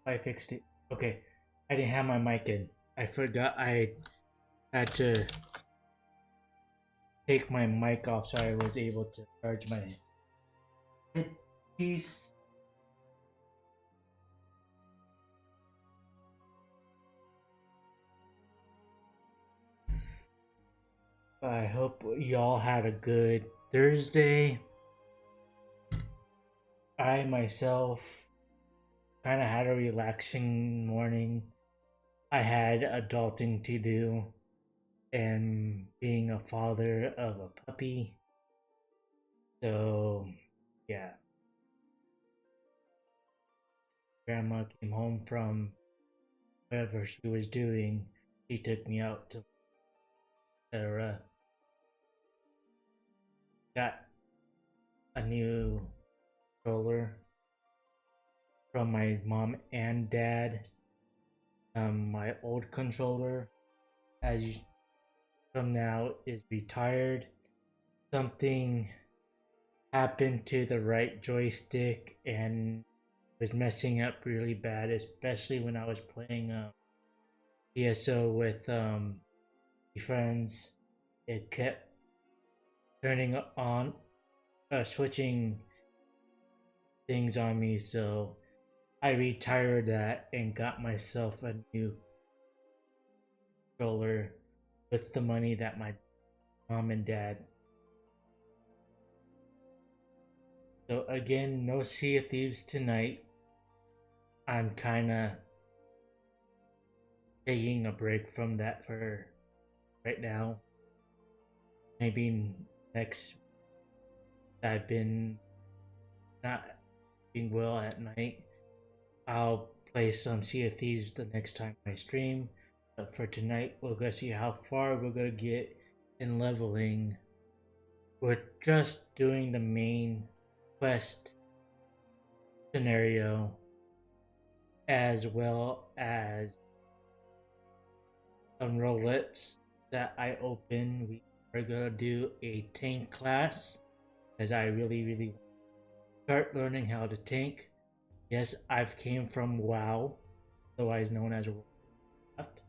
I fixed it. Okay. I didn't have my mic in. I forgot I had to take my mic off so I was able to charge my headpiece. I hope y'all had a good Thursday. I myself kind of had a relaxing morning. I had adulting to do and being a father of a puppy. So, yeah. Grandma came home from whatever she was doing. She took me out to etc. Got a new controller from my mom and dad. My old controller, as from now, is retired. Something happened to the right joystick and was messing up really bad, especially when I was playing PSO with friends. It kept turning on, switching things on me, so I retired that and got myself a new controller with the money that my mom and dad. So again, no Sea of Thieves tonight. I'm kind of taking a break from that for right now. Maybe next, I've been not being well at night. I'll play some Sea of Thieves the next time I stream. But for tonight, we're gonna see how far we're gonna get in leveling. We're just doing the main quest scenario as well as some roulettes that I open. We are gonna do a tank class as I really start learning how to tank. Yes, I've came from WoW, otherwise known as Warcraft.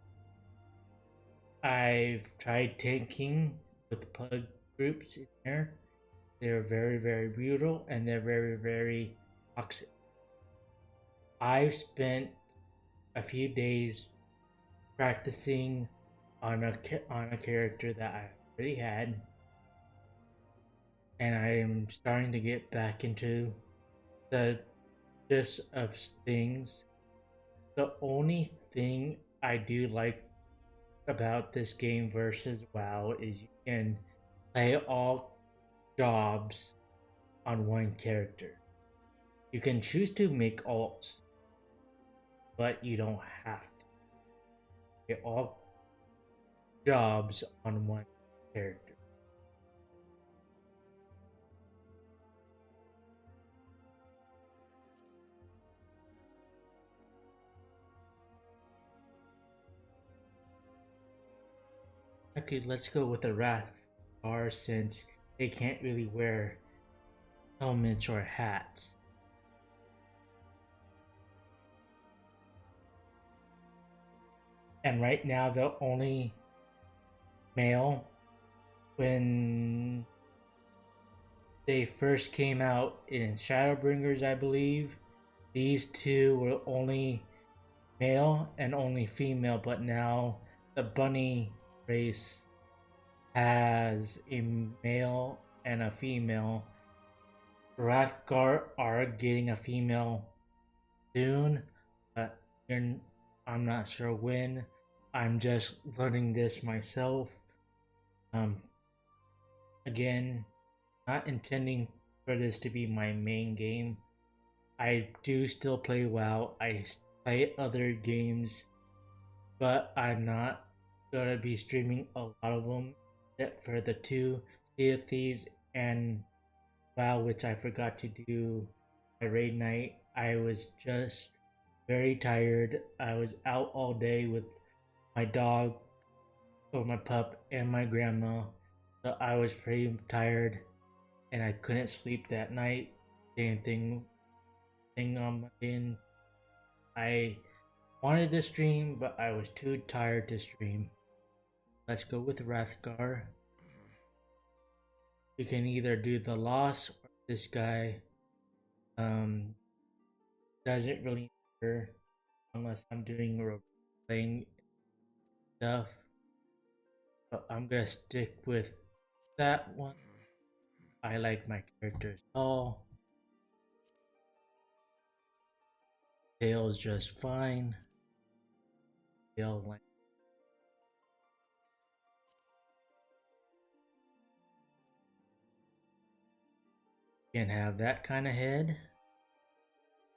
I've tried tanking with pug groups in there. They're very brutal and they're very toxic. I've spent a few days practicing on a character that I already had, and I am starting to get back into the gist of things. The only thing I do like about this game versus WoW is you can play all jobs on one character. You can choose to make alts, but you don't have to. Get all jobs on one character. Okay, let's go with the Wrath Bar since they can't really wear helmets or hats. And right now, the only male when they first came out in Shadowbringers, I believe, these two were only male and only female, but now the bunny race has a male and a female. Wrathgar are getting a female soon, but I'm not sure when. I'm just learning this myself. Um, Again, not intending for this to be my main game. I do still play WoW. I play other games, but I'm not gonna be streaming a lot of them, except for the two Sea of Thieves and WoW, which I forgot to do my raid night. I was just very tired. I was out all day with my dog or my pup and my grandma, so I was pretty tired and I couldn't sleep that night. Same thing on Monday. I wanted to stream, but I was too tired to stream. Let's go with Rathgar. We can either do the loss or this guy. Doesn't really matter unless I'm doing role playing stuff. But I'm gonna stick with that one. I like my characters all. Tail's just fine. Tail like can have that kind of head.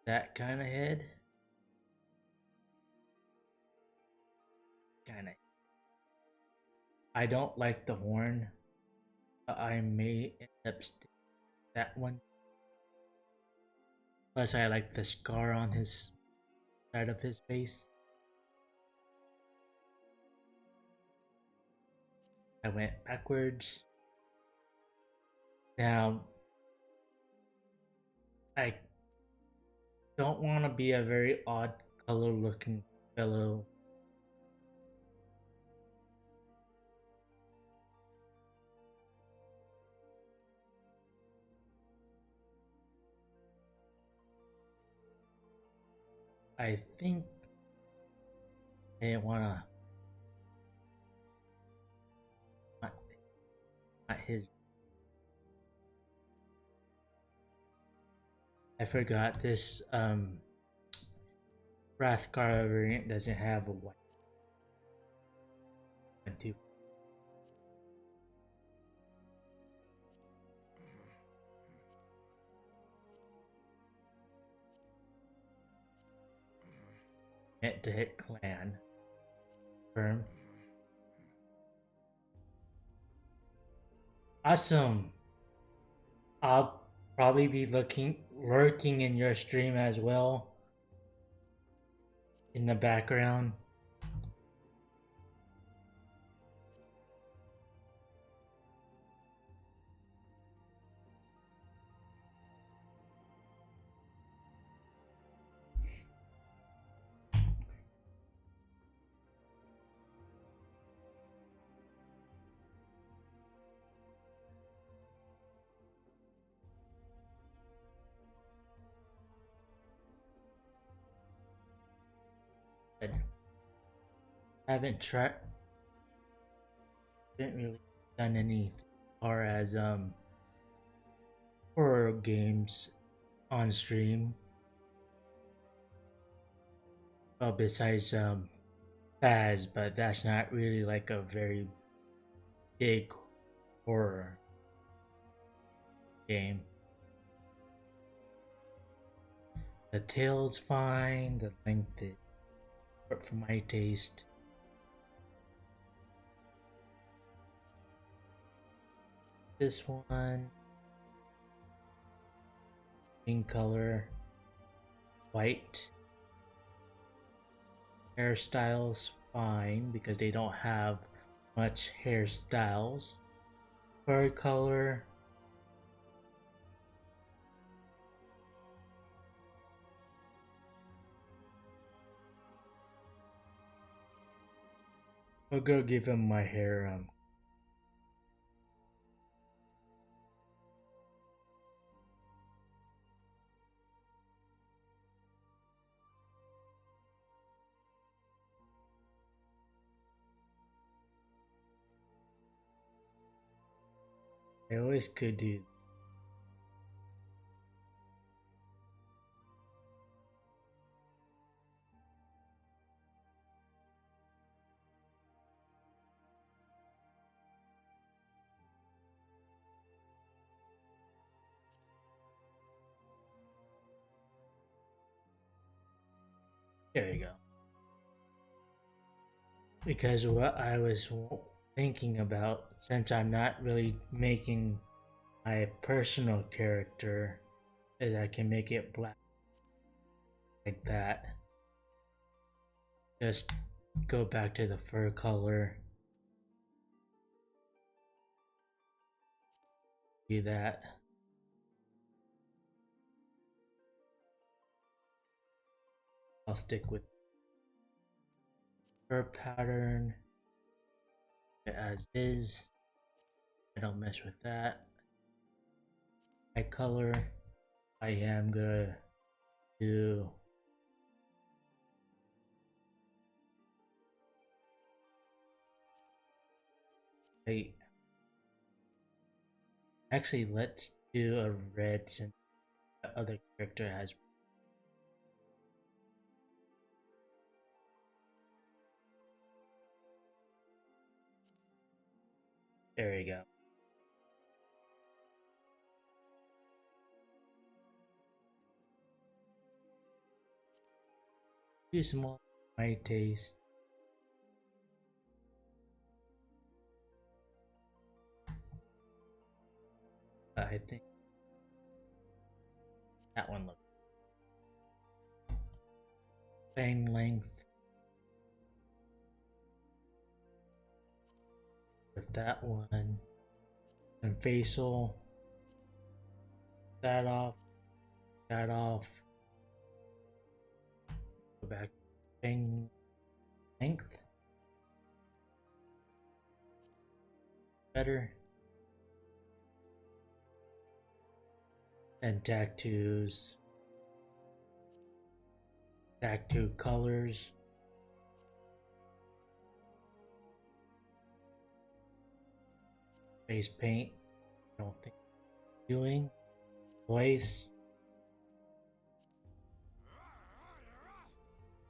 That kind of head. Kind of. I don't like the horn. I may end up sticking that one. Plus, I like the scar on his side of his face. I went backwards. Now, I don't want to be a very odd color looking fellow. I think I want to not his. I forgot this Wrathgar variant doesn't have a white. To hit clan. Firm. Awesome. I'll probably be lurking in your stream as well. In the background. Haven't tried. Haven't really done anything as far as horror games on stream. Well, besides Baz, but that's not really like a very big horror game. The tail's fine. The length is short for my taste. This one, pink color, white. Hairstyles fine because they don't have much hairstyles. Fur color. I'll go give him my hair I always could do. There you go. Because what I was thinking about, since I'm not really making my personal character, is I can make it black like that. Just go back to the fur color. Do that. I'll stick with her pattern as is. I don't mess with that. Eye color, I am gonna do a. Actually, let's do a red since the other character has. There we go. Too small, my taste. I think that one looks. Fang length. With that one. And facial. That off. That off. Go back. Fang length. Better. And tattoos. Tattoo colors. Face paint. I don't think doing. Voice.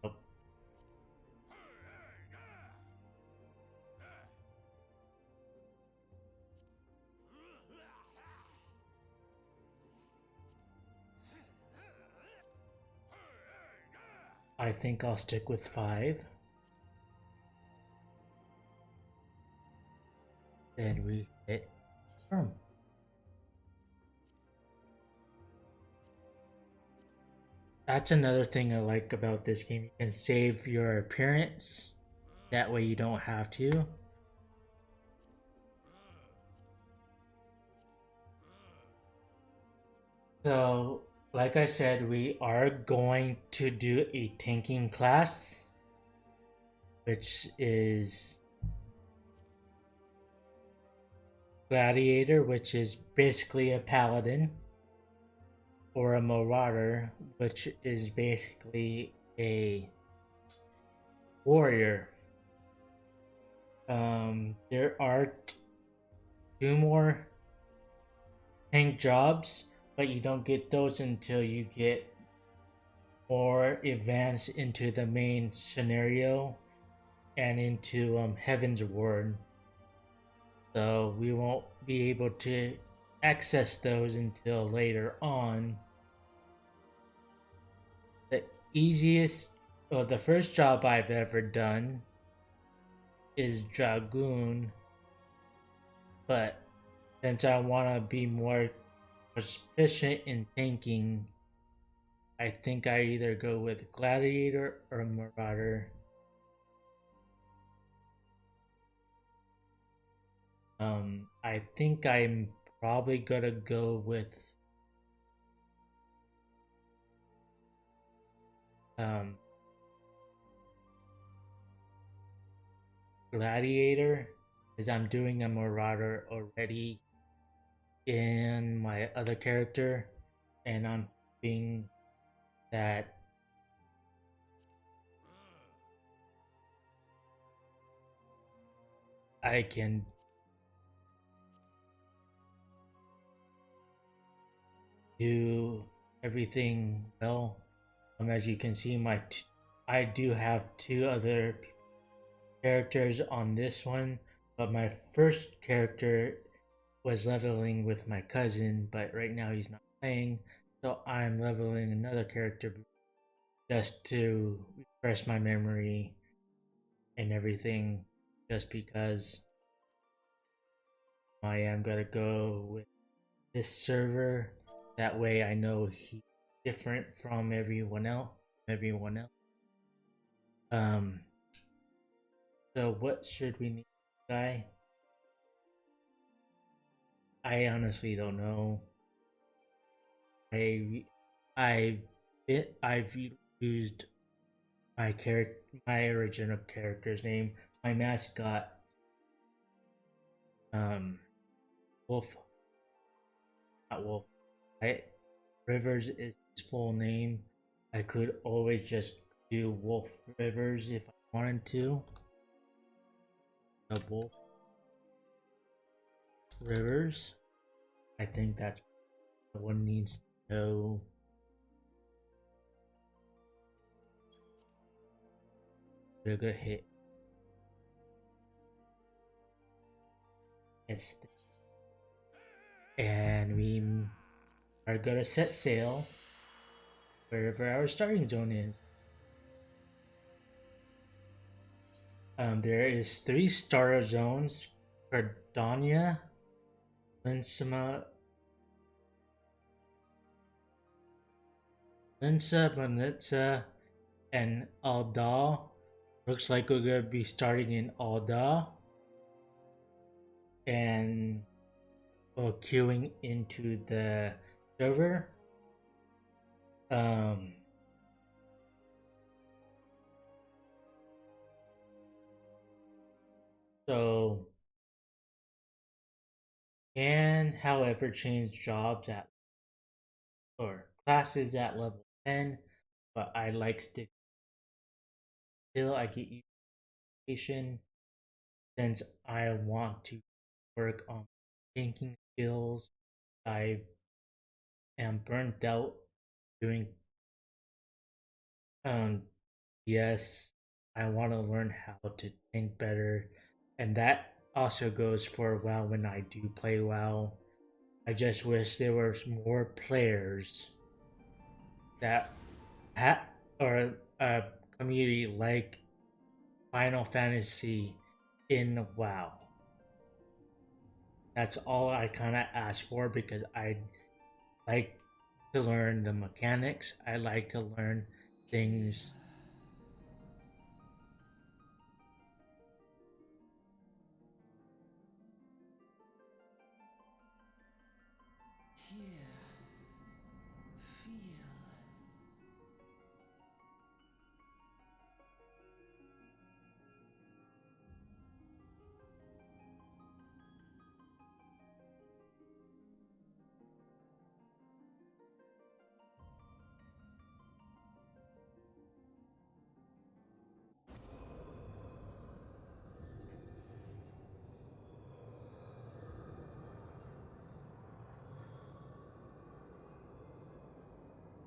Nope. I think I'll stick with 5. Then we hit confirm. That's another thing I like about this game. You can save your appearance. That way you don't have to. So, like I said, we are going to do a tanking class, which is Gladiator, which is basically a paladin, or a marauder, which is basically a warrior. There are 2 more tank jobs, but you don't get those until you get more advanced into the main scenario and into Heaven's Ward. So we won't be able to access those until later on. The easiest, or the first job I've ever done is Dragoon, but since I want to be more proficient in tanking, I think I either go with Gladiator or Marauder. I think I'm probably gonna go with Gladiator, because I'm doing a Marauder already in my other character, and I'm hoping that I can do everything well. As you can see, I do have 2 other characters on this one, but my first character was leveling with my cousin, but right now he's not playing, so I'm leveling another character just to refresh my memory and everything, just because I am gonna go with this server. That way I know he's different from everyone else. So what should we need, guy? I honestly don't know. I've used my original character's name. My mascot, um, Wolf, not Wolf. I, Rivers is his full name. I could always just do Wolf Rivers if I wanted to. Wolf Rivers. I think that's what one needs to know. A good hit. Yes. And we are gonna set sail wherever our starting zone is. There is 3 starter zones: Cardania, Linsima, Linsa, Manitsa, and Alda. Looks like we're gonna be starting in Alda and queuing into the server. Um, so can, however, change jobs at or classes at level 10, but I like stick till I get education since I want to work on thinking skills. I am burnt out doing um yes, I want to learn how to think better, and that also goes for WoW when I do play WoW. I just wish there were more players that had or a community like Final Fantasy in WoW. That's all I kind of ask for because I like to learn the mechanics. I like to learn things. Here, feel.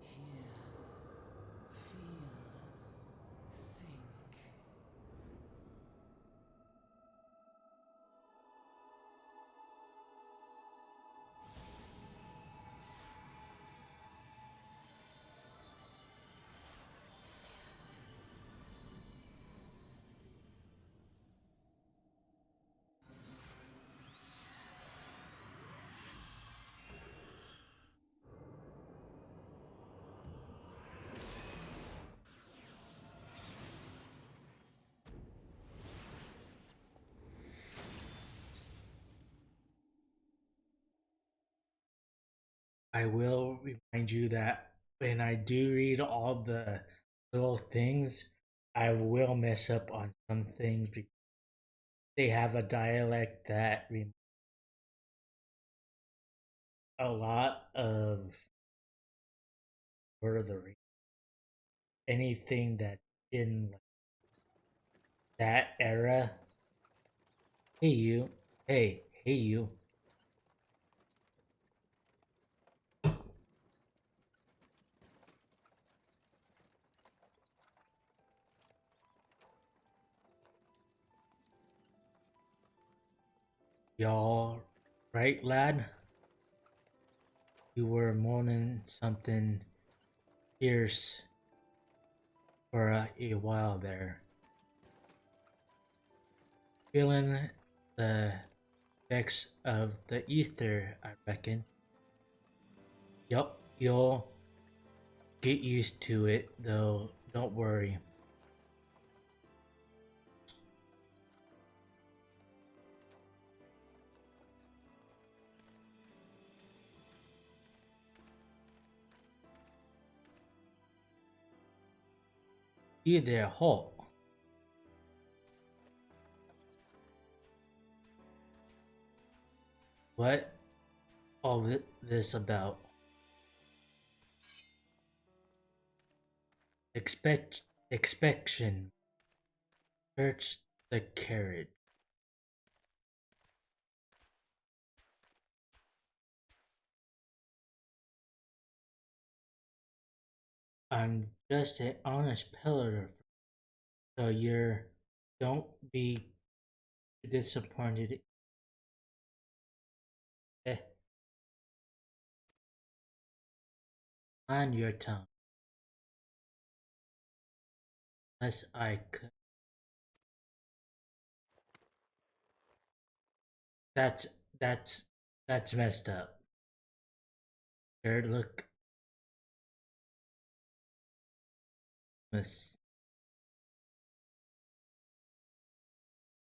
Here, feel, think. I will remind you that when I do read all the little things, I will mess up on some things because they have a dialect that a lot of Lord of the Rings. Anything that in like, that era. Hey you, hey you, y'all, right, lad? You were moaning something fierce for a while there. Feeling the effects of the ether, I reckon. Yup, you'll get used to it, though, don't worry. You there, halt. What all this about? Expectation. Search the carriage. I'm just an honest peddler, so you're don't be disappointed. Eh, on your tongue, unless I could. That's that's that's messed up. Sure, look, Miss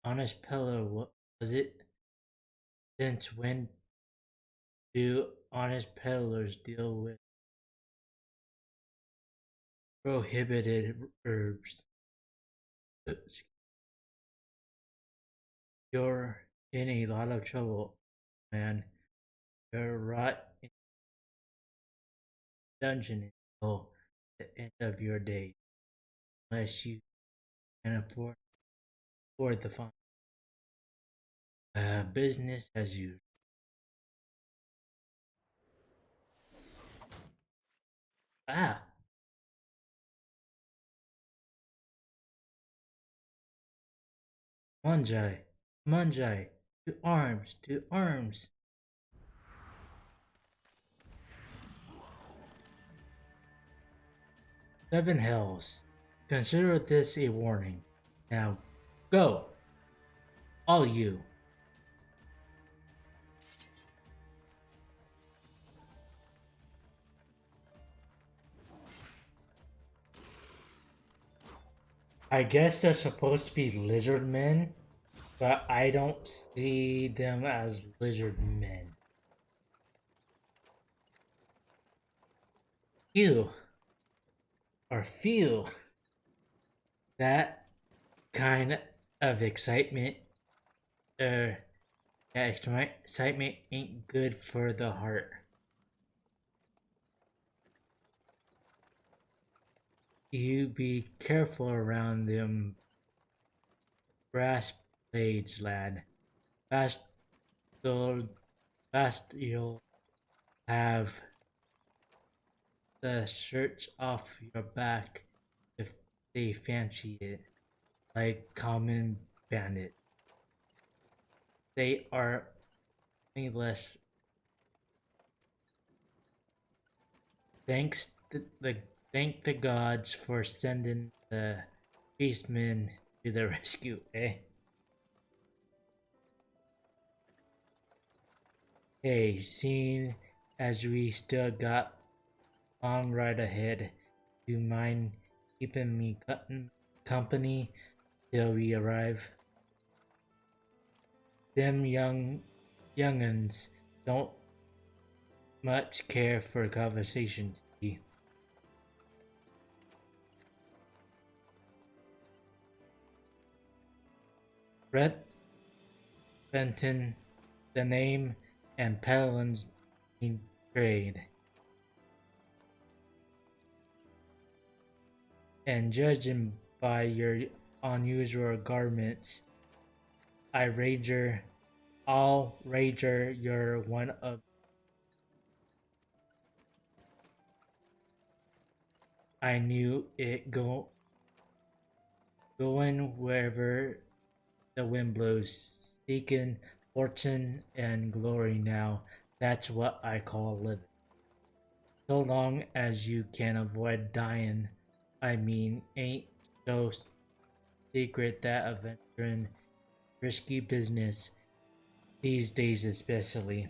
Honest Peddler. What was it? Since when do honest peddlers deal with prohibited herbs? You're in a lot of trouble, man. You're right in the dungeon until the end of your day, unless you can afford the fine. Business as usual. Ah, Manjai, Manjai, to arms, to arms. Seven hells. Consider this a warning. Now, go, all you. I guess they're supposed to be lizard men, but I don't see them as lizard men. You or feel that kind of excitement. Uh, that excitement ain't good for the heart. You be careful around them brass blades, lad. Fast, you'll, fast you'll have the shirts off your back if they fancy it, like common bandit. They are less. Thanks to the thank the gods for sending the beastmen to the rescue, eh? Hey, seeing as we still got long ride ahead, do you mind keeping me company till we arrive? Them younguns don't much care for conversations. See? Brett Benton, the name, and Peddlin's in trade. And judging by your unusual garments, I wager, I'll wager you're one of. I knew it going wherever the wind blows, seeking fortune and glory. Now that's what I call living. So long as you can avoid dying, I mean, ain't so secret that adventuring risky business these days, especially.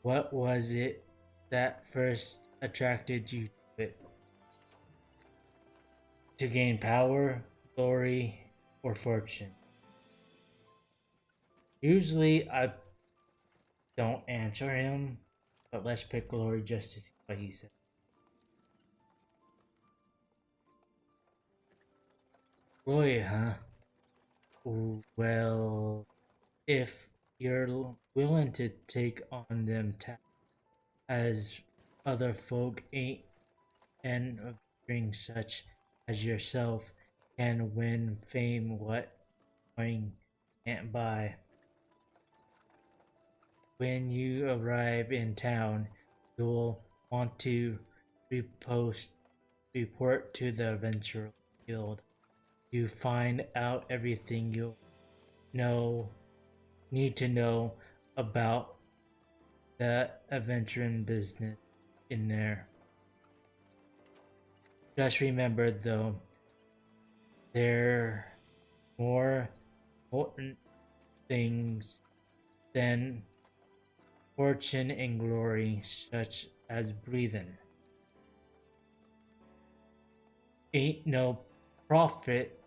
What was it that first attracted you to it? To gain power, glory, or fortune? Usually I don't answer him, but let's pick glory just to see what he said. Boy, huh? Well, if you're willing to take on them as other folk ain't and bring such as yourself can win fame what coin can't buy. When you arrive in town, you'll want to repost report to the Adventure Guild. You find out everything you know need to know about the adventuring business in there. Just remember though, there are more important things than fortune and glory, such as breathing. Ain't no profit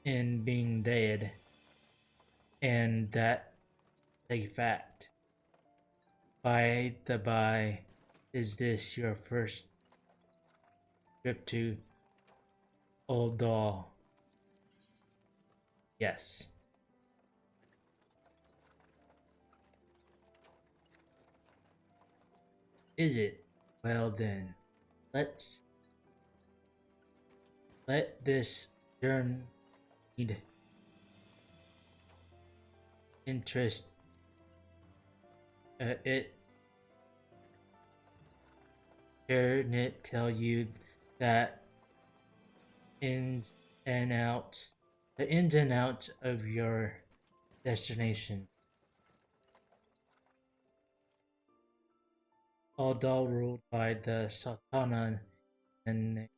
in being dead, and that's a fact. By the by, is this your first trip to Old Doll? Yes. Is it? Well then, let's let this journey interest it it tell you that ins and outs the ins and outs of your destination. Although ruled by the Sultana, and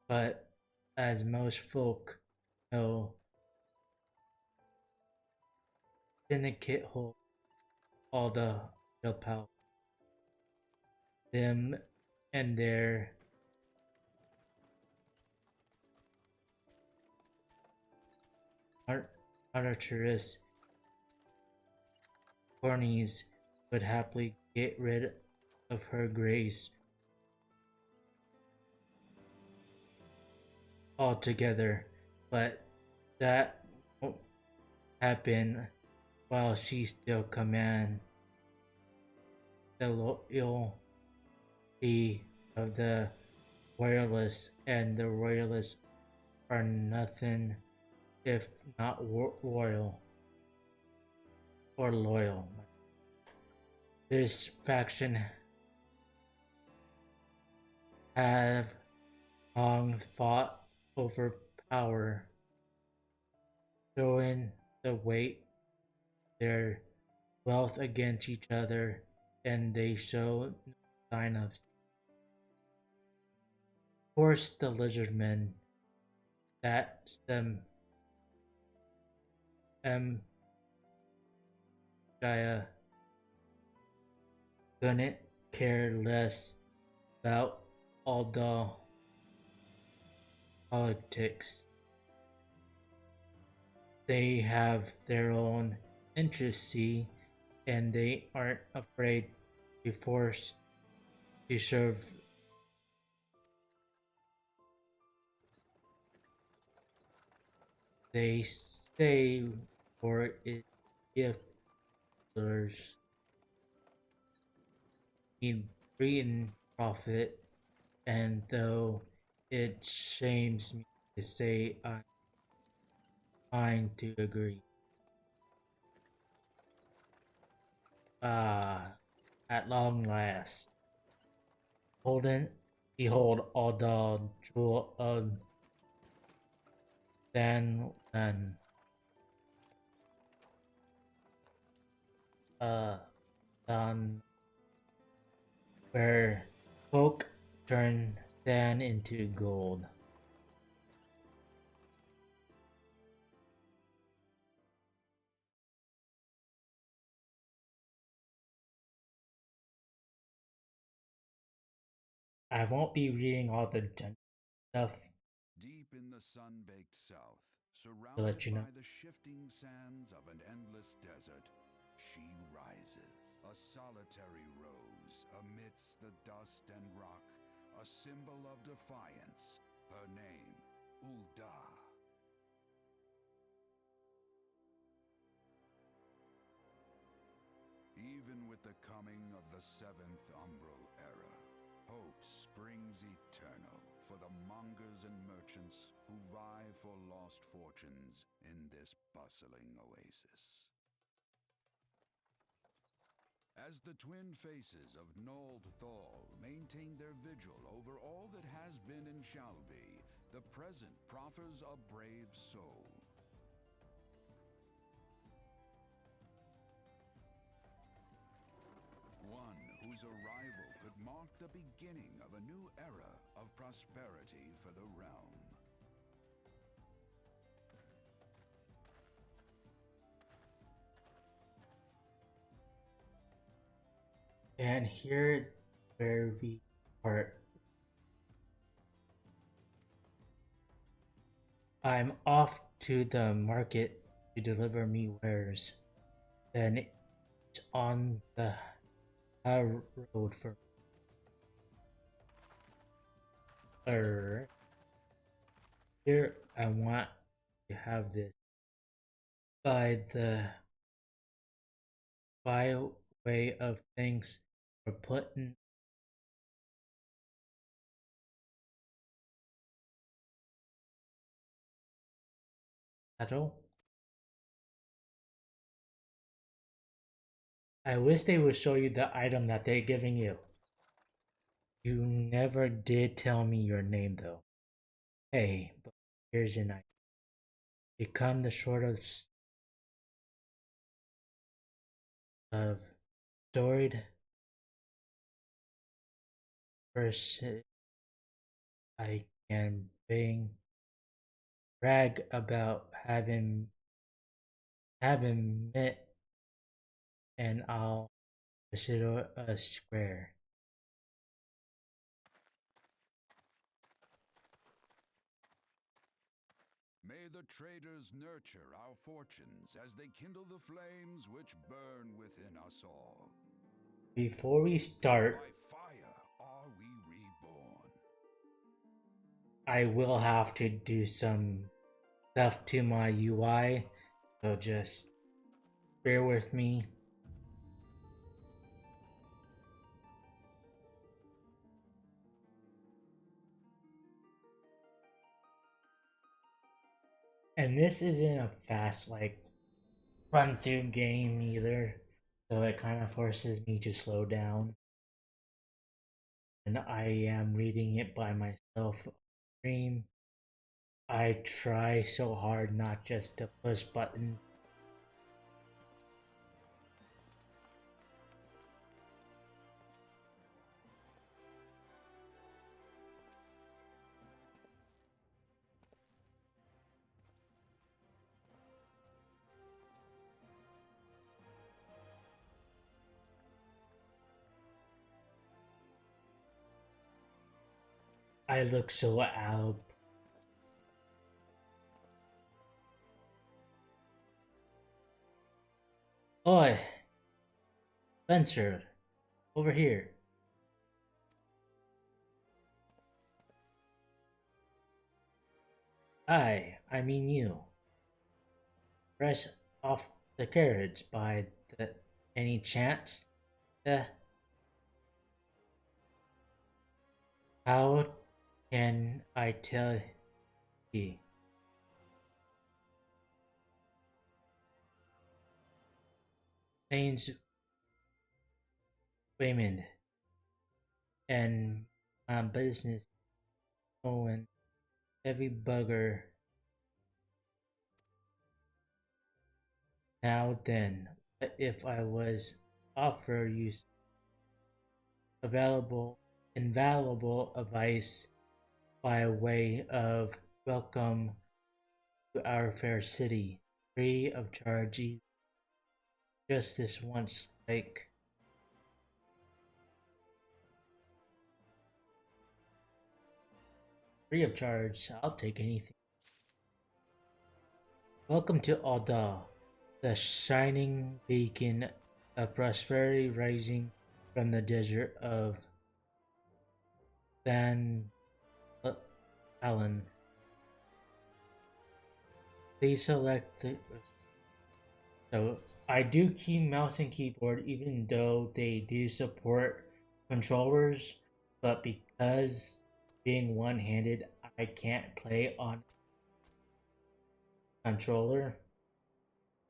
but as most folk know, syndicate hold all the real power. Them and their archerous cronies would happily get rid of her grace altogether, but that won't happen while she still commands the loyalty of the royalists, and the royalists are nothing if not royal or loyal. This faction have long fought over power, throwing the weight their wealth against each other, and they show no sign of. Of course, the lizardmen, that's the Jaya, couldn't care less about all the politics. They have their own interests, see, and they aren't afraid to force to serve. They say for it if others need Britain profit, and though it shames me to say I'm fine to agree. Ah, at long last, Holden, behold all the jewel of Dan and uh Dan, where folk turn sand into gold. I won't be reading all the stuff Deep in the sun-baked south, to let surrounded you know. by the shifting sands of an endless desert, she rises. A solitary rose amidst the dust and rock, a symbol of defiance, her name, Ul'dah. Even with the coming of the seventh umbral era, hope springs eternal for the mongers and merchants who vie for lost fortunes in this bustling oasis. As the twin faces of Nold Thal maintain their vigil over all that has been and shall be, the present proffers a brave soul. One whose arrival could mark the beginning of a new era of prosperity for the realm. And here where we part. I'm off to the market to deliver me wares. Then it's on the road for here I want to have this by way of things for putting cattle. I wish they would show you the item that they're giving you. You never did tell me your name though. Hey, but here's your item. Become the sort of storied person I can brag about having met, and I'll consider a square. May the traders nurture our fortunes as they kindle the flames which burn within us all. Before we start, By fire are we reborn. I will have to do some stuff to my UI, so just bear with me. And this isn't a fast run through game either, so it kind of forces me to slow down. And I am reading it by myself on stream. I try so hard not just to push buttons. I look so out. Oi, Spencer, over here. I mean you. Fresh off the carriage by any chance? Uh, how can I tell you? Name's Raymond, and my business going heavy bugger. Now then, what if I was offer you invaluable advice by way of welcome to our fair city, free of charge, just this once, free of charge. I'll take anything. Welcome to Ul'dah, the shining beacon of prosperity rising from the desert of San Alan. please select the. So I do keep mouse and keyboard even though they do support controllers, but because being one-handed, I can't play on controller.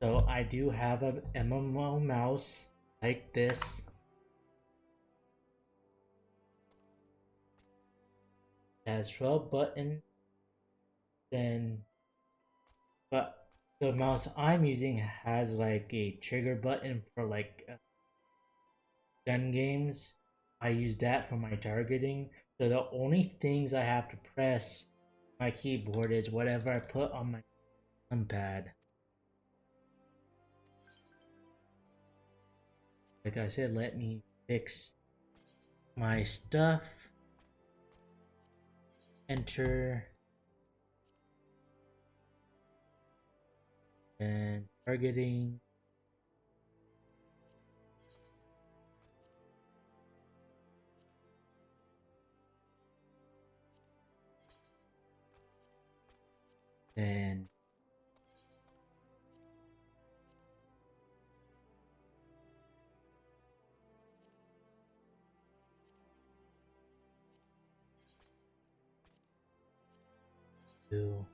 So I do have a MMO mouse like this. It has 12 buttons, then but the mouse I'm using has like a trigger button for like gun games. I use that for my targeting. So the only things I have to press my keyboard is whatever I put on my numpad. Like I said, let me fix my stuff. Enter and targeting. Then do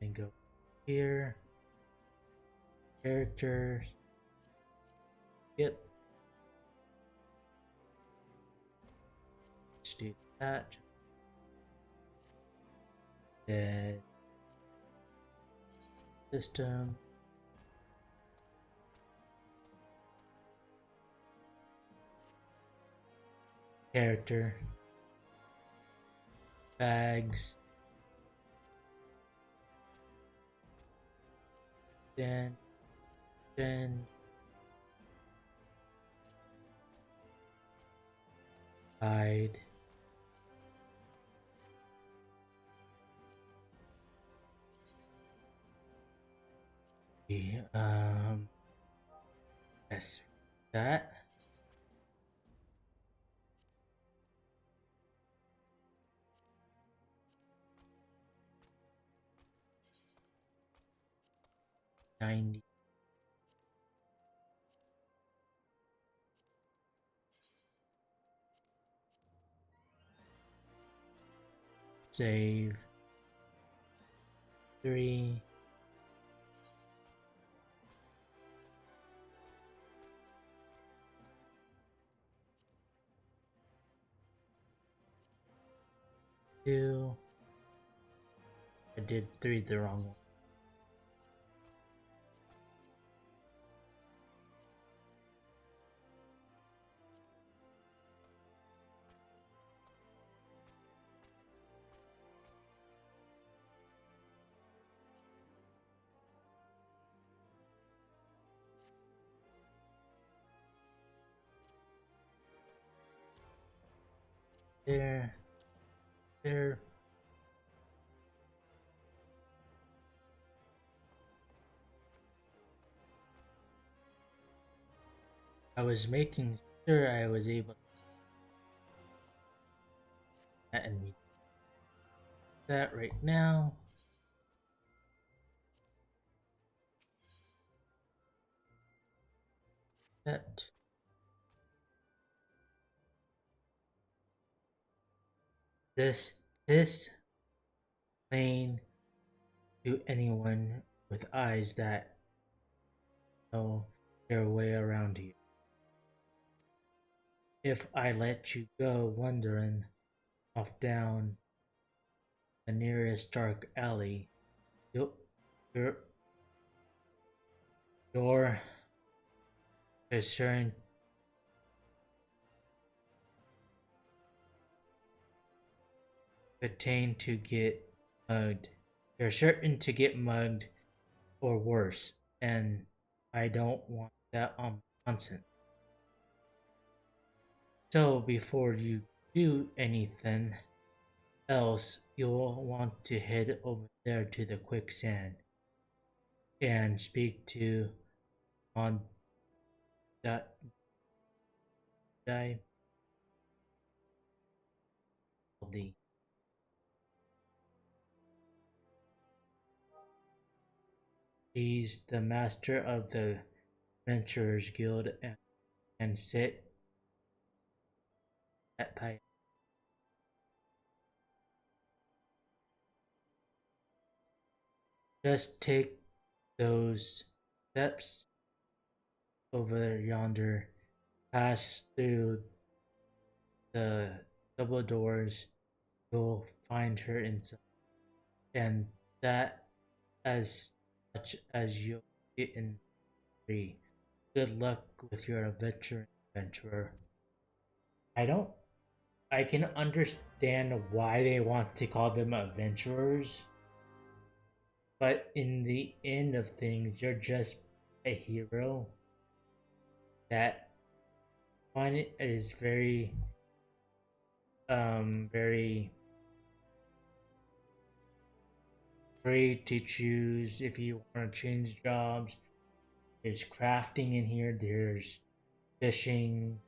and go here. Characters. Yep. Let's do that. Then system. Character. Bags. Then hide. Yeah, yes, that. $90. Save. 3. Two. I did 3 the wrong one. There. There. I was making sure I was able to and we do that right now. Set. This plain to anyone with eyes that know their way around here. If I let you go wandering off down the nearest dark alley, you'll, your your concern pertain to get mugged. You're certain to get mugged or worse, and I don't want that on nonsense. So before you do anything else, you'll want to head over there to the quicksand and speak to on that guy. He's the master of the Adventurers Guild and sit at tight. Just take those steps over yonder, pass through the double doors, you'll find her inside. And that as much as you'll get in free. Good luck with your adventurer. I don't I can understand why they want to call them adventurers, but in the end of things, you're just a hero that one is very free to choose if you want to change jobs. There's crafting in here, there's fishing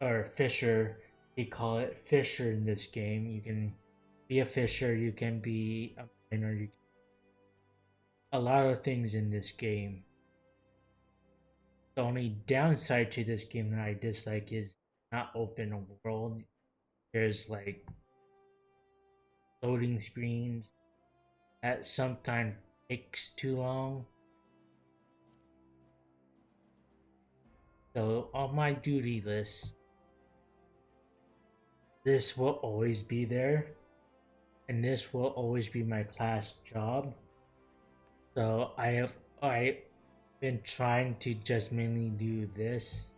or fisher. They call it fisher in this game. You can be a fisher, you can be a miner, a lot of things in this game. The only downside to this game that I dislike is not open world. There's like loading screens that sometimes takes too long. So on my duty list, this will always be there, and this will always be my class job. So I been trying to just mainly do this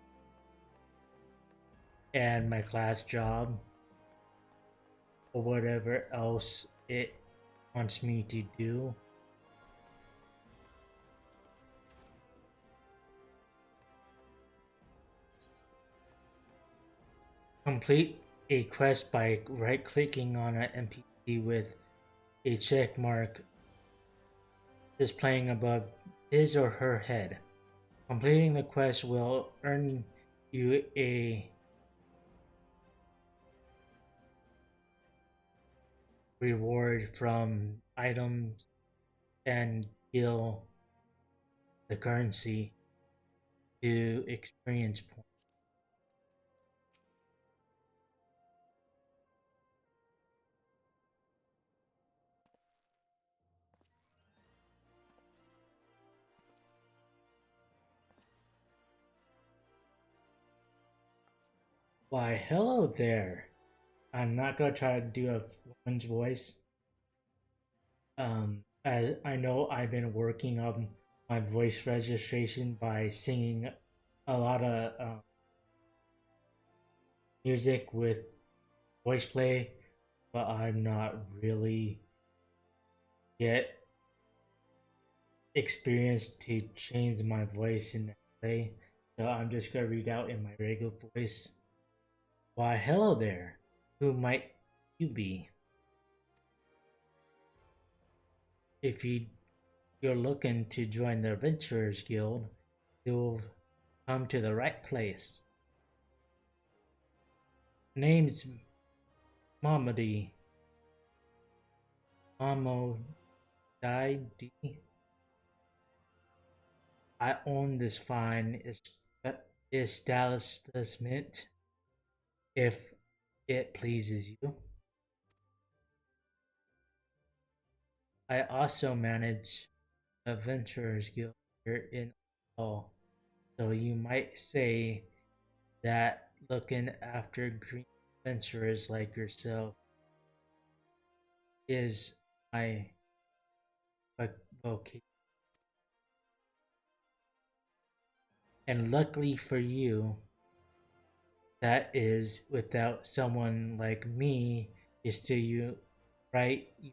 and my class job or whatever else it wants me to do. Complete a quest by right clicking on an NPC with a check mark displaying above his or her head. Completing the quest will earn you a reward from items and deal the currency to experience points. Why, hello there. I'm not gonna try to do a woman's voice. As I know I've been working on my voice registration by singing a lot of music with voice play, but I'm not really yet experienced to change my voice in that way. So I'm just gonna read out in my regular voice. Why, hello there. Who might you be? If you're looking to join the Adventurers Guild, you'll come to the right place. Name's Mamadi. Mamodi. I own this fine establishment if it pleases you. I also manage Adventurers Guild here in all, so you might say that looking after green adventurers like yourself is my vocation. And luckily for you, that is without someone like me, you right, you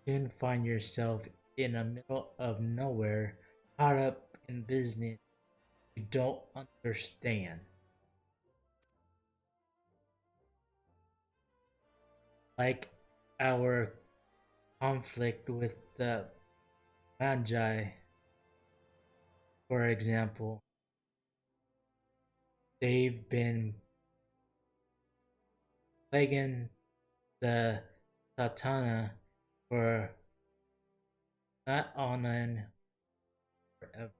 soon find yourself in the middle of nowhere caught up in business you don't understand. Like our conflict with the Magi, for example. They've been plaguing the Satana for not on and forever.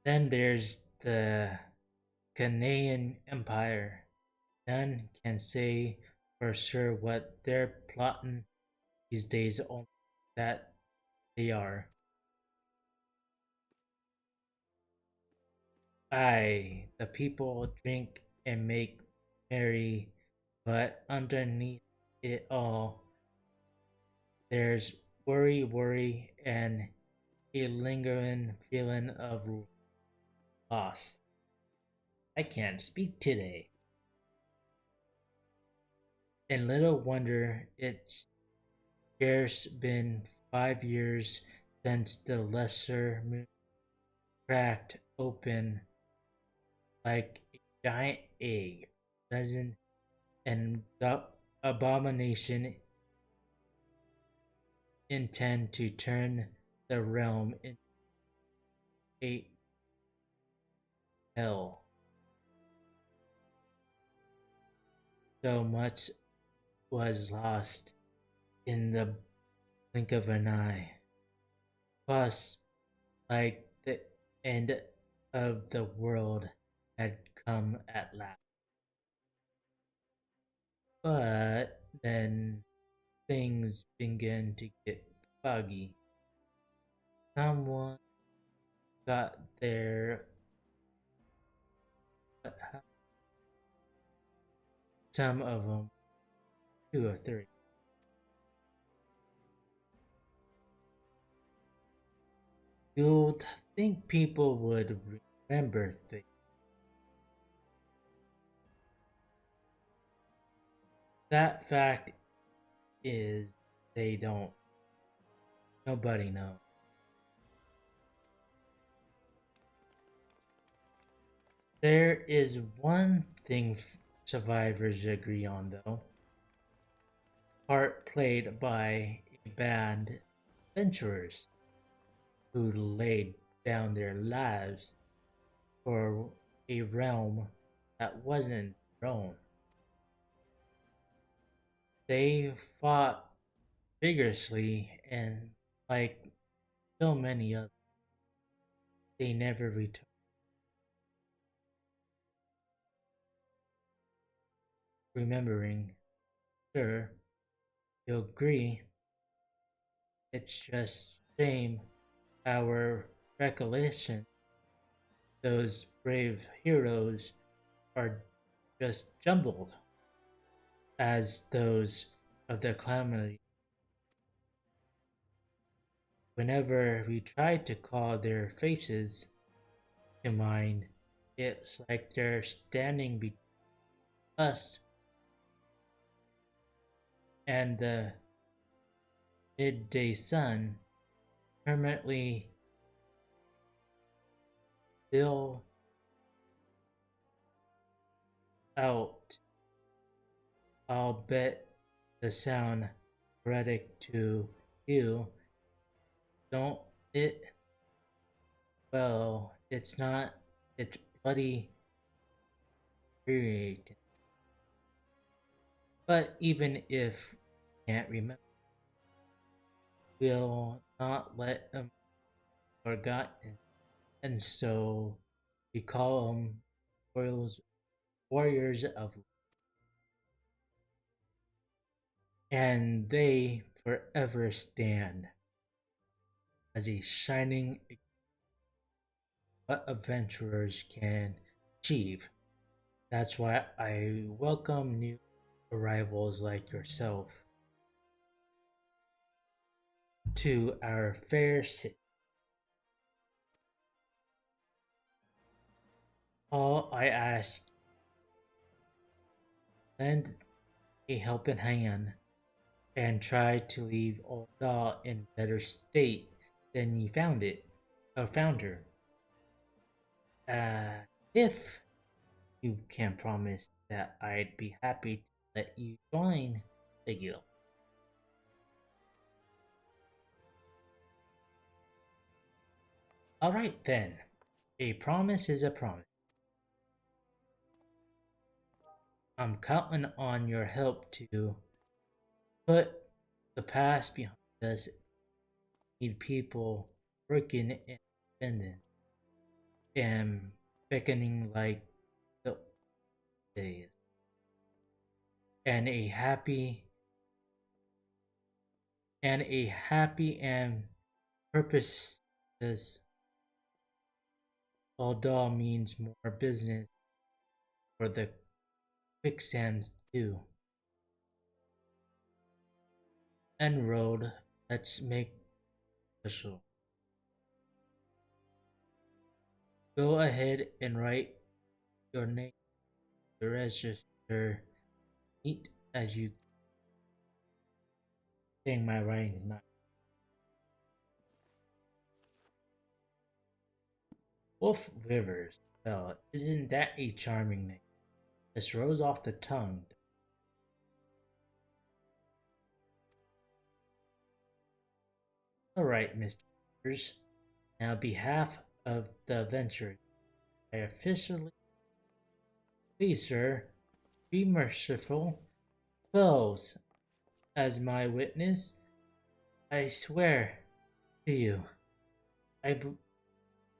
Then there's the Canadian Empire. None can say for sure what they're plotting these days, only that they are. Aye, the people drink and make merry, but underneath it all, there's worry, and a lingering feeling of loss. I can't speak today. And little wonder it's scarce been 5 years since the lesser moon cracked open like a giant egg, resin and abomination intend to turn the realm into a hell. So much was lost in the blink of an eye. Plus, like the end of the world had come at last. But then things began to get foggy. Someone got there. Some of them, two or three. You'd think people would remember things. That fact is, they don't. Nobody knows. There is one thing survivors agree on, though. Part played by a band of adventurers who laid down their lives for a realm that wasn't their own. They fought vigorously, and like so many others, they never returned. Remembering, sure, you'll agree, it's just shame our recollection, those brave heroes, are just jumbled as those of the calamity. Whenever we try to call their faces to mind, it's like they're standing between us and the midday sun, permanently still out. I'll bet the sound poetic to you, don't it? Well, it's not. It's bloody infuriating. But even if we can't remember, we'll not let them be forgotten. And so we call them warriors of light. And they forever stand as a shining what adventurers can achieve. That's why I welcome new arrivals like yourself to our fair city. All I ask, lend a helping hand and try to leave Ul'dah in better state than you found it, or found her. If you can promise that, I'd be happy to let you join the guild. Alright then, a promise is a promise. I'm counting on your help to put the past behind us. Need people working independent and beckoning like the days. And a happy and purposeless although means more business for the quicksands too. And road, let's make special. Go ahead and write your name to register. Neat as you saying my writing is not. Wolf Rivers. Well, isn't that a charming name? This rolls off the tongue. Alright, Mr. Rivers. Now, on behalf of the adventurers, I officially. Please, sir, be merciful. Close as my witness. I swear to you, I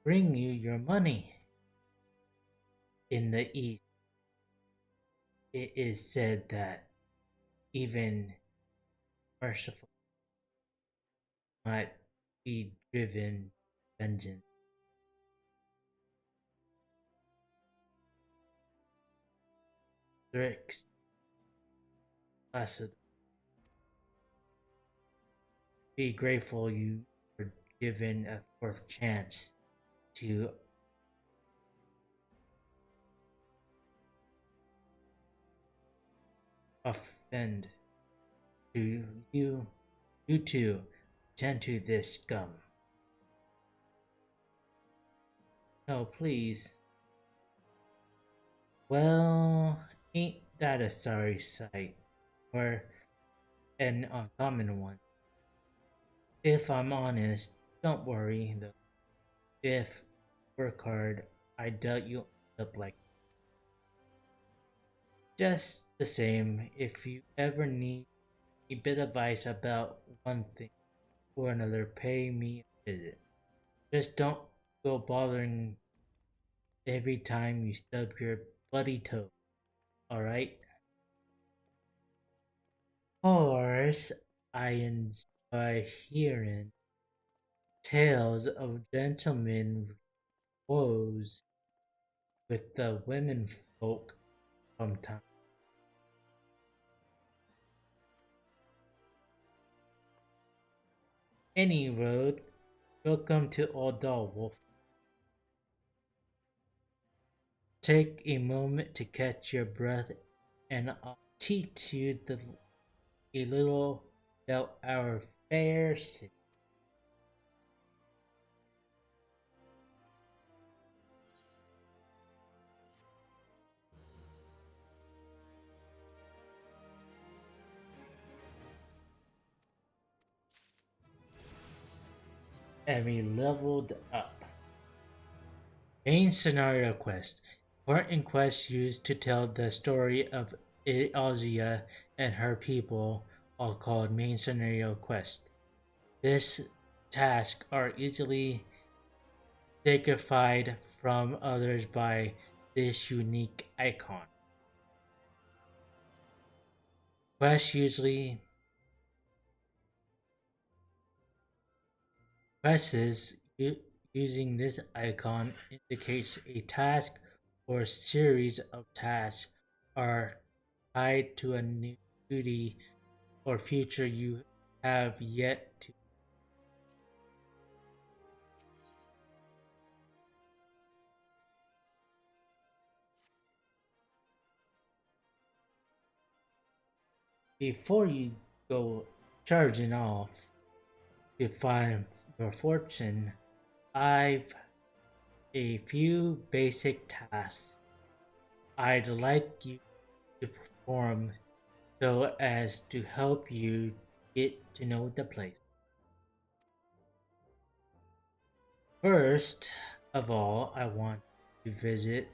bring you your money. In the East, it is said that even merciful might be driven to vengeance. Strict Placid. Be grateful you were given a fourth chance to offend. To you too, tend to this scum. No, please. Well, ain't that a sorry sight, or an uncommon one? If I'm honest, don't worry though. If work hard, I doubt you'll end up like. Just the same, if you ever need a bit of advice about one thing or another, pay me a visit. Just don't go bothering every time you stub your bloody toe, alright? Of course, I enjoy hearing tales of gentlemen woes with the women folk sometimes. Any road, welcome to Aldal Wolf. Take a moment to catch your breath, and I'll teach you a little about our fair city. And we leveled up. Main scenario quest. Important quests used to tell the story of Azia and her people are called main scenario quests. This tasks are easily dignified from others by this unique icon. Quests usually presses using this icon indicates a task or series of tasks are tied to a new duty or future you have yet to. Before you go charging off to find your fortune, I've a few basic tasks I'd like you to perform so as to help you get to know the place. First of all, I want to visit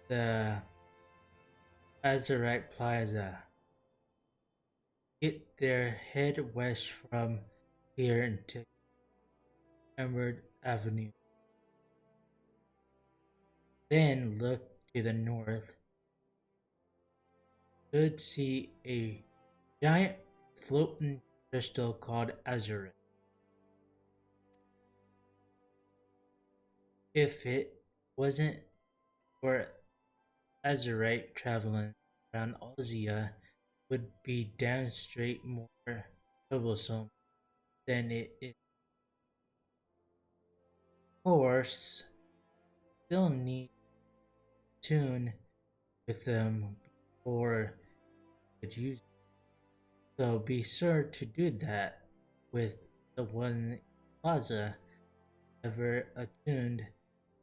the Azurite Plaza. Get there, head west from here into Emerald Avenue. Then look to the north. You should see a giant floating crystal called Azurite. If it wasn't for Azurite traveling around Ozia, would be damn straight more troublesome than it is. Of course, still need to tune with them before you could use it. So be sure to do that with the one plaza ever attuned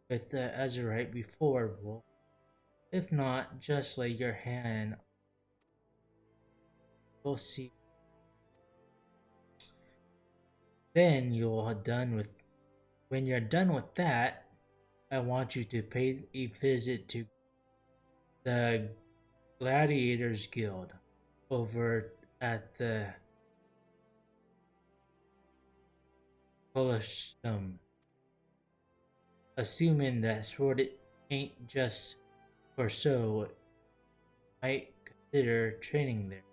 with the Azurite before, Wolf. If not, just lay your hand. We'll see. Then you're done with. When you're done with that, I want you to pay a visit to the Gladiators Guild over at the Colosseum. Assuming that sword ain't just for show, might consider training there.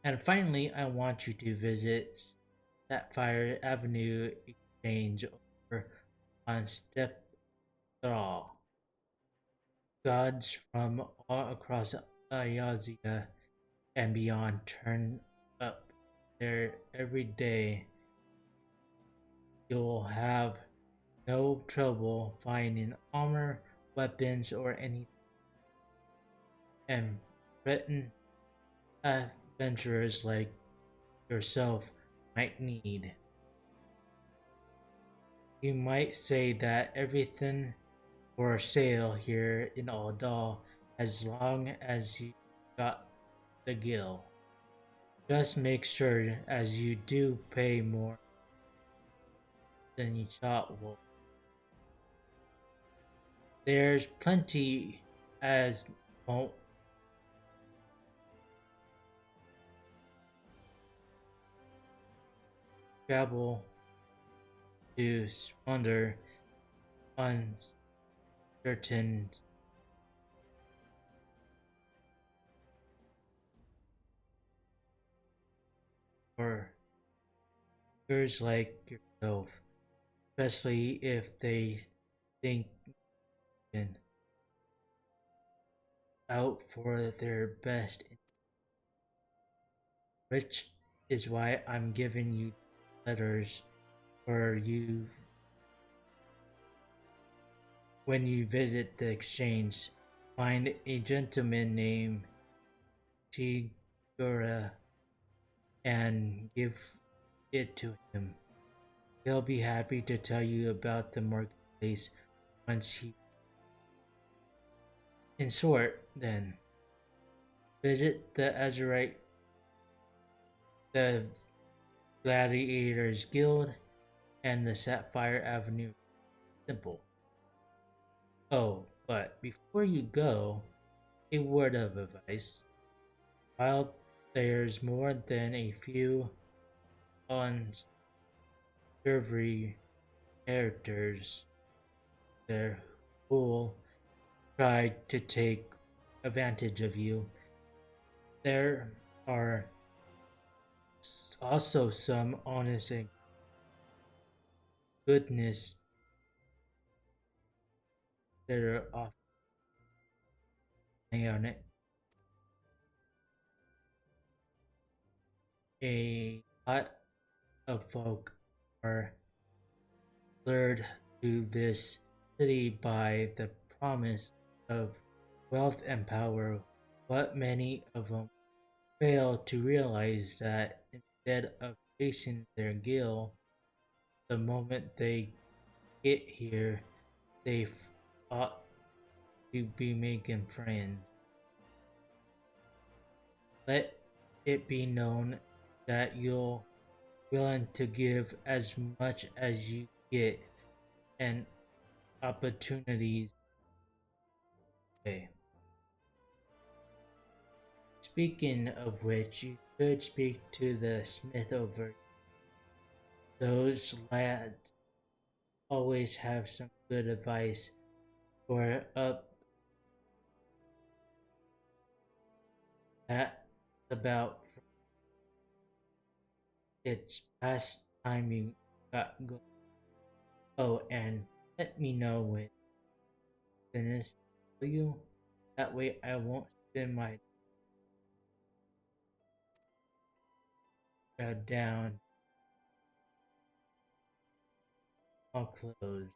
And finally, I want you to visit Sapphire Avenue Exchange over on Step Thrall. Gods from all across Ayazia and beyond turn up there every day. You'll have no trouble finding armor, weapons, or anything. And threatened adventurers like yourself might need. You might say that everything for sale here in Aldal as long as you got the gil. Just make sure as you do pay more than you thought. Well, there's plenty as won't travel to wander on certain or peers like yourself, especially if they think and out for their best, which is why I'm giving you letters for you when you visit the exchange. Find a gentleman named Chigura and give it to him. He'll be happy to tell you about the marketplace once he. In short, then, visit the Azurite, the Gladiators Guild, and the Sapphire Avenue. Simple. Oh, but before you go, a word of advice. While there's more than a few unsavory characters there who'll try to take advantage of you, there are also some honest and goodness that are off on it. A lot of folk are lured to this city by the promise of wealth and power, but many of them fail to realize that instead of chasing their gill, the moment they get here, they ought to be making friends. Let it be known that you're willing to give as much as you get and opportunities. Okay. Speaking of which, you could speak to the smith over. Those lads always have some good advice for up that about. It's past time you got go. Oh, and let me know when finished, will you? That way I won't spend my down on clothes.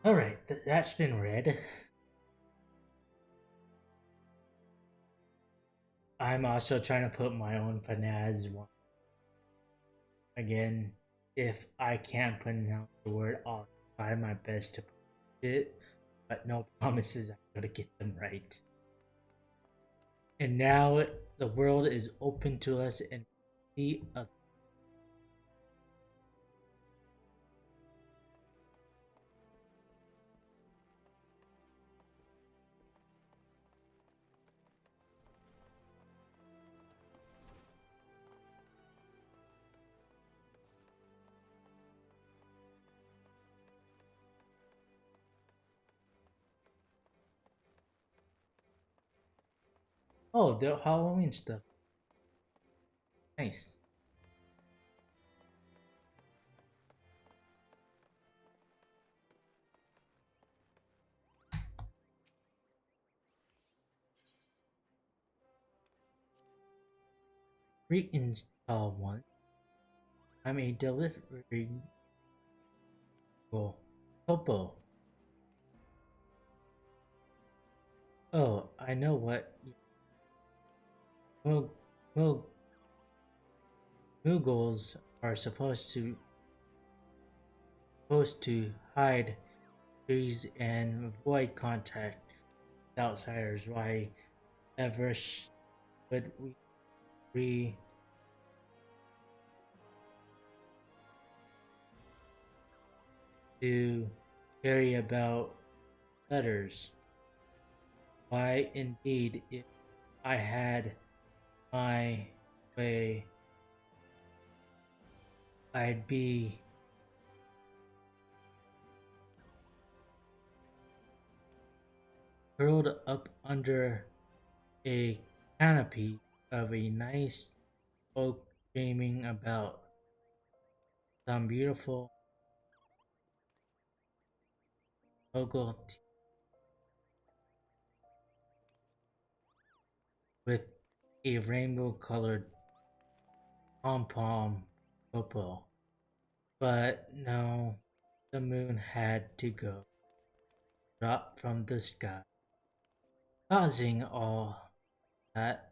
Alright, that's been read. I'm also trying to put my own finaz one. Again, if I can't pronounce the word, I'll try my best to pronounce it, but no promises I'm gonna get them right. And now the world is open to us and see a oh, the Halloween stuff. Nice. Greetings, tall one. I'm a delivery girl. Topo. Oh, I know what Mug- Mug- Muggles are supposed to hide trees and avoid contact with outsiders. Why ever would we to carry about letters? Why indeed, if I had my way, I'd be curled up under a canopy of a nice oak, dreaming about some beautiful local tea with a rainbow colored pom pom opal. But no, the moon had to go, drop from the sky, causing all that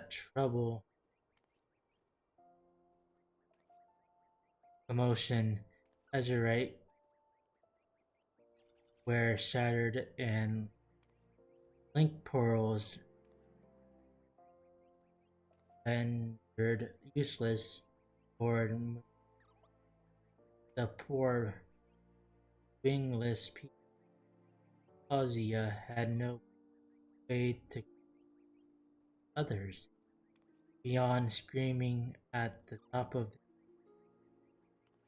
trouble, commotion, as a right were shattered and link pearls rendered useless for the poor wingless Ozia had no way to others beyond screaming at the top of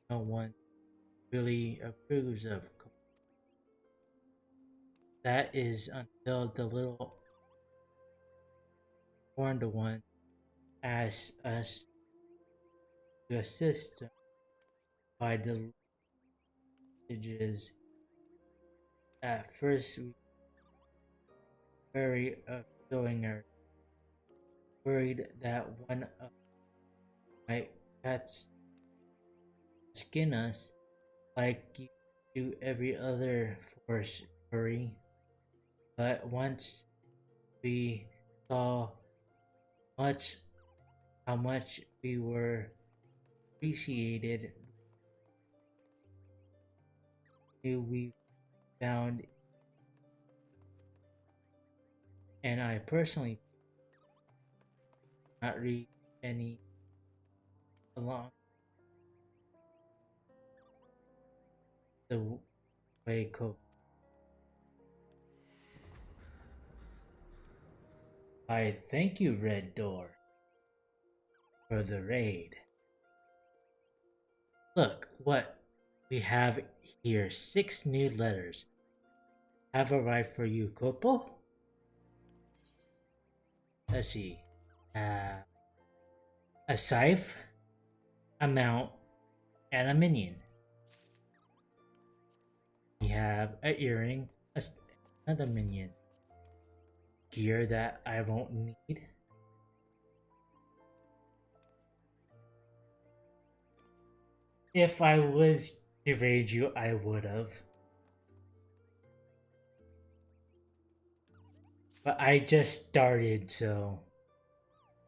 no one really approves of. That is until the little horned one asked us to assist by the messages. At first, we were very of showing her worried that one of my cats skin us like you do every other forest furry. But once we saw much how much we were appreciated, we found, and I personally not read any along the way code. I thank you, Red Door, for the raid. Look what we have here. 6 new letters have arrived for you, Kopo. Let's see. A scythe, a mount, and a minion. We have an earring, another minion. Gear that I won't need. If I was to raid you, I would have. But I just started, so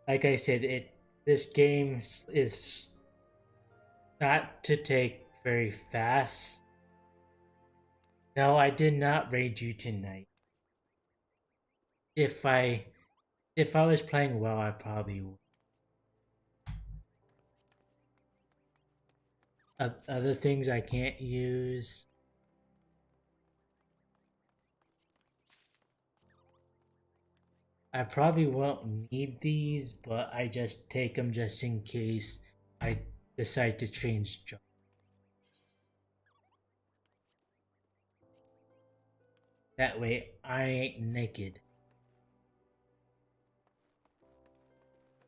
like I said, this game is not to take very fast. No, I did not raid you tonight. If I was playing well, I probably would. Other things I can't use. I probably won't need these, but I just take them just in case I decide to change job. That way I ain't naked.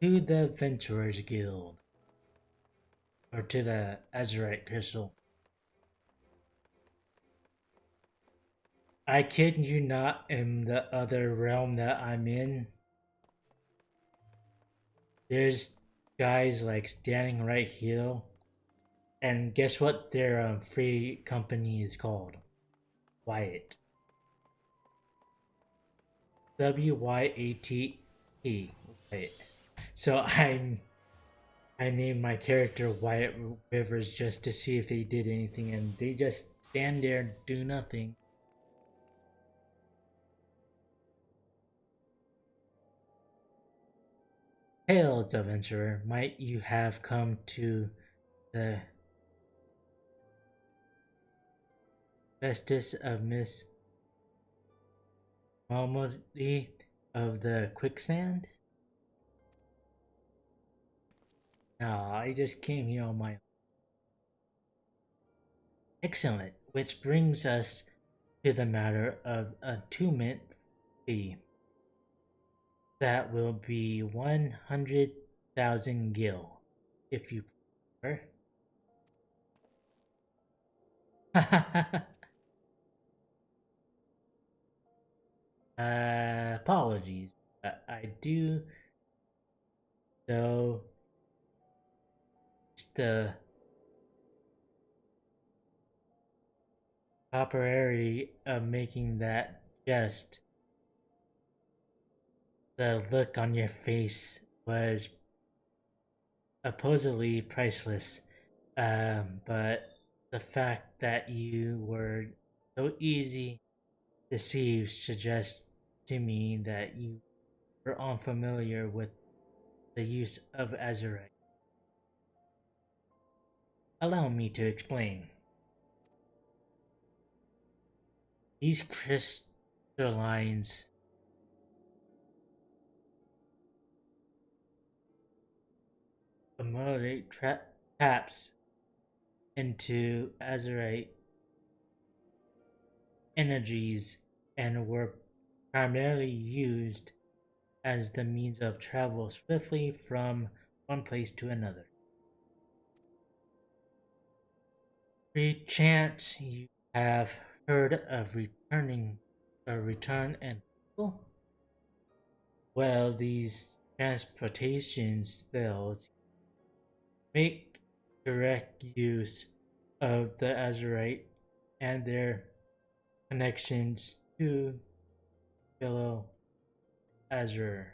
To the Adventurers Guild. Or to the Azurite Crystal. I kid you not, in the other realm that I'm in, there's guys like standing right here, and guess what their free company is called? Wyatt. WYATE. Wyatt. So I named my character Wyatt Rivers just to see if they did anything, and they just stand there and do nothing. Hails, adventurer, might you have come to the Festus of Miss Malmody of the Quicksand? No, I just came here on my own. Excellent, which brings us to the matter of attunement fee. That will be 100,000 gil, if you prefer. Apologies. I do. So, it's the popularity of making that jest. The look on your face was supposedly priceless, but the fact that you were so easy deceived suggests to me that you were unfamiliar with the use of Azurite. Allow me to explain. These crystallines accumulate taps into Azurite energies and were primarily used as the means of travel swiftly from one place to another. Perchance you have heard of return and well, these transportation spells, make direct use of the Azurite and their connections to fellow Azure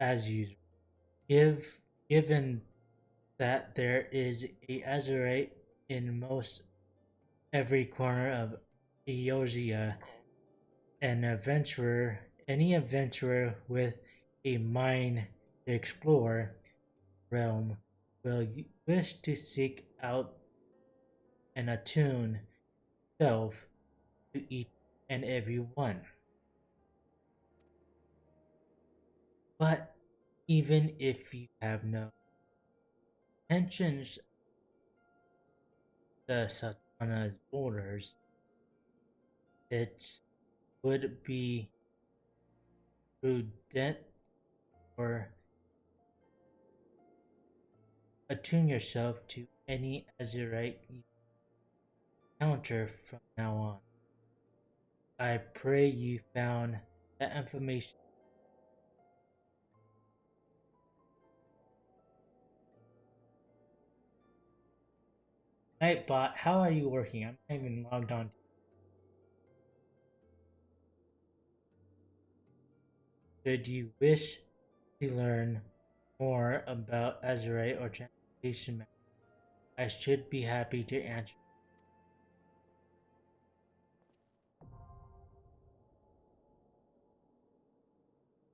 as usual. Given that there is a Azurite in most every corner of Eosia, any adventurer with a mind to explore realm will wish to seek out and attune self to each and every one. But even if you have no intentions the Satana's borders, it would be prudent or attune yourself to any Azurite you encounter from now on. I pray you found that information. Nightbot, how are you working? I'm not even logged on. Should you wish to learn more about Azurite or transportation matters, I should be happy to answer.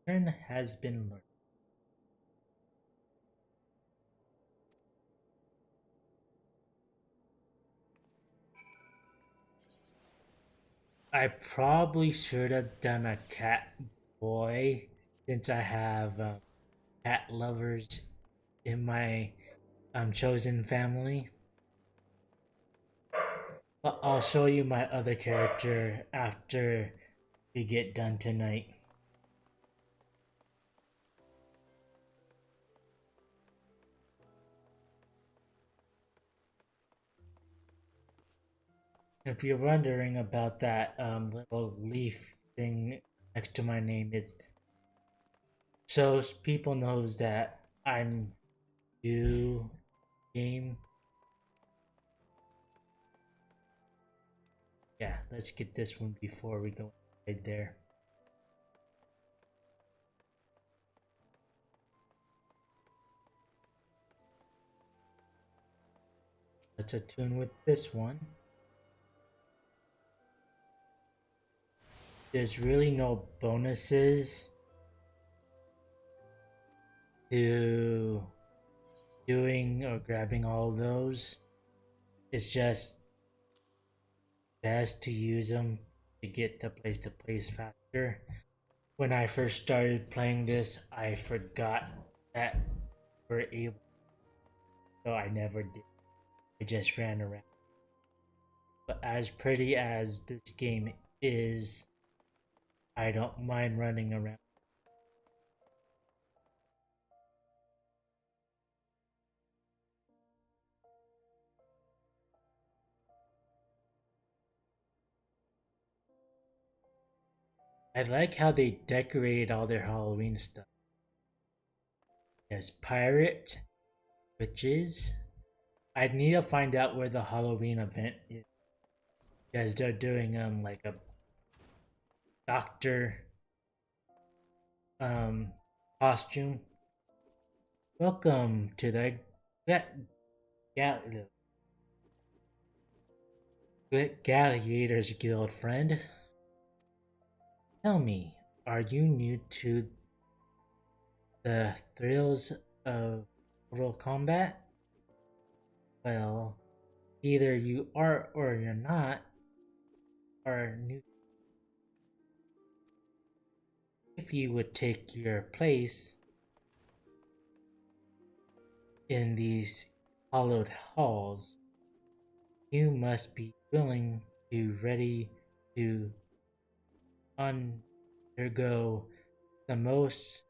Turn has been learned. I probably should have done a cat boy since I have cat lovers in my chosen family. But I'll show you my other character after we get done tonight. If you're wondering about that little leaf thing next to my name, it's so people knows that I'm new game. Yeah, let's get this one before we go right there. Let's attune with this one. There's really no bonuses to doing or grabbing all of those. It's just best to use them to get to place faster. When I first started playing this, I forgot that we're able, so I never did. I just ran around. But as pretty as this game is, I don't mind running around. I like how they decorated all their Halloween stuff. There's pirate, witches. I need to find out where the Halloween event is because they're doing like a doctor um costume. Welcome to the Gladiators Guild, friend. Tell me, are you new to the thrills of Mortal Kombat? Well, either you are or you're not, are new. If you would take your place in these hollowed halls, you must be willing to ready to undergo the most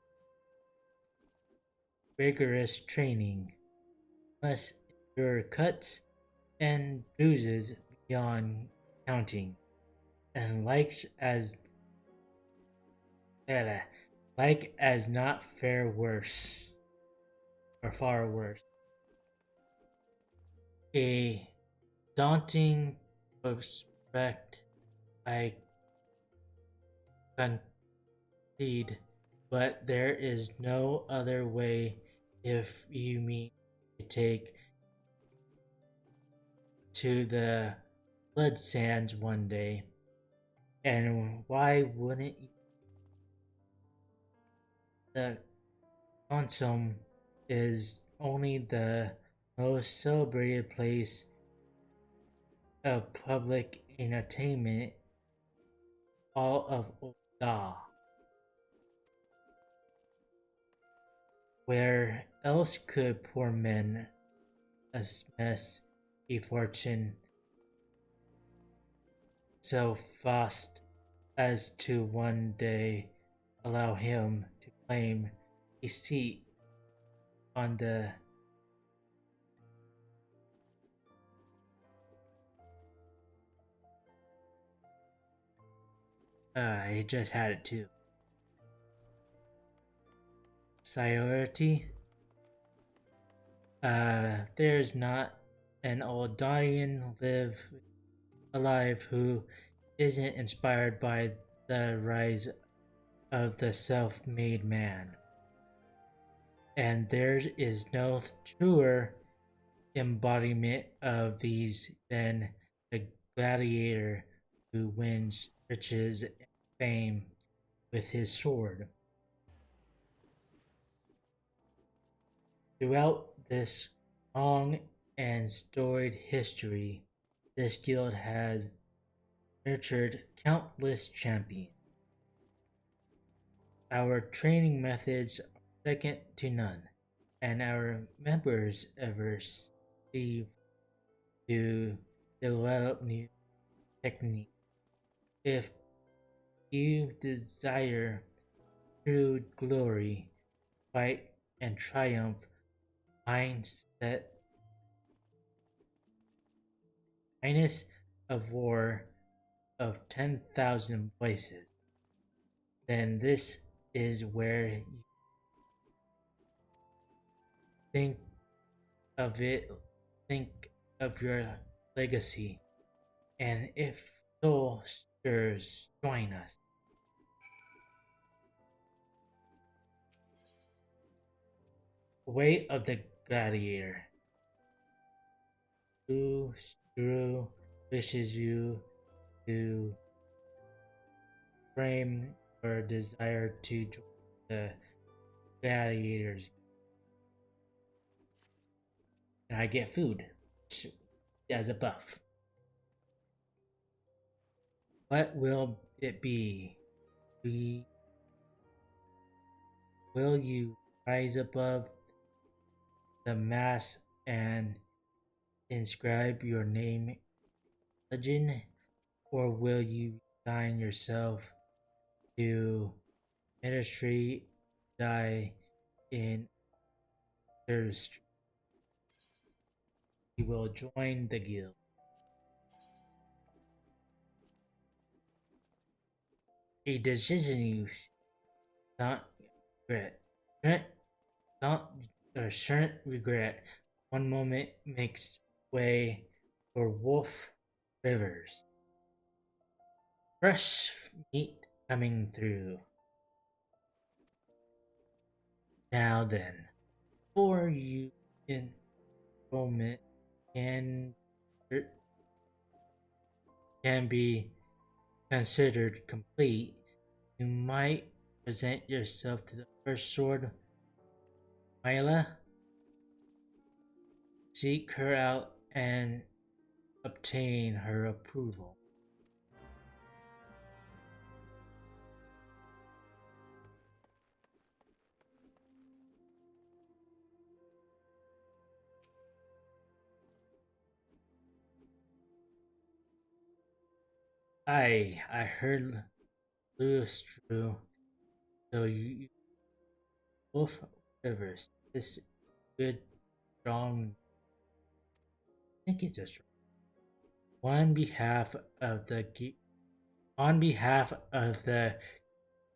rigorous training, must endure cuts and bruises beyond counting, and likes as like as not fare worse, or far worse. A daunting prospect, I concede, but there is no other way if you mean to take to the blood sands one day. And why wouldn't you? The Consum is only the most celebrated place of public entertainment all of Oda. Where else could poor men amass a fortune so vast as to one day allow him to claim a seat on the I just had it too. Sciority? There's not an Aldarian alive who isn't inspired by the rise of the self-made man. And there is no truer embodiment of these than the gladiator who wins riches and fame with his sword. Throughout this long and storied history, this guild has nurtured countless champions. Our training methods are second to none, and our members ever strive to develop new techniques. If you desire true glory, fight, and triumph, mindset, minus of war of 10,000 voices, then this is where you think of it, think of your legacy, and if soul stirs, join us. Way of the Gladiator. Who Drew wishes you to frame your desire to join the Gladiators. And I get food as a buff. What will it be? Will you rise above the mass and inscribe your name in legend, or will you resign yourself to ministry, die in service? You will join the guild. A decision you don't regret. Don't or shouldn't regret. One moment makes way for Wolf Rivers. Fresh meat coming through. Now then, before you enrollment can can be considered complete, you might present yourself to the first sword, Mila, seek her out, and obtain her approval. I heard Lewis Drew, so you both rivers. This good strong I think it's a strong on behalf of the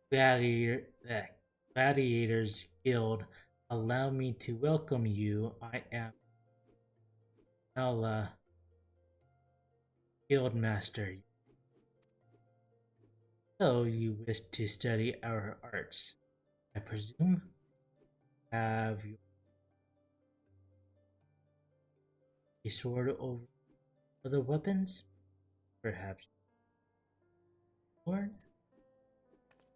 gladiator Gladiators Guild, allow me to welcome you. I am Ella, Guildmaster. So you wish to study our arts, I presume? Have you a sword over other weapons? Perhaps sword?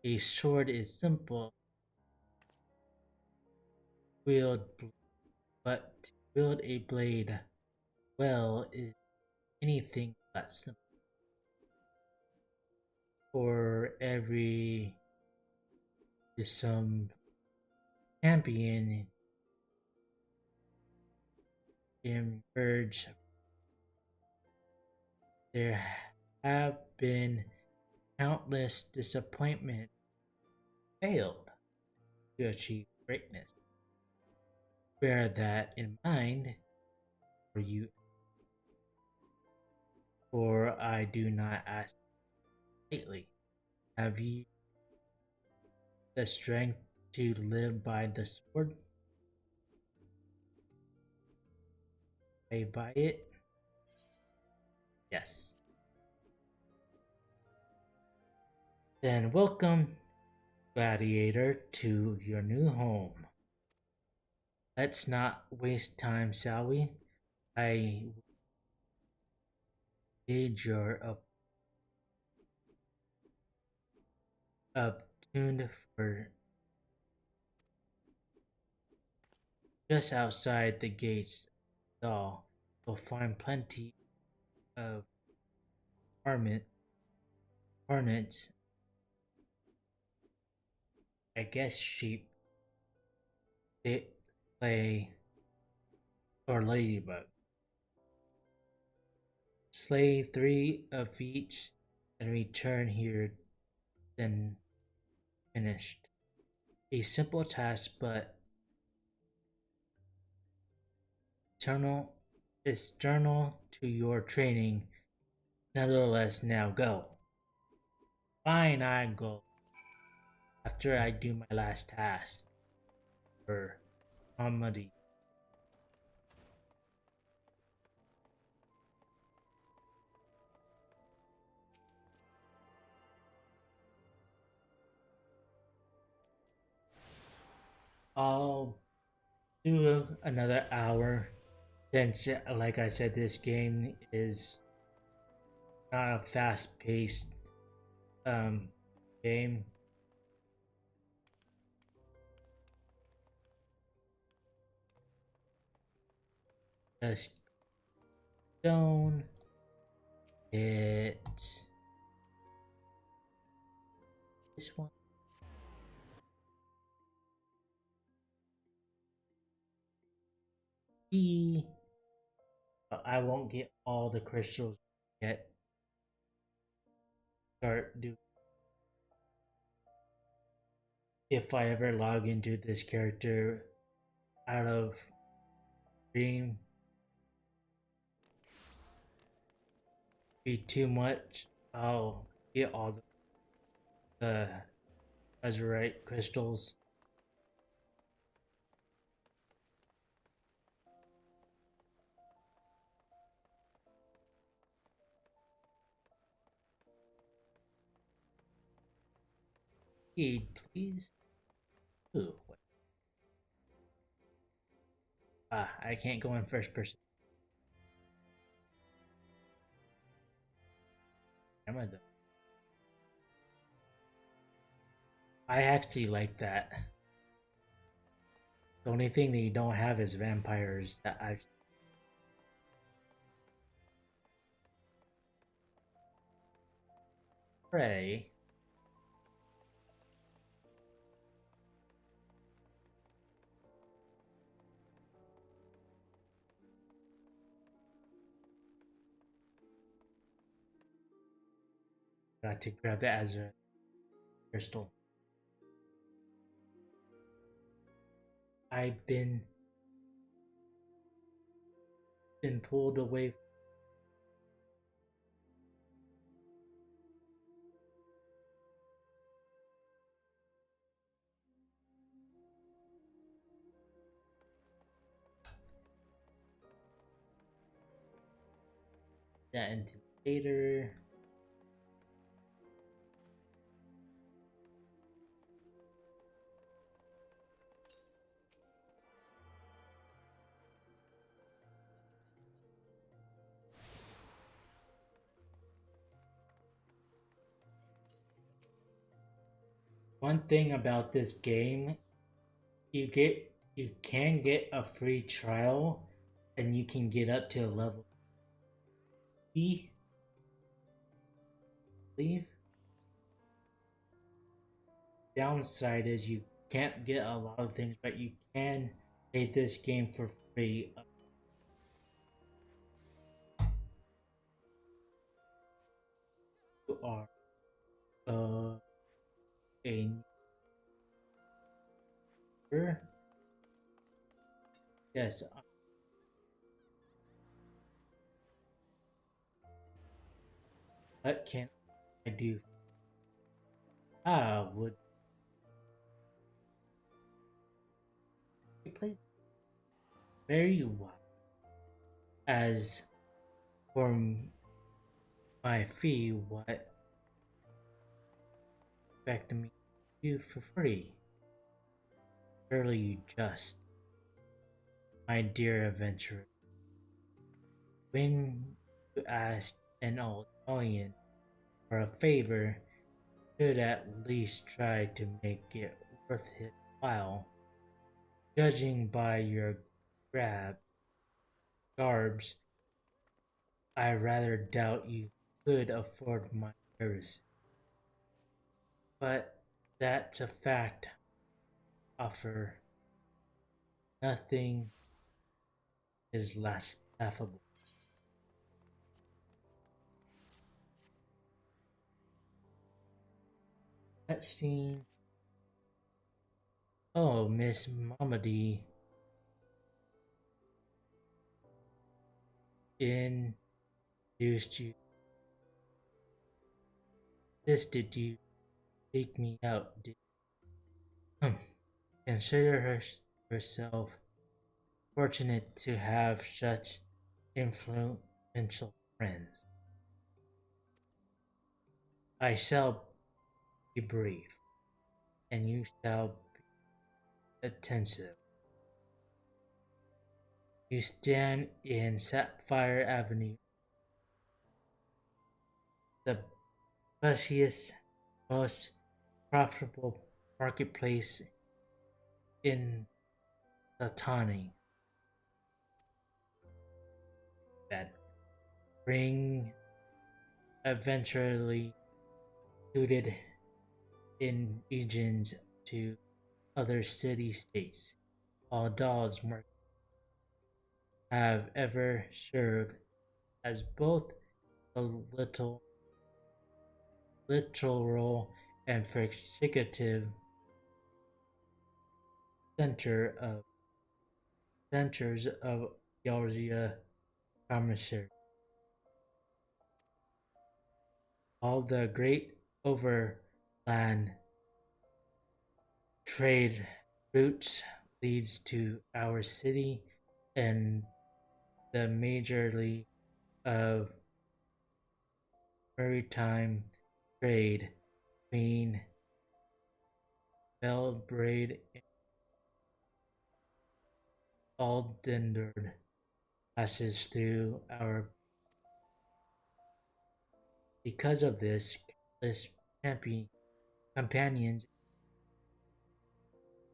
A sword is simple, wield, but to wield a blade well is anything but simple. For every some champion emerge, there have been countless disappointments failed to achieve greatness. Bear that in mind, for you, for I do not ask lightly. Have you the strength to live by the sword? I buy it? Yes. Then welcome, Gladiator, to your new home. Let's not waste time, shall we? I gauge your tuned for just outside the gates. All you'll find plenty of apartment hornets, I guess sheep, they play or ladybug. Slay 3 of each and return here, then finished. A simple task, but eternal, external to your training. Nevertheless, now go. Fine, I go. After I do my last task for comedy. I'll do another hour since, like I said, this game is not a fast-paced game. Just stone it. This one. E. I won't get all the crystals yet. Start do if I ever log into this character out of stream, be too much. I'll get all the azurite crystals. Aid, please. Ooh, what? I can't go in first person. Am I though? I actually like that. The only thing that you don't have is vampires that I pray. Got to grab the azure crystal. I've been pulled away. that into later. One thing about this game, you can get a free trial and you can get up to level B, I believe. Downside is you can't get a lot of things, but you can play this game for free. You are a newer. Yes. What can I do? I would play very well. As for my fee, what expect me to do for free? Surely you just, my dear adventurer, when you ask an old alien for a favor, should at least try to make it worth his while. Judging by your garbs, I rather doubt you could afford my service. But that's a fact. Offer nothing is less laughable. Let's see. Oh, Miss Momedy induced you, insisted you seek me out. Consider herself fortunate to have such influential friends. I shall be brief, and you shall be attentive. You stand in Sapphire Avenue, the busiest, most profitable marketplace in Satani. That bring eventually suited in regions to other city states. All dolls have ever served as both a literal and figurative center of centers of Eurasia commissary. All the great overland trade routes leads to our city, and the majorly of maritime trade between Belgrade and Aldenderd passes through our. Because of this, countless companions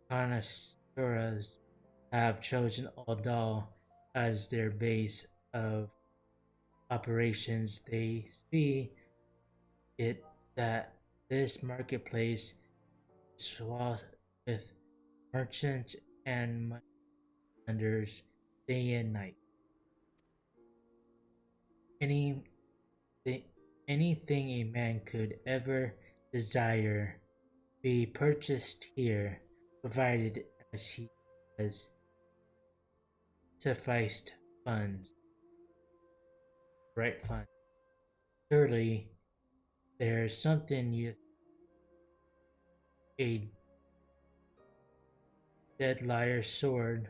connoisseurs have chosen Aldal as their base of operations. They see it that this marketplace is swathed with merchants and money lenders day and night. Any anything a man could ever desire be purchased here, provided as he has sufficed funds, right funds. Surely there's something you a dead liar sword,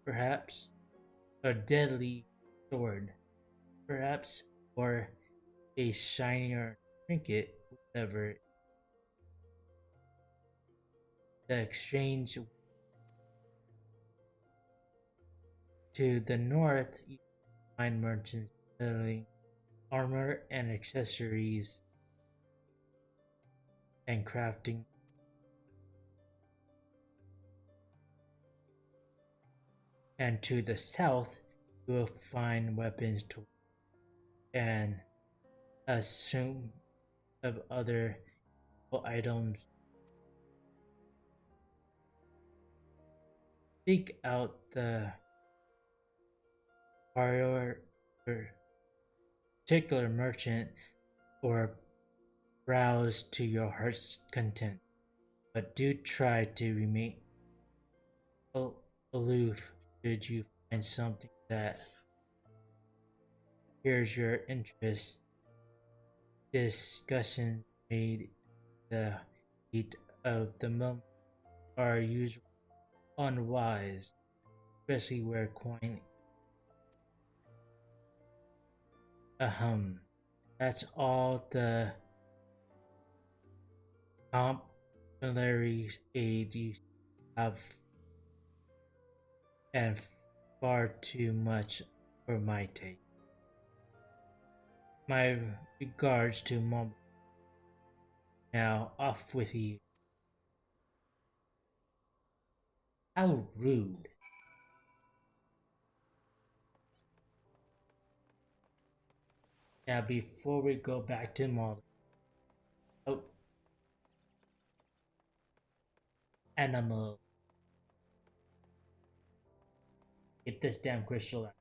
perhaps a deadly sword. perhaps, or a shinier trinket, whatever. The exchange to the north, you find merchants selling armor and accessories and crafting. And to the south, you will find weapons to and assume of other items. Seek out the particular merchant or browse to your heart's content, but do try to remain aloof should you find something that piques your interest. Discussions made the heat of the moment are usually unwise, especially where coin. Ahem. That's all the complimentary aid you have, and far too much for my taste. My regards to Mom. Now off with you. How rude. Now before we go back to Molly. Oh, animal. Get this damn crystal out.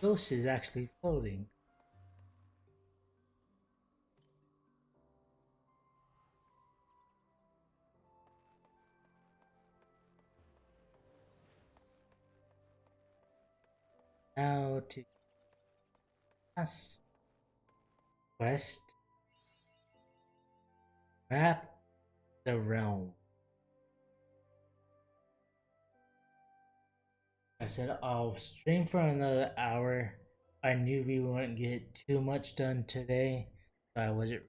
Ghost is actually floating. Now to us. West. Map the realm. I said I'll stream for another hour. I knew we wouldn't get too much done today, so I wasn't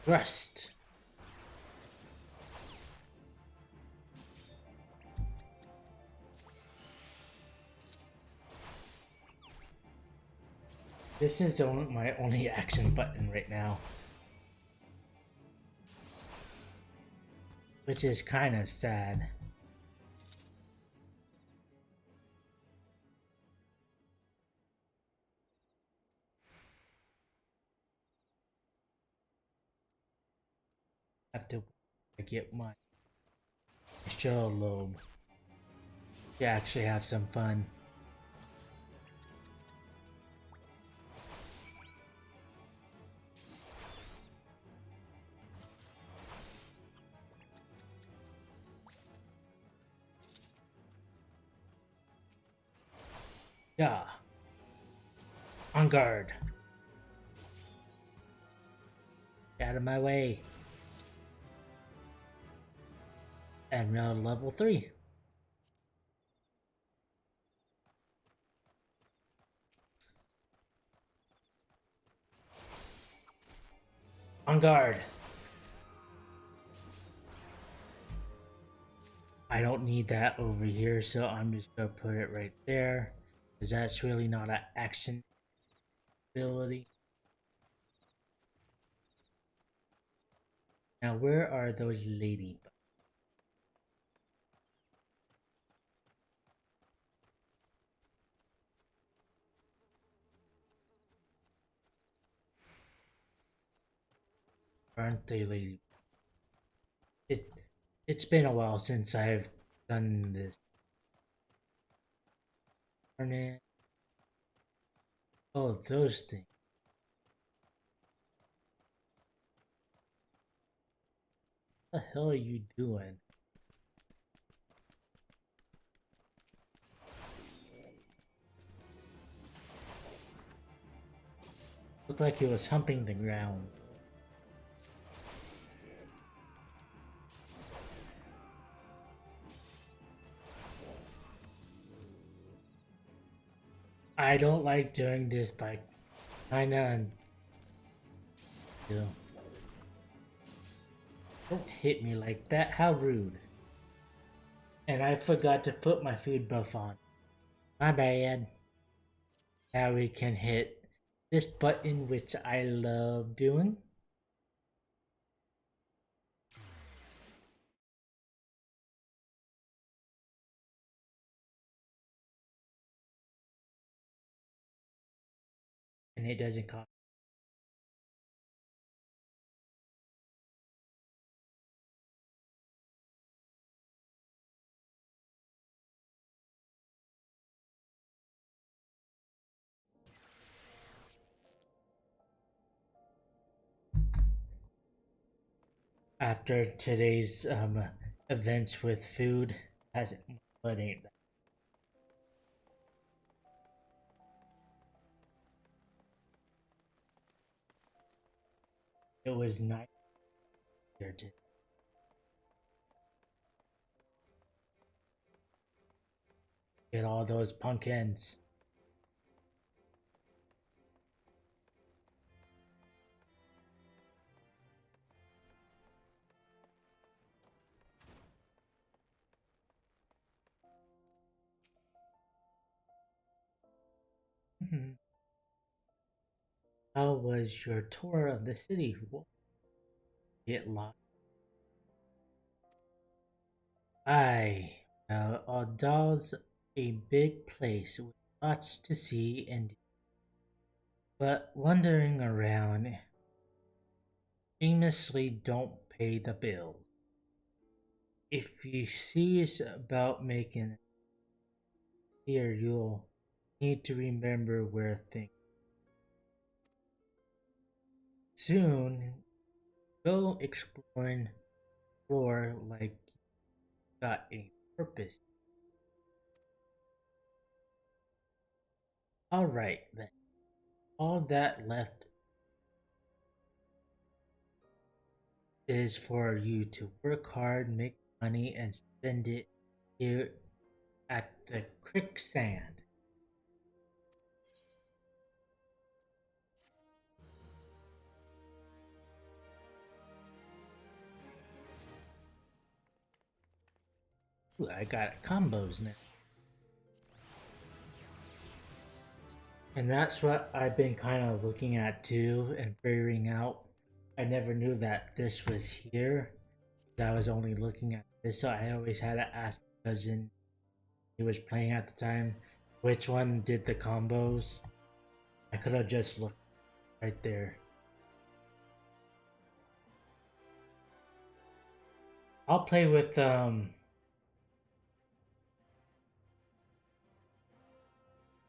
rushed. This is my only action button right now, which is kind of sad. I have to get my show lobe to actually have some fun. Yeah. On guard. Get out of my way. Emerald level 3. On guard. I don't need that over here, so I'm just gonna put it right there. Because that's really not an action ability. Now, where are those ladybugs? Aren't they lady? It it's been a while since I've done this. Darn it. Oh, those things. What the hell are you doing? Looked like he was humping the ground. I don't like doing this, but kinda do. Don't hit me like that, how rude. And I forgot to put my food buff on. My bad. Now we can hit this button, which I love doing. And it doesn't cost. After today's events with food, hasn't, but ain't that. It was nice here to get all those pumpkins. Mhm. How was your tour of the city? Get lost. Aldal's a big place with lots to see and do. But wandering around aimlessly don't pay the bills. If you see us about making it here, you'll need to remember where things. Soon, go exploring floor like you got a purpose. Alright then. All that left is for you to work hard, make money, and spend it here at the quicksand. Ooh, I got combos now. And that's what I've been kind of looking at too and figuring out. I never knew that this was here. I was only looking at this, so I always had to ask my cousin he was playing at the time which one did the combos. I could have just looked right there. I'll play with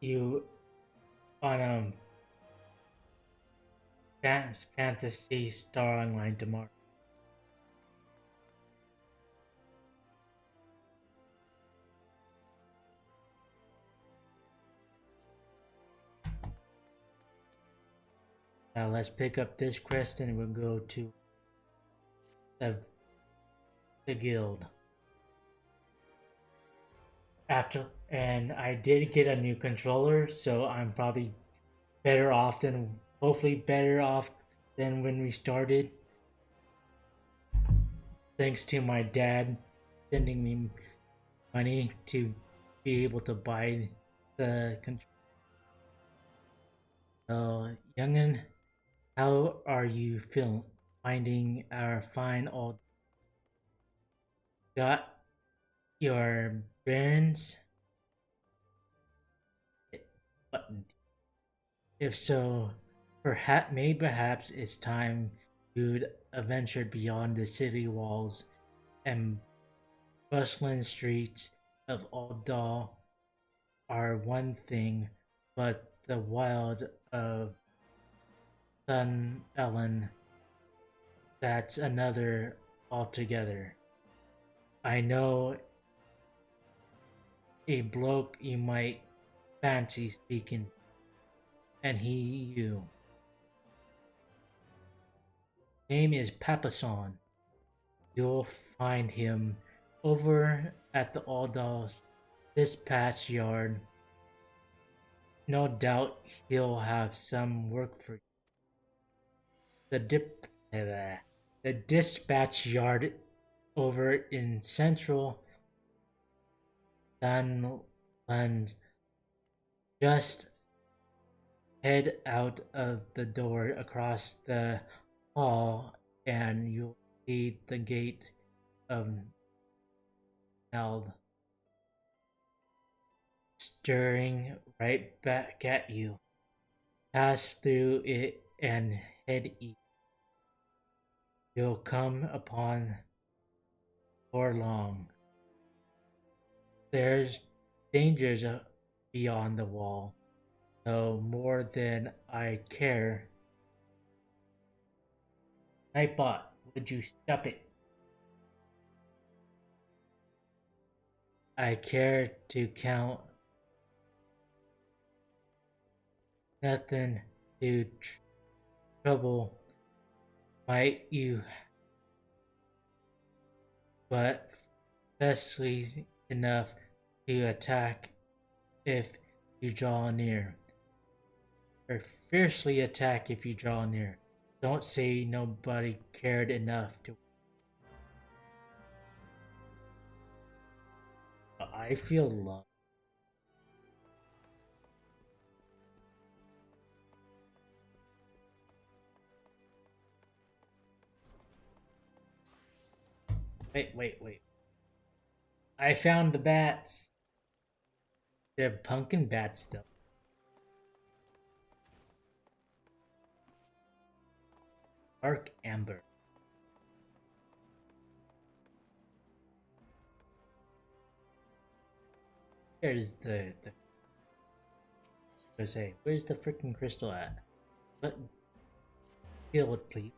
you on Fantasy Star Online tomorrow. Now let's pick up this quest and we'll go to the, the guild. After, and I did get a new controller, so I'm probably better off than, hopefully better off than when we started. Thanks to my dad sending me money to be able to buy the controller. Youngin, how are you feeling? Finding our fine old got your bearings? Button. If so, perhaps it's time you'd venture beyond the city walls and bustling streets of Aldal are one thing, but the wild of Sun Ellen, that's another altogether. I know a bloke you might fancy speaking, and he you. Name is Papason. You'll find him over at the Aldous dispatch yard. No doubt he'll have some work for you. The dispatch yard over in central Dunland. Just head out of the door across the hall and you'll see the gate of Neld staring right back at you. Pass through it and head east. You'll come upon Long. There's dangers beyond the wall, no more than I care. Nightbot, would you stop it? I care to count nothing to trouble might you, but fiercely enough to attack if you draw near. Or fiercely attack if you draw near. Don't say nobody cared enough to. I feel love. Wait. I found the bats. They're pumpkin bats, though. Dark amber. There's the say, where's the freaking crystal at? Let feel it, please.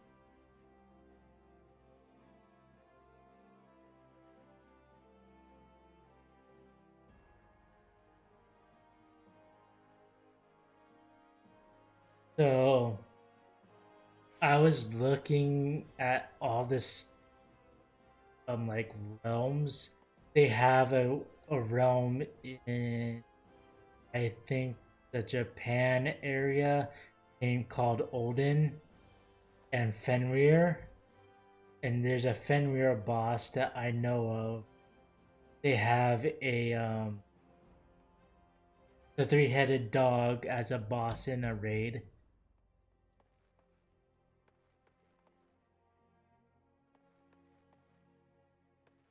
So I was looking at all this like realms. They have a realm in I think the Japan area named called Olden and Fenrir. And there's a Fenrir boss that I know of. They have a the three-headed dog as a boss in a raid.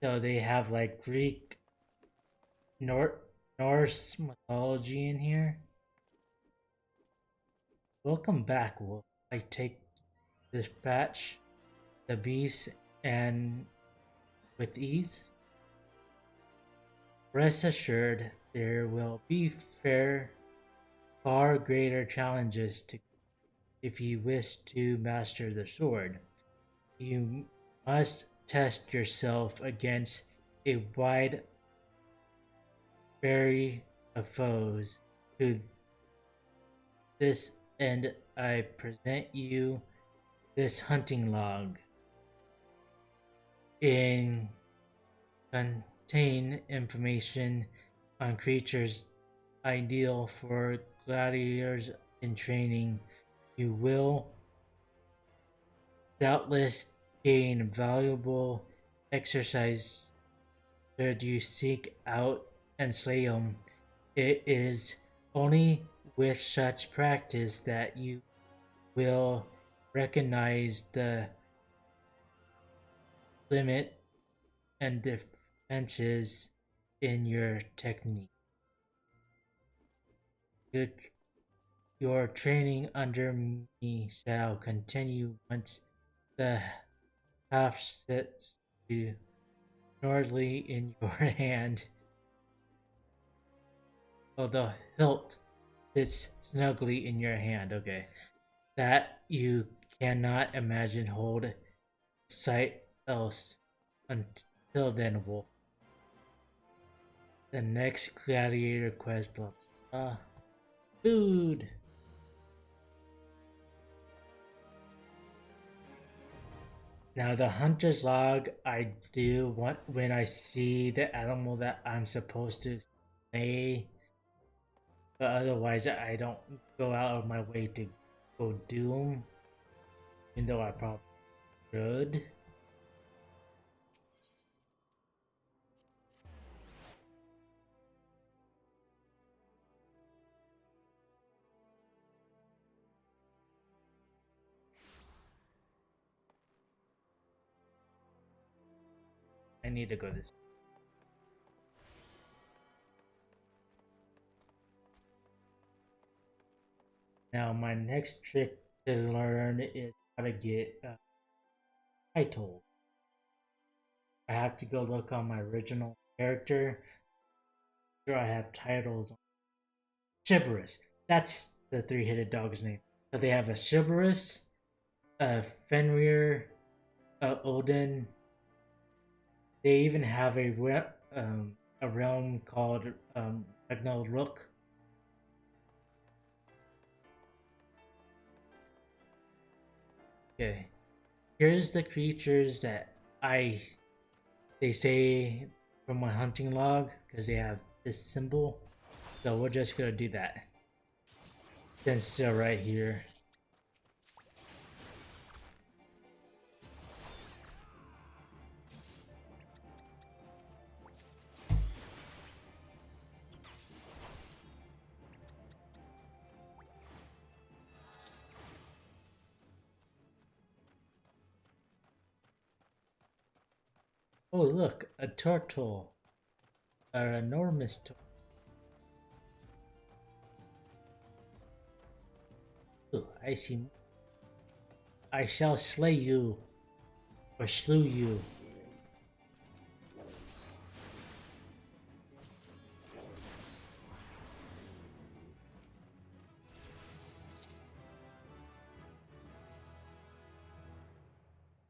So they have like Greek, Norse mythology in here. Welcome back, Wolf. I take dispatch the beast and with ease. Rest assured, there will be far greater challenges to if you wish to master the sword. You must test yourself against a wide variety of foes. To this end, I present you this hunting log. In contain information on creatures ideal for gladiators in training. You will doubtless gain valuable exercise should you seek out and slay them. It is only with such practice that you will recognize the limit and defenses in your technique. Your training under me shall continue once the half sits to northly in your hand. Oh, the hilt sits snugly in your hand. Okay. That you cannot imagine hold sight else until then, Wolf. The next gladiator quest, blah blah. Food. Now the hunter's log, I do want when I see the animal that I'm supposed to slay, but otherwise I don't go out of my way to go do them, even though I probably should. I need to go this. Now my next trick to learn is how to get titles. I have to go look on my original character. Sure, I have titles. Chiberus. That's the three-headed dog's name. So they have a Chiberus, a Fenrir, a Odin. They even have a realm called Ragnarok. Okay, here's the creatures that they say from my hunting log because they have this symbol. So we're just gonna do that. Then still right here. Oh look, a turtle. An enormous turtle. Oh, I see. I shall slay you, or slew you.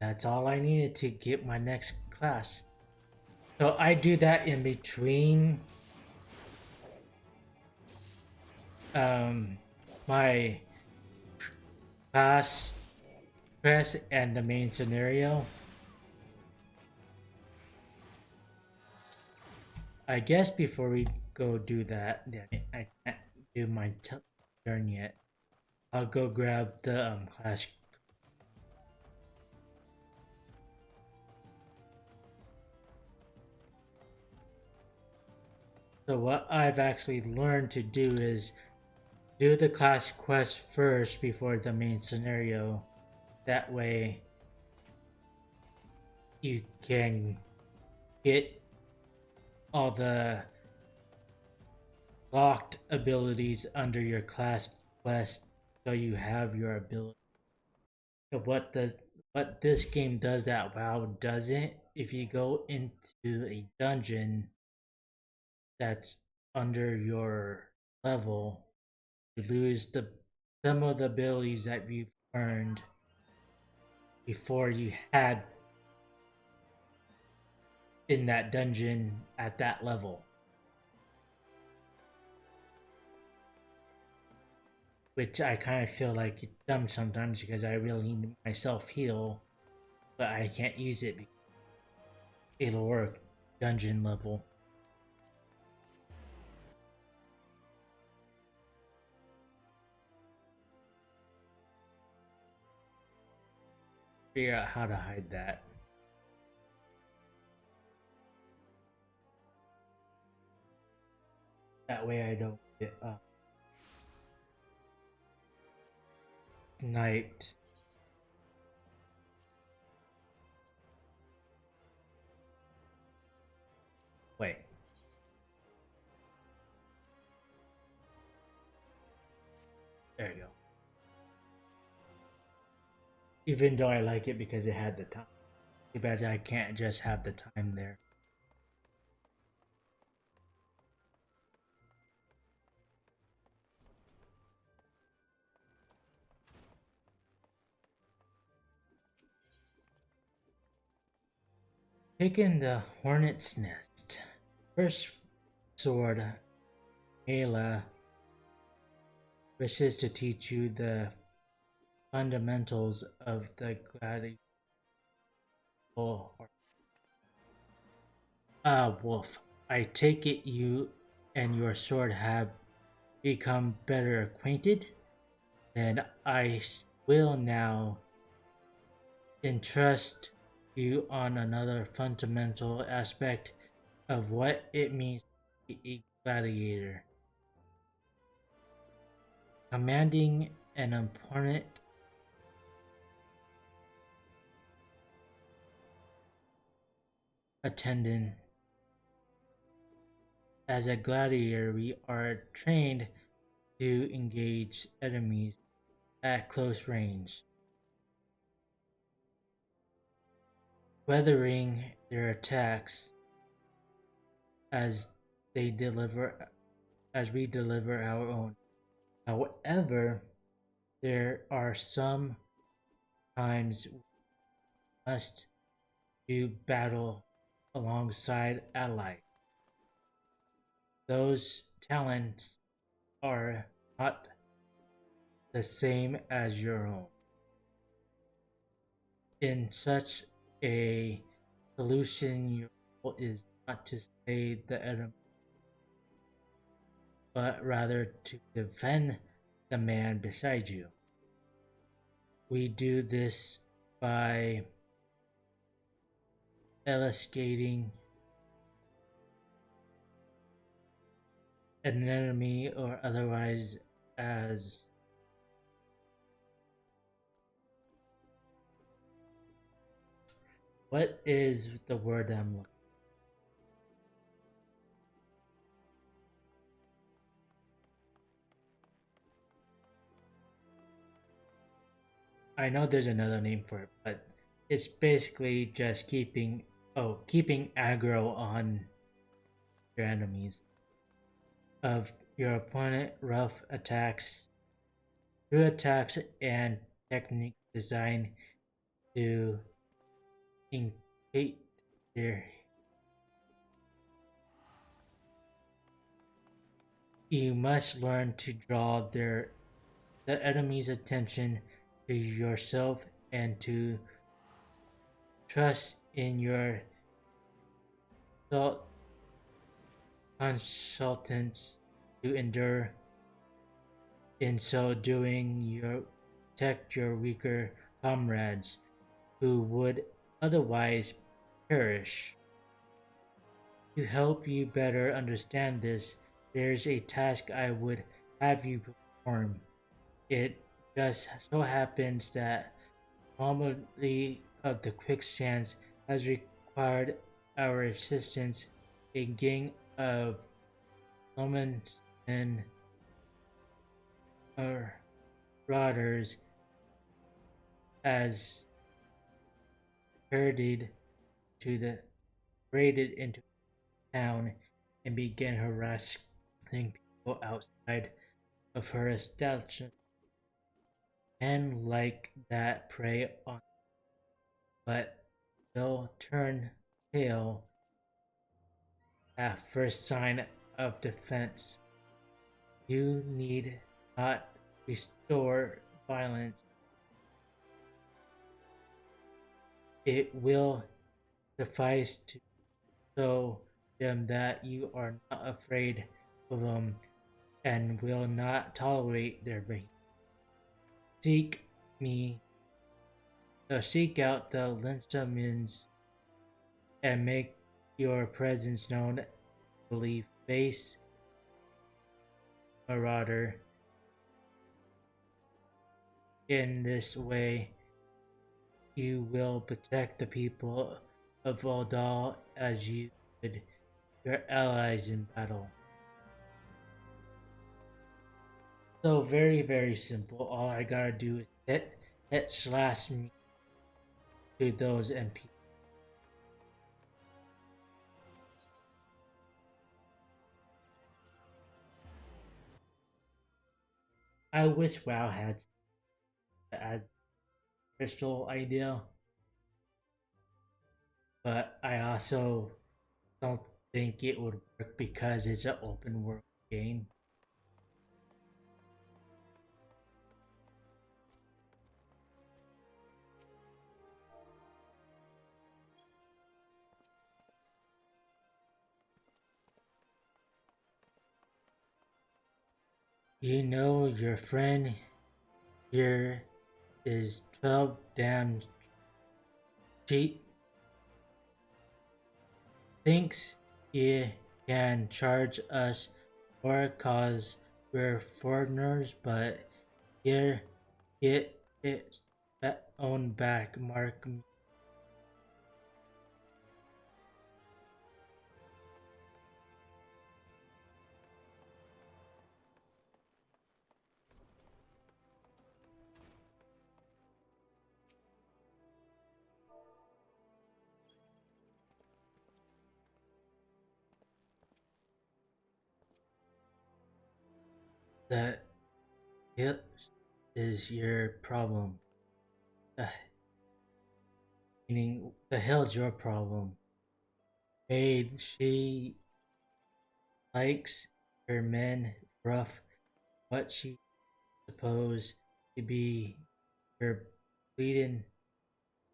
That's all I needed to get my next class. So I do that in between um, my class quest and the main scenario. I guess before we go do that, I can't do my turn yet. I'll go grab the class. So what I've actually learned to do is do the class quest first before the main scenario. That way you can get all the locked abilities under your class quest so you have your ability. So what this game does that WoW doesn't, if you go into a dungeon that's under your level, you lose the some of the abilities that you've earned before you had in that dungeon at that level. Which I kind of feel like it's dumb sometimes because I really need myself heal, but I can't use it because it'll work dungeon level. Figure out how to hide that. That way I don't get sniped. Wait. There you go. Even though I like it because it had the time. Too bad I can't just have the time there. Taking the hornet's nest. First sword, Ayla wishes to teach you the fundamentals of the gladiator. Wolf, I take it you and your sword have become better acquainted? Then will now entrust you on another fundamental aspect of what it means to be a gladiator. Commanding an opponent attendant. As a gladiator, we are trained to engage enemies at close range, weathering their attacks as they deliver as we deliver our own. However, there are some times we must do battle alongside allies. Those talents are not the same as your own. In such a solution, your goal is not to slay the enemy, but rather to defend the man beside you. We do this by elucidating an enemy or otherwise as what is the word I'm looking? I know there's another name for it, but it's basically just keeping aggro on your enemies of your opponent rough attacks through attacks and techniques designed to incite their you must learn to draw the enemy's attention to yourself and to trust in your consultants to endure. In so doing, you protect your weaker comrades who would otherwise perish. To help you better understand this, there's a task I would have you perform. It just so happens that anomaly of the quicksands has required our assistance. A gang of Romans and marauders as herded to the raided into town and began harassing people outside of her establishment. Men like that prey on, but will turn tail at first sign of defense. You need not restore violence. It will suffice to show them that you are not afraid of them and will not tolerate their behavior. Seek me, seek out the Lynchamins and make your presence known. Believe face marauder. In this way, you will protect the people of Aldal as you would your allies in battle. So very, very simple. All I gotta do is hit slash me to those NPCs. I wish WoW had as crystal idea. but I also don't think it would work because it's an open world game. You know, your friend here is 12 damn cheat. Thinks he can charge us more cause we're foreigners, but here get it own back, Mark. The hill is your problem. The, meaning the hill's your problem. Maid, she likes her men rough. What she supposed to be her bleeding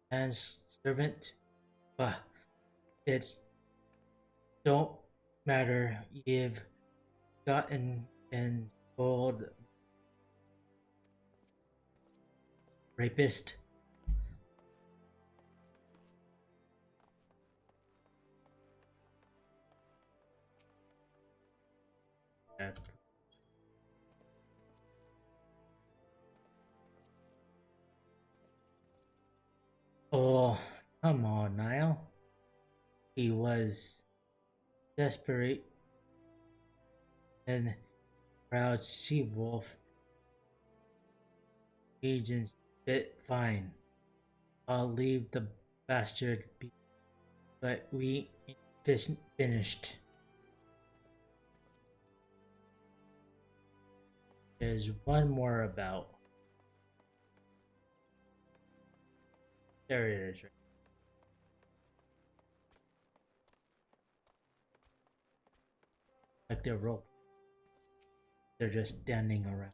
man's servant? But it don't matter. You've gotten and told rapist. Oh, come on, Niall. He was desperate and proud sea wolf agents bit fine. I'll leave the bastard be, but we ain't finished. There's one more about. There it is. Right? Like they're rope. They're just standing around.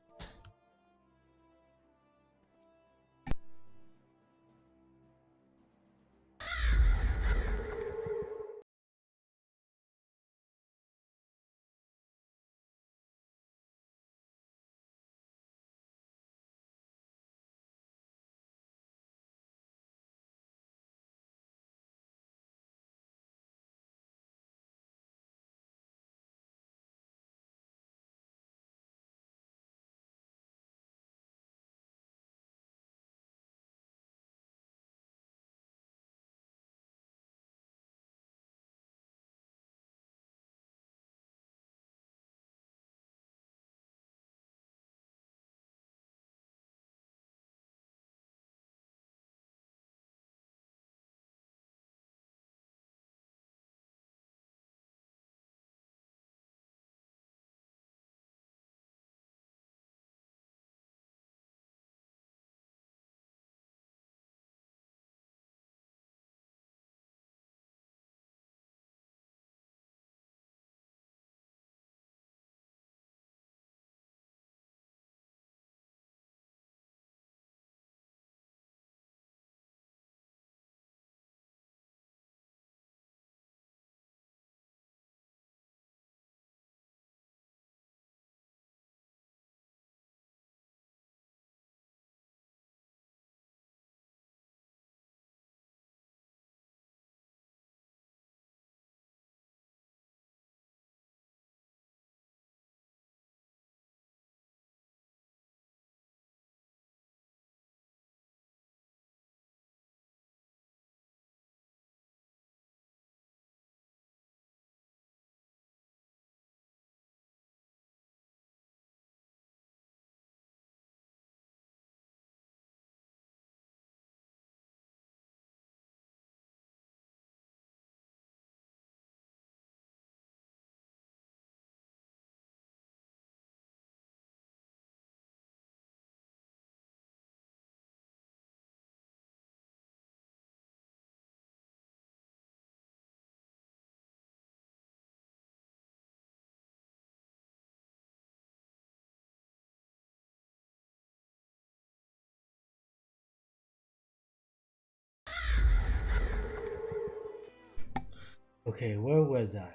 Okay, where was I?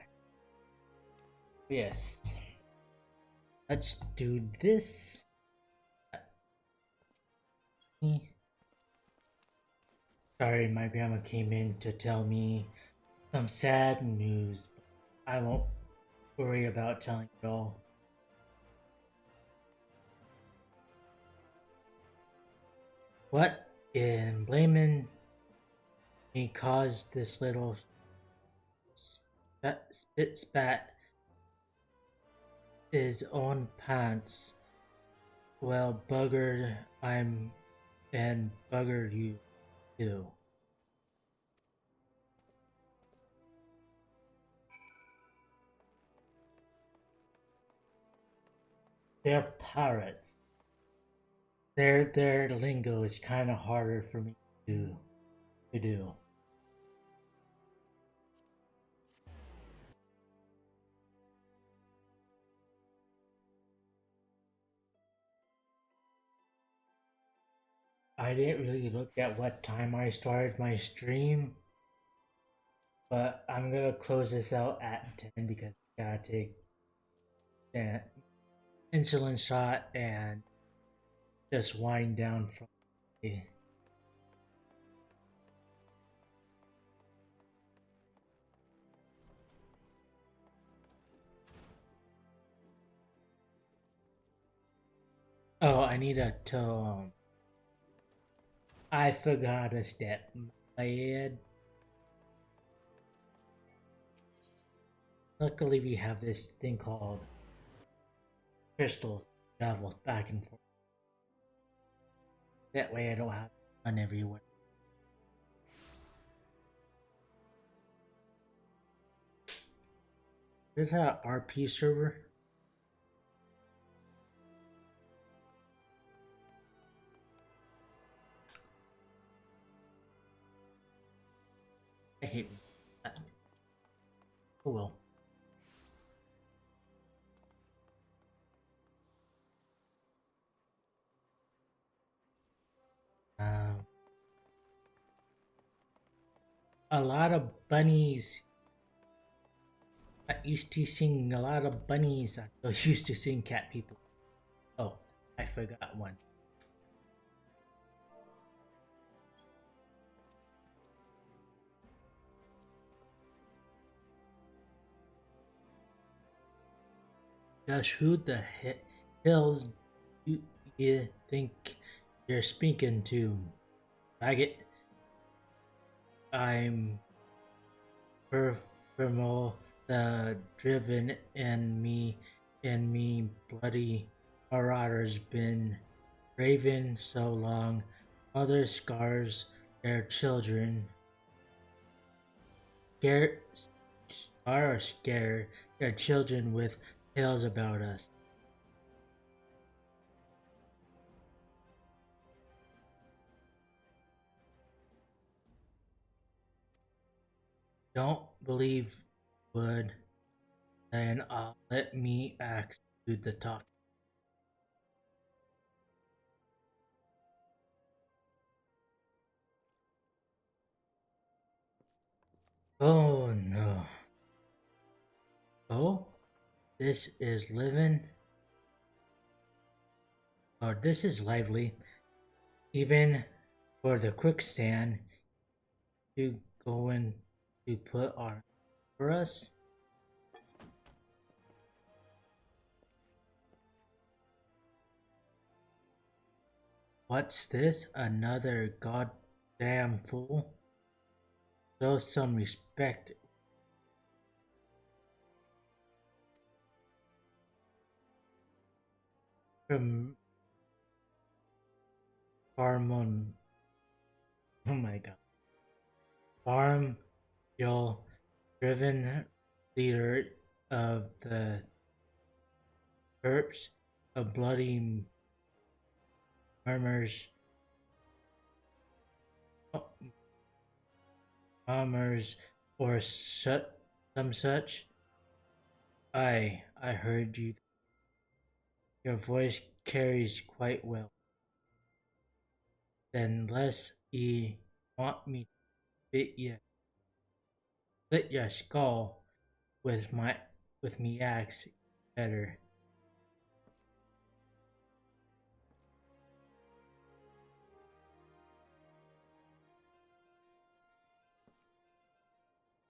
Yes. Let's do this. Sorry, my grandma came in to tell me some sad news. I won't worry about telling it all. What in blaming me caused this little spit spat his own pants? Well, buggered I'm and buggered you too. They're pirates. Their lingo is kind of harder for me to do. I didn't really look at what time I started my stream, but I'm gonna close this out at 10 because I gotta take an insulin shot and just wind down from the. Oh, I need to I forgot a step. My head. Luckily, we have this thing called crystals travels back and forth. That way, I don't have to run everywhere. Is that an RP server? I hate that. Oh well. Um, a lot of bunnies. I used to sing a lot of bunnies. I used to sing cat people. Oh, I forgot one. Josh, who the hells do you think you're speaking to? Faggot. I'm Performal the driven and me bloody marauders been raven so long. Mother scars their children. Scare their children with tales about us. Don't believe would, then let me ask you the talk. Oh no. Oh, this is living. Or this is lively. Even for the quicksand to going to put on for us. What's this? Another goddamn fool? Show some respect. From Farmon. Oh my god. Farm, your driven leader of the Terps, a bloody murmurs, murmurs, or some such. I heard you. Your voice carries quite well. Then less ye want me to bit ye. split your skull with me axe better.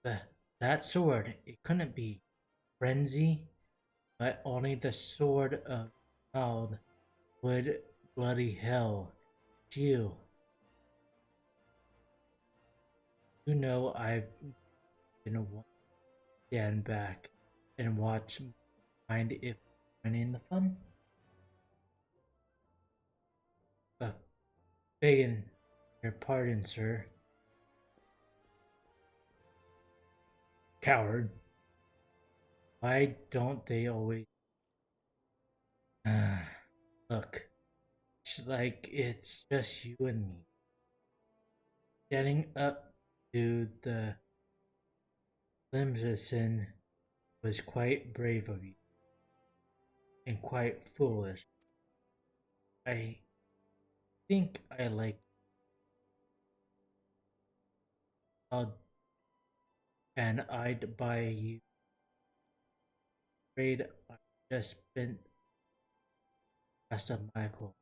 The, that sword, it couldn't be frenzy, but only the sword of child would bloody hell. You, you know I've been one stand back and watch mind if finding the fun. Begging your pardon, sir. Coward. Why don't they always look? It's like it's just you and me. Getting up to the Limson was quite brave of you and quite foolish. I think I like and I'd buy you. Afraid I just spent past a Michael.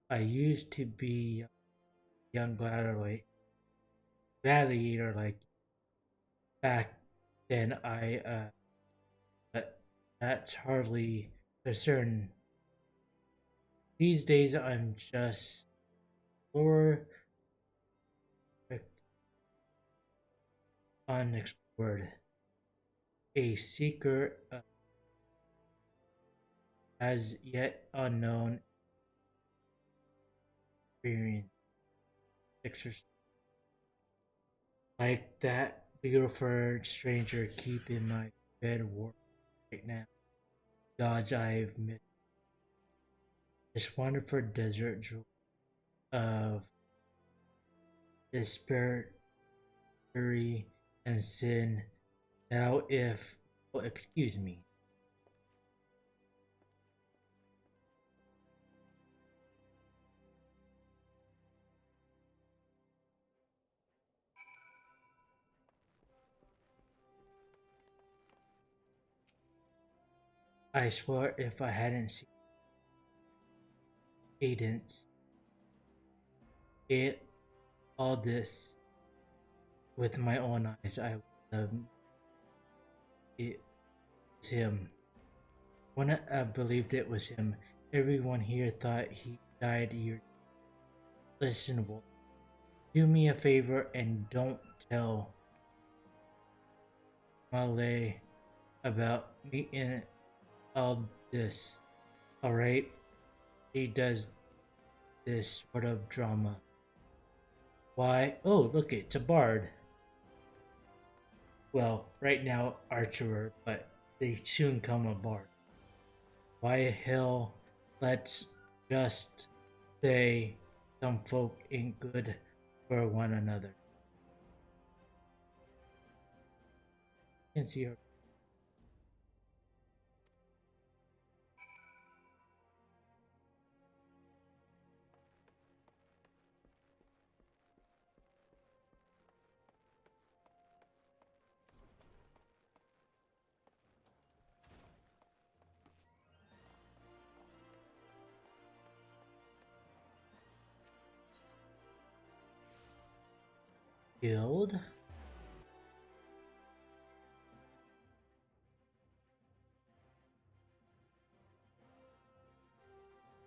I used to be young gladiator like back then. But that's hardly concern. These days I'm just more unexplored, a seeker as yet unknown experience. Like that beautiful stranger keeping my bed warm right now. Gods, I've missed this wonderful desert jewel of despair and sin. Now, if oh, excuse me, I swear if I hadn't seen Cadence, it all this with my own eyes, I would have it was him. Wouldn't have believed it was him. Everyone here thought he died years. Listen, Wolf, do me a favor and don't tell Malay about me in all this. Alright? She does this sort of drama. Why? Oh, look, it's a bard. Well, right now, archer, but they soon come a bard. Why hell, let's just say some folk ain't good for one another. You can see her. Guild?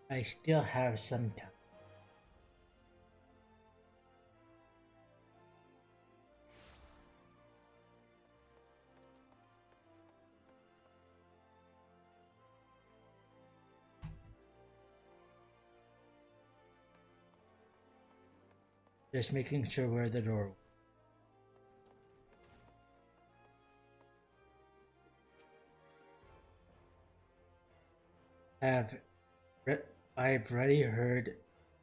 I still have some time. Just making sure we're at the door. Have I've already heard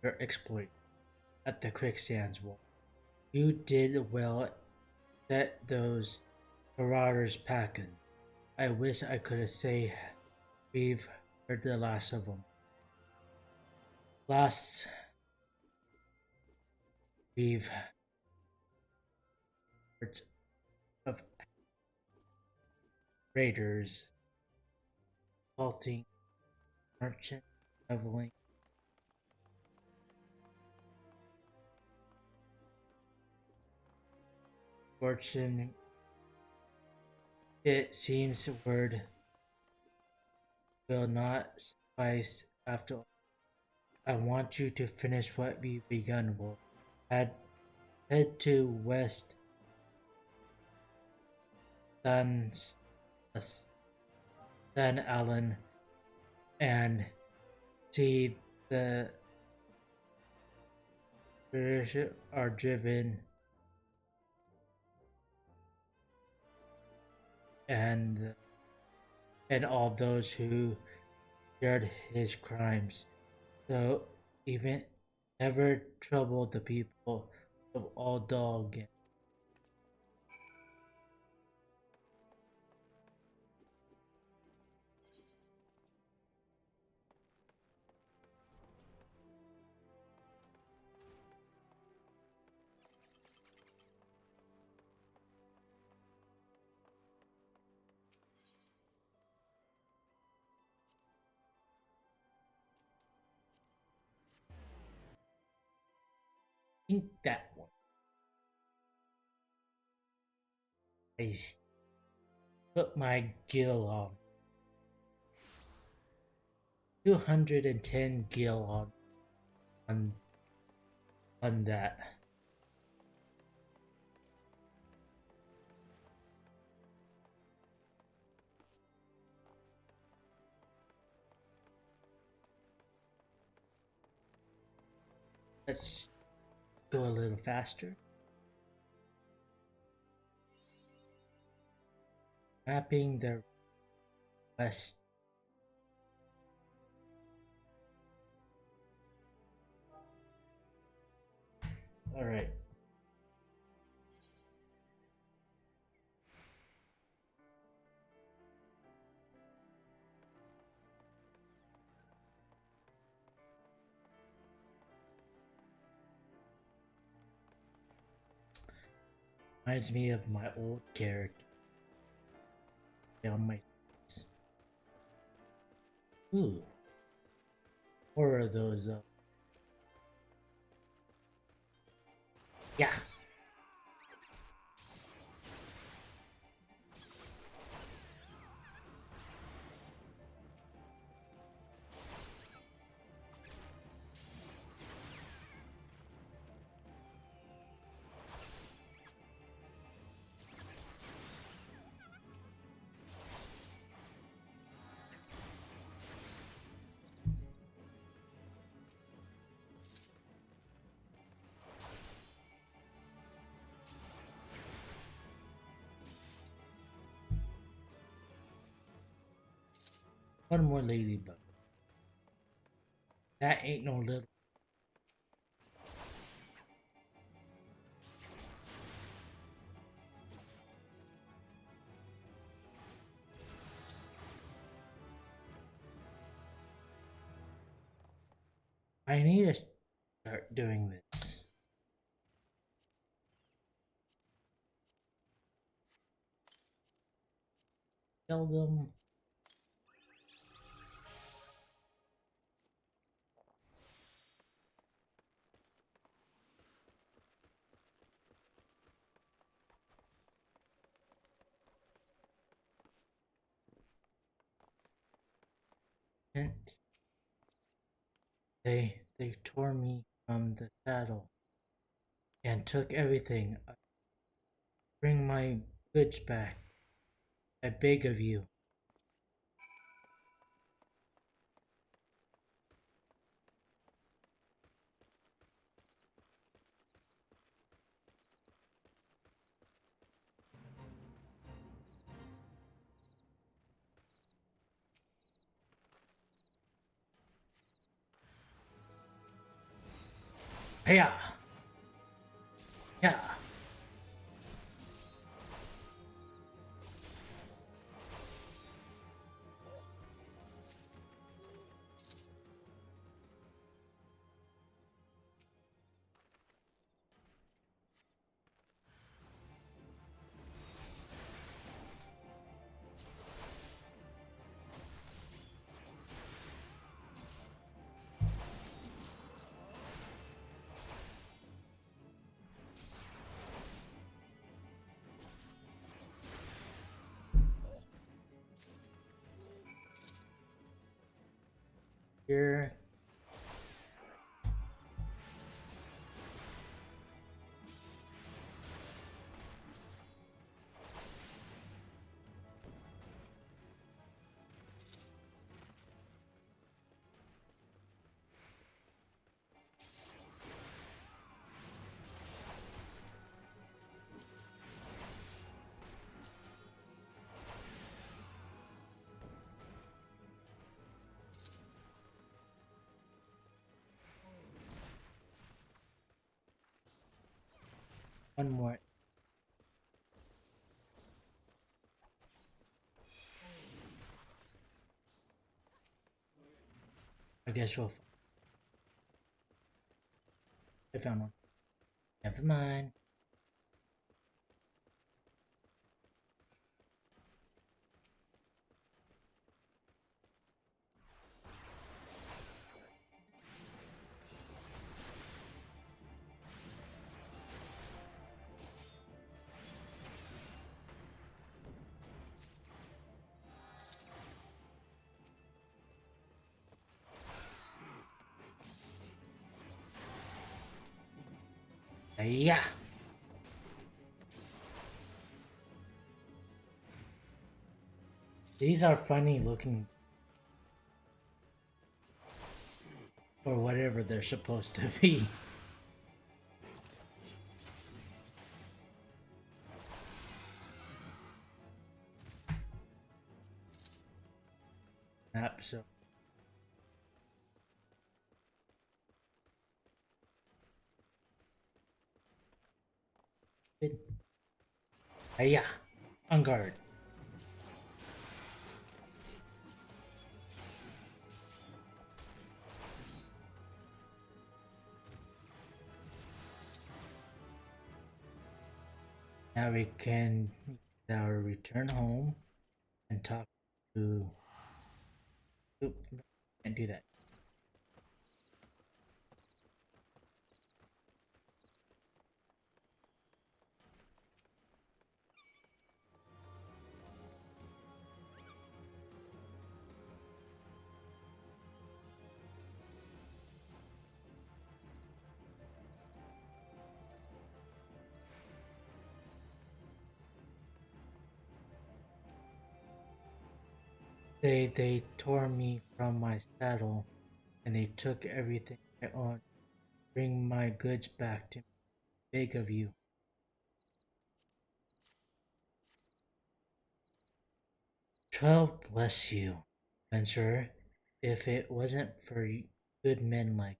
your exploit at the quicksands wall. You did well. Set those marauders packing. I wish I could say we've heard the last of them. Last we've hordes of raiders assaulting merchants, traveling. Fortune, it seems word will not suffice after all. I want you to finish what we've begun, Wolf. Head, head to West San, San Allen and see the British are driven and all those who shared his crimes. So even never trouble the people of all dog again. I think that one. I put my gil on. 210 gil on on that. Let's go a little faster. Mapping the west. All right. Reminds me of my old character. On my. Ooh. More of those. Yeah. One more ladybug. That ain't no little. I need to start doing this. Tell them. They tore me from the saddle and took everything. Bring my goods back. I beg of you. Yeah. Yeah. here. One more. I guess we'll. I found one. Never mind. Yeah. These are funny looking, or whatever they're supposed to be. So yeah, on guard. Now we can our return home and talk to. Oop, can't do that. They tore me from my saddle, and they took everything I owned. Bring my goods back to me. Beg of you. 12 bless you, adventurer. If it wasn't for good men like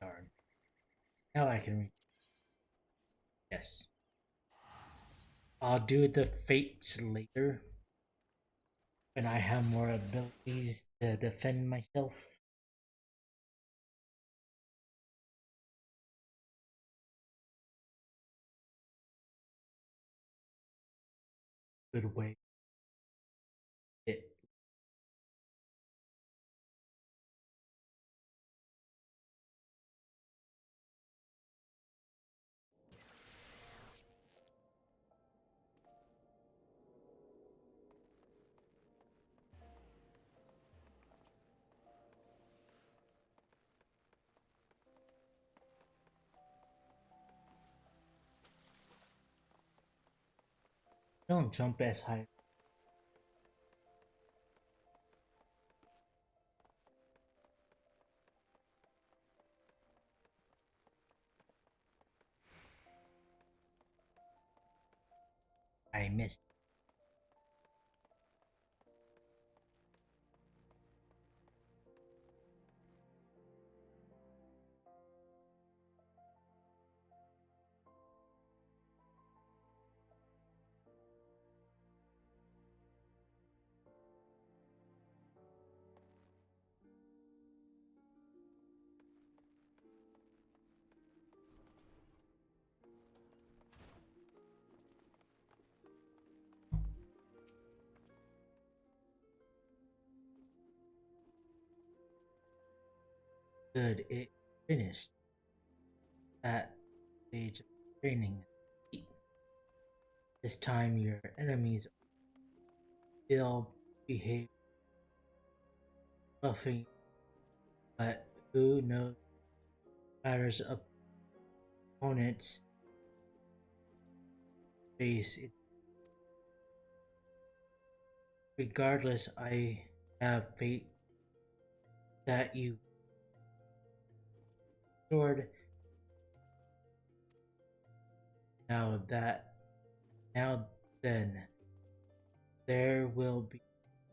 darn. Now I can read. Yes. I'll do the fates later when I have more abilities to defend myself. Good way. It. Don't jump as high. I missed. Good. It finished that stage of training. This time your enemies still behave roughly, but who knows matters opponents face it. Regardless, I have faith that you sword now that now then there will be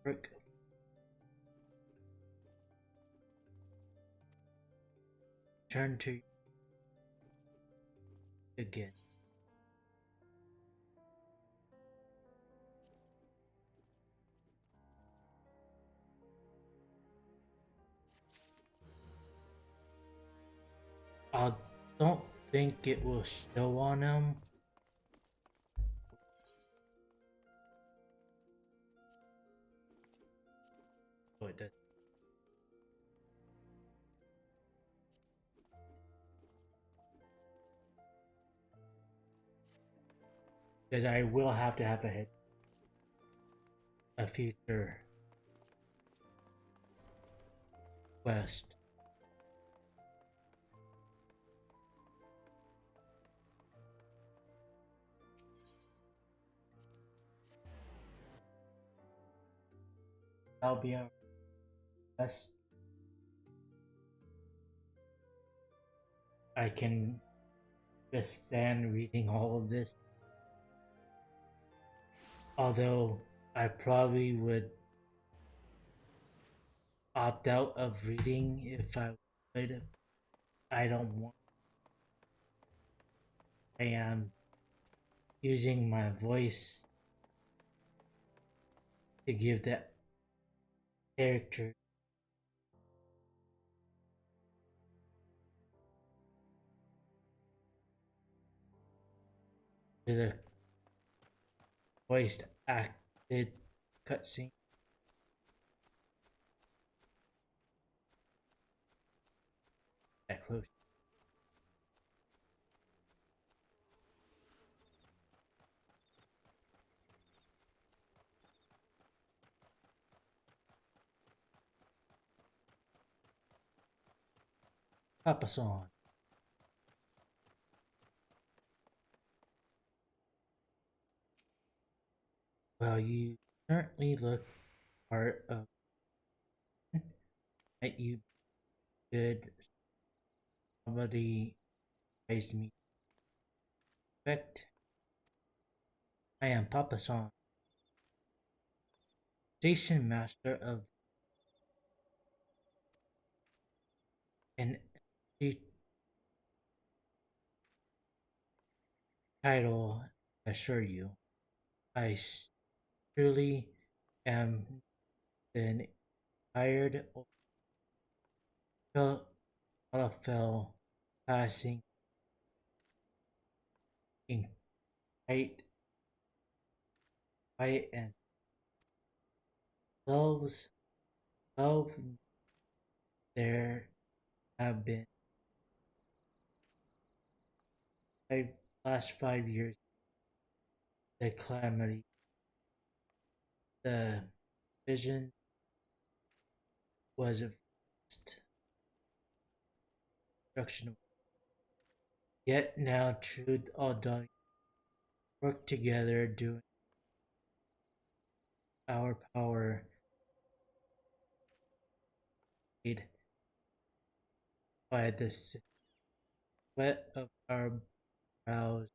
work. Turn to you again. I don't think it will show on him. Oh, it does. Because I will have to have a future quest. That'll be our quest. I can withstand reading all of this. Although I probably would opt out of reading if I would. I don't want. I am using my voice to give that character to the voiced acted cutscene. That close. Papa song. Well, you certainly look part of that you did. Somebody raised me. Respect. I am Papa Song, station master of an title. I assure you, I truly am then tired of fell passing in tight fight and 12's 12 there have been five last 5 years the calamity the vision was a vast destruction yet now truth all done work together doing our power aid by the sweat of our brows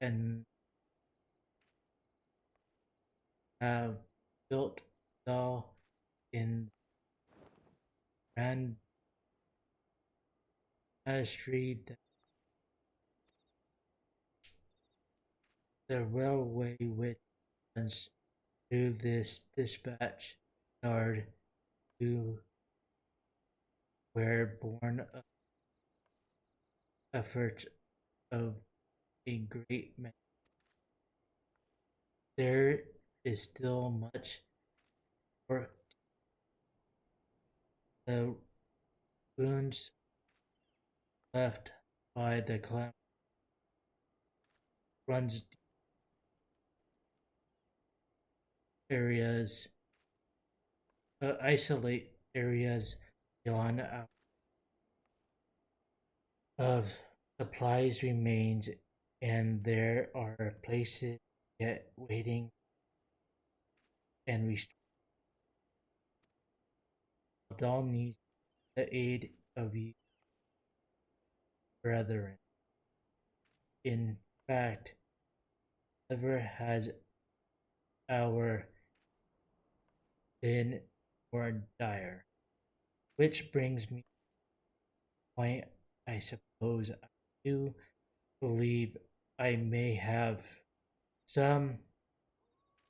and have built all in grand artistry the railway which runs through this dispatch yard who were born of effort of a great man. There is still much work. The wounds left by the calamity runs areas, isolate areas beyond of supplies remains, and there are places yet waiting and restored. Adal needs the aid of you, brethren. In fact, ever has our been more dire. Which brings me to the point I suppose I do believe I may have some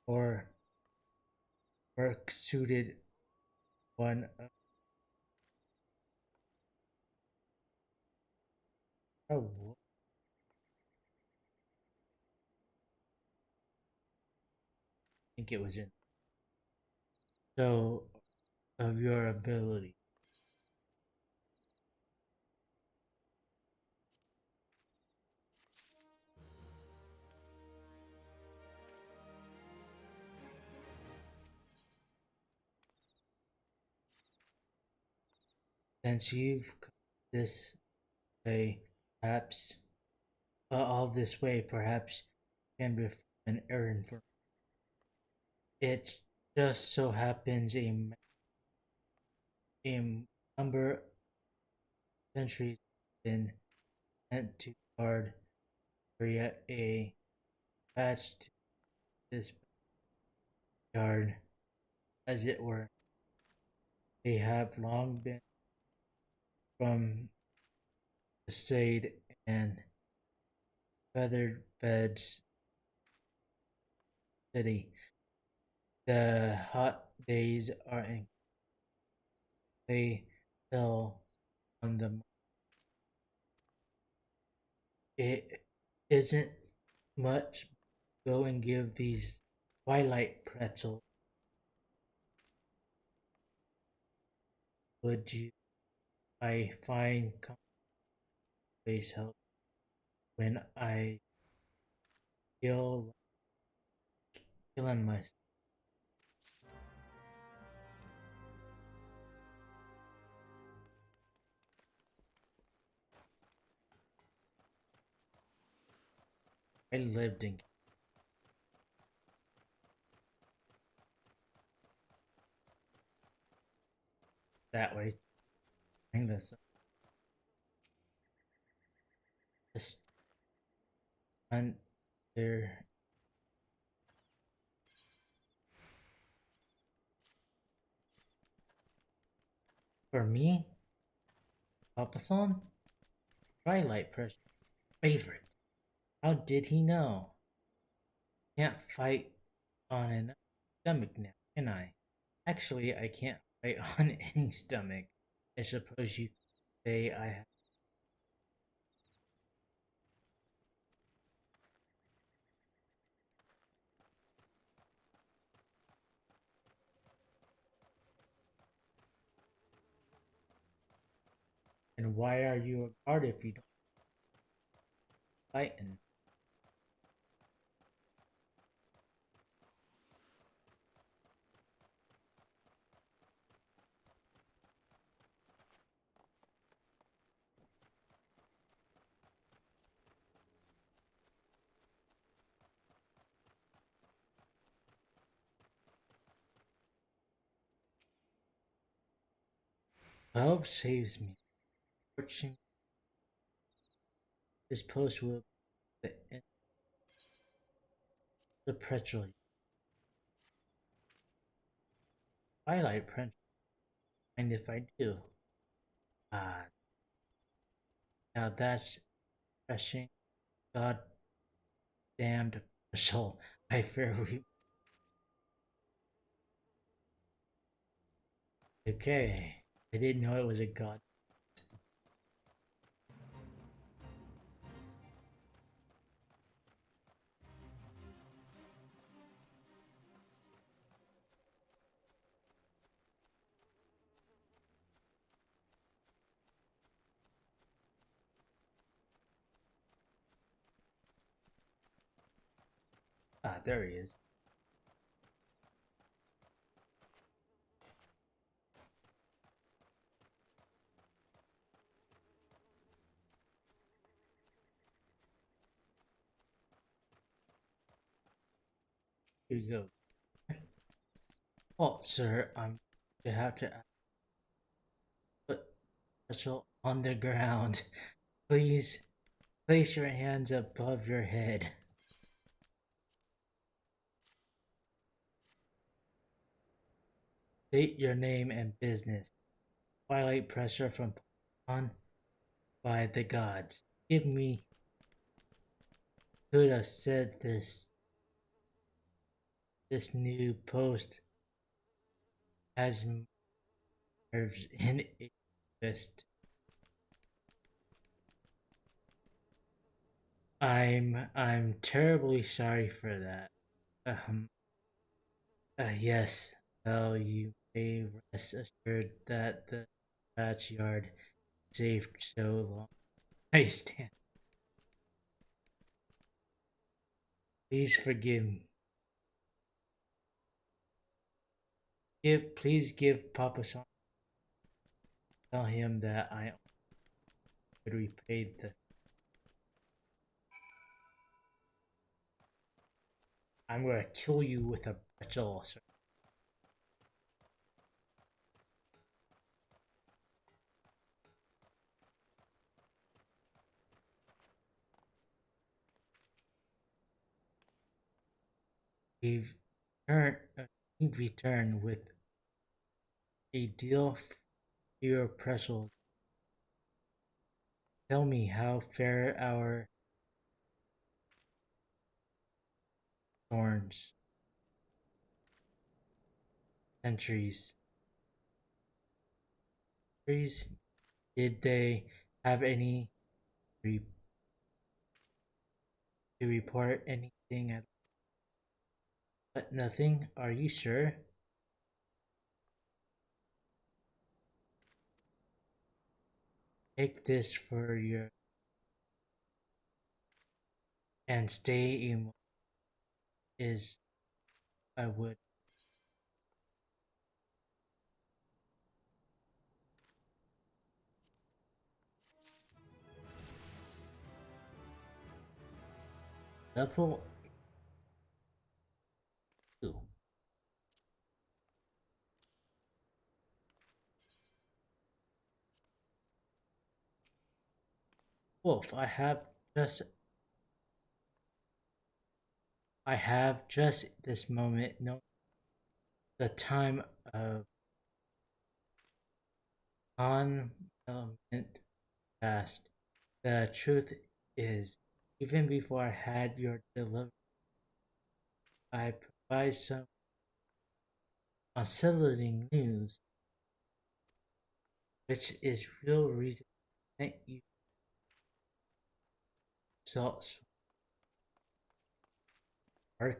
more work suited one of I think it was in so of your ability. Since you've come this way, perhaps all this way, perhaps you can perform an errand for me. It just so happens a number centuries been sent to guard area A attached to this yard, as it were. They have long been from the shade and feathered beds city. The hot days are in they fell on them. It isn't much. Go and give these twilight pretzels. Would you? I find commonplace help when I feel like killing myself. I lived in that way. Bring this up. Just under for me, Papasan, twilight pressure favorite. How did he know? Can't fight on an stomach now, can I? Actually, I can't fight on any stomach. I suppose you could say I have. And why are you a guard if you don't fight? And love saves me. Fortune, this post will be the end of perpetually. Twilight Prince, and if I do, ah, now that's refreshing. God damned soul. I fear we. Okay, I didn't know it was a god. Ah, there he is. Here you go. Oh, sir, you have to put Rachel on the ground. Please place your hands above your head. State your name and business. Violate pressure from on by the gods. Give me could have said this new post has nerves in a fist. I'm terribly sorry for that. Um yes. Well, you may rest assured that the backyard saved so long. I stand. Please forgive me. Please give Papa Son. Tell him that I would repay the. I'm gonna kill you with a pretzel, sir. We've turned. We've returned with a deal for your pretzel. Tell me how fair our thorns centuries. Centuries. Did they have any re- to report anything at but nothing? Are you sure? Take this for your and stay in is I would level 2. Wolf, just I have just this moment no the time of conment past. The truth is even before I had your delivery I provide some unsettling news, which is real reason I sent you results from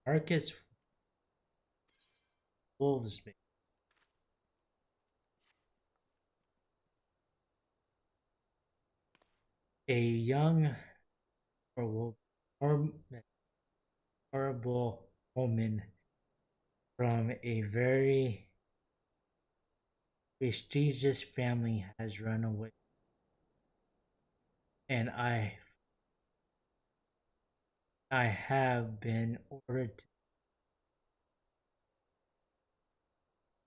Marcus Wolvesby, a young horrible, horrible woman from a very prestigious family has run away, and I have been ordered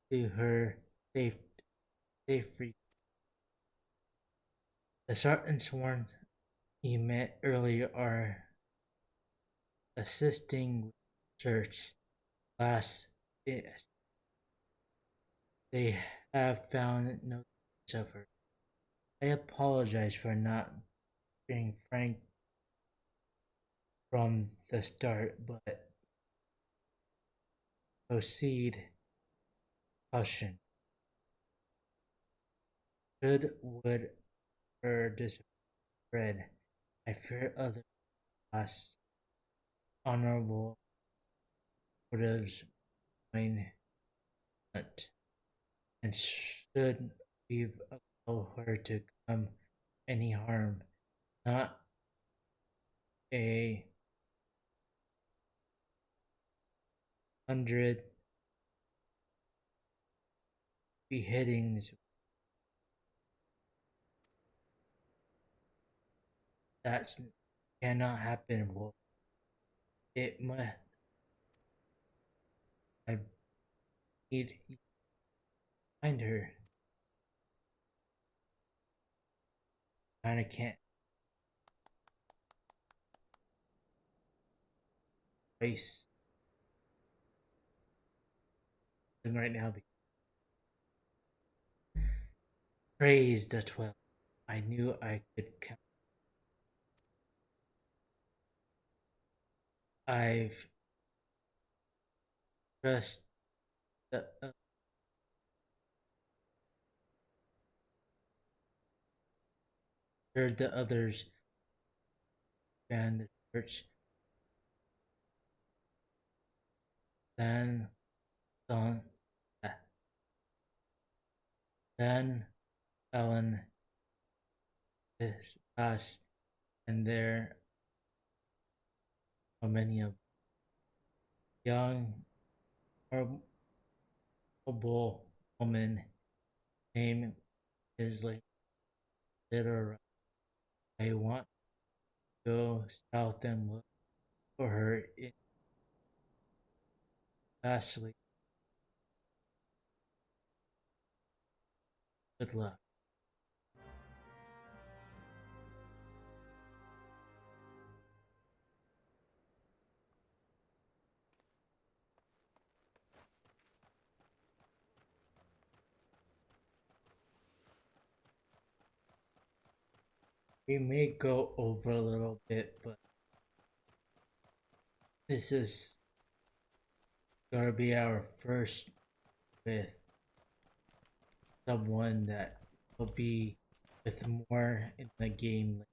to her safe safety. The sergeant sworn he met earlier are assisting with search. Last, yes, they have found no trace of her. I apologize for not being frank from the start, but proceed caution. Would her disappear, I fear other last honorable motives might not, and should we allow her to come any harm, not a 100 be hitting this. That cannot happen. Well, it must. I need to find her. Kinda can't face them right now. Praise the 12. I knew I could count. I've trust the heard the others and the church. Then son, then Ellen is past, and there are many of young horrible woman named is like Little. I want to go south and look for her in Ashley. Good luck. We may go over a little bit, but this is gonna be our first with someone that will be with more in the game.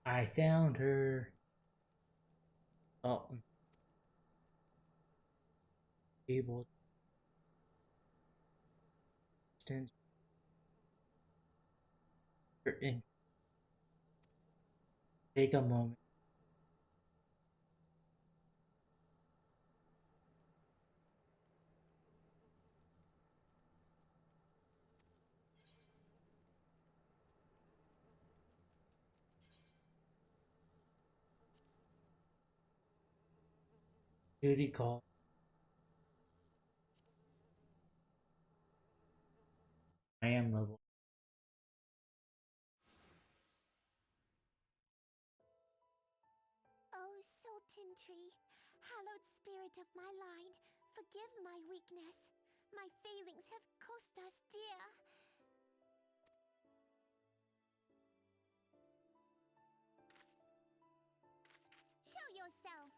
I found her. Oh, able to in take a moment. Duty call. I am level. Oh, Sultan Tree, hallowed spirit of my line, forgive my weakness. My failings have cost us dear. Show yourself!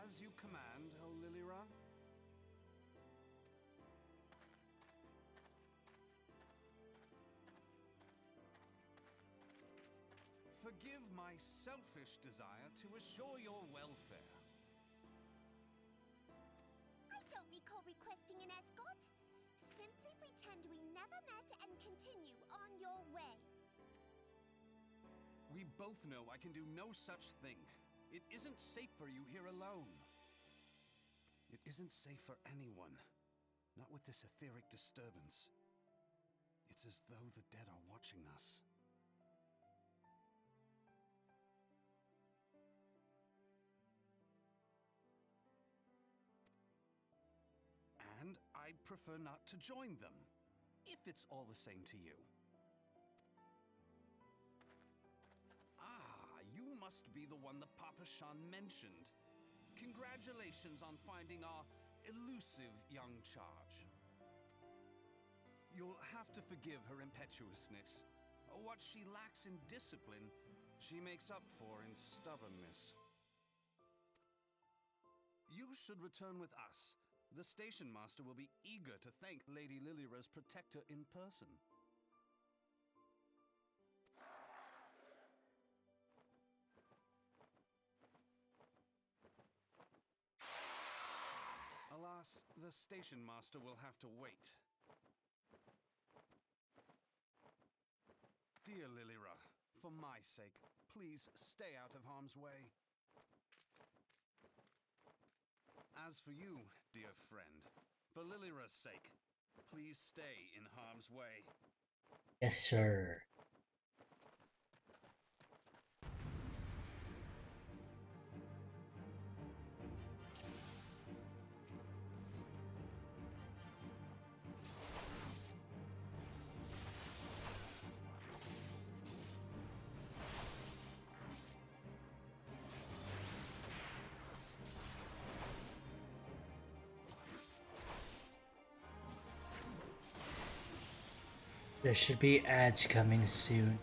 As you command, O Lilira. Forgive my selfish desire to assure your welfare. I don't recall requesting an escort. Simply pretend we never met and continue on your way. We both know I can do no such thing. It isn't safe for you here alone. It isn't safe for anyone. Not with this etheric disturbance. It's as though the dead are watching us. And I'd prefer not to join them, if it's all the same to you. Ah, you must be the one the Papa Shan mentioned. Congratulations on finding our elusive young charge. You'll have to forgive her impetuousness. What she lacks in discipline, she makes up for in stubbornness. You should return with us. The station master will be eager to thank Lady Lilira's protector in person. Alas, the station master will have to wait. Dear Lilira, for my sake, please stay out of harm's way. As for you, dear friend, for Lilira's sake, please stay in harm's way. Yes, sir. There should be ads coming soon.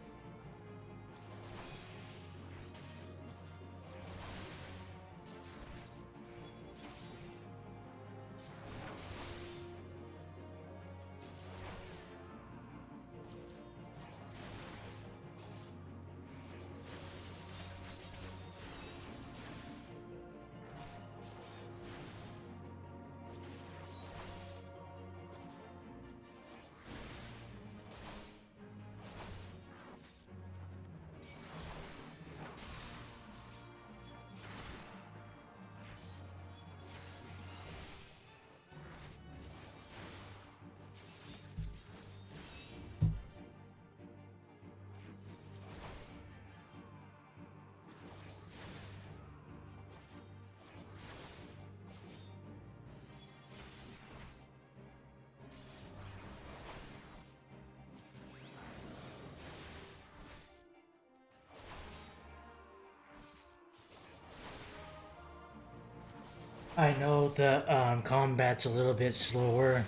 I know the combat's a little bit slower,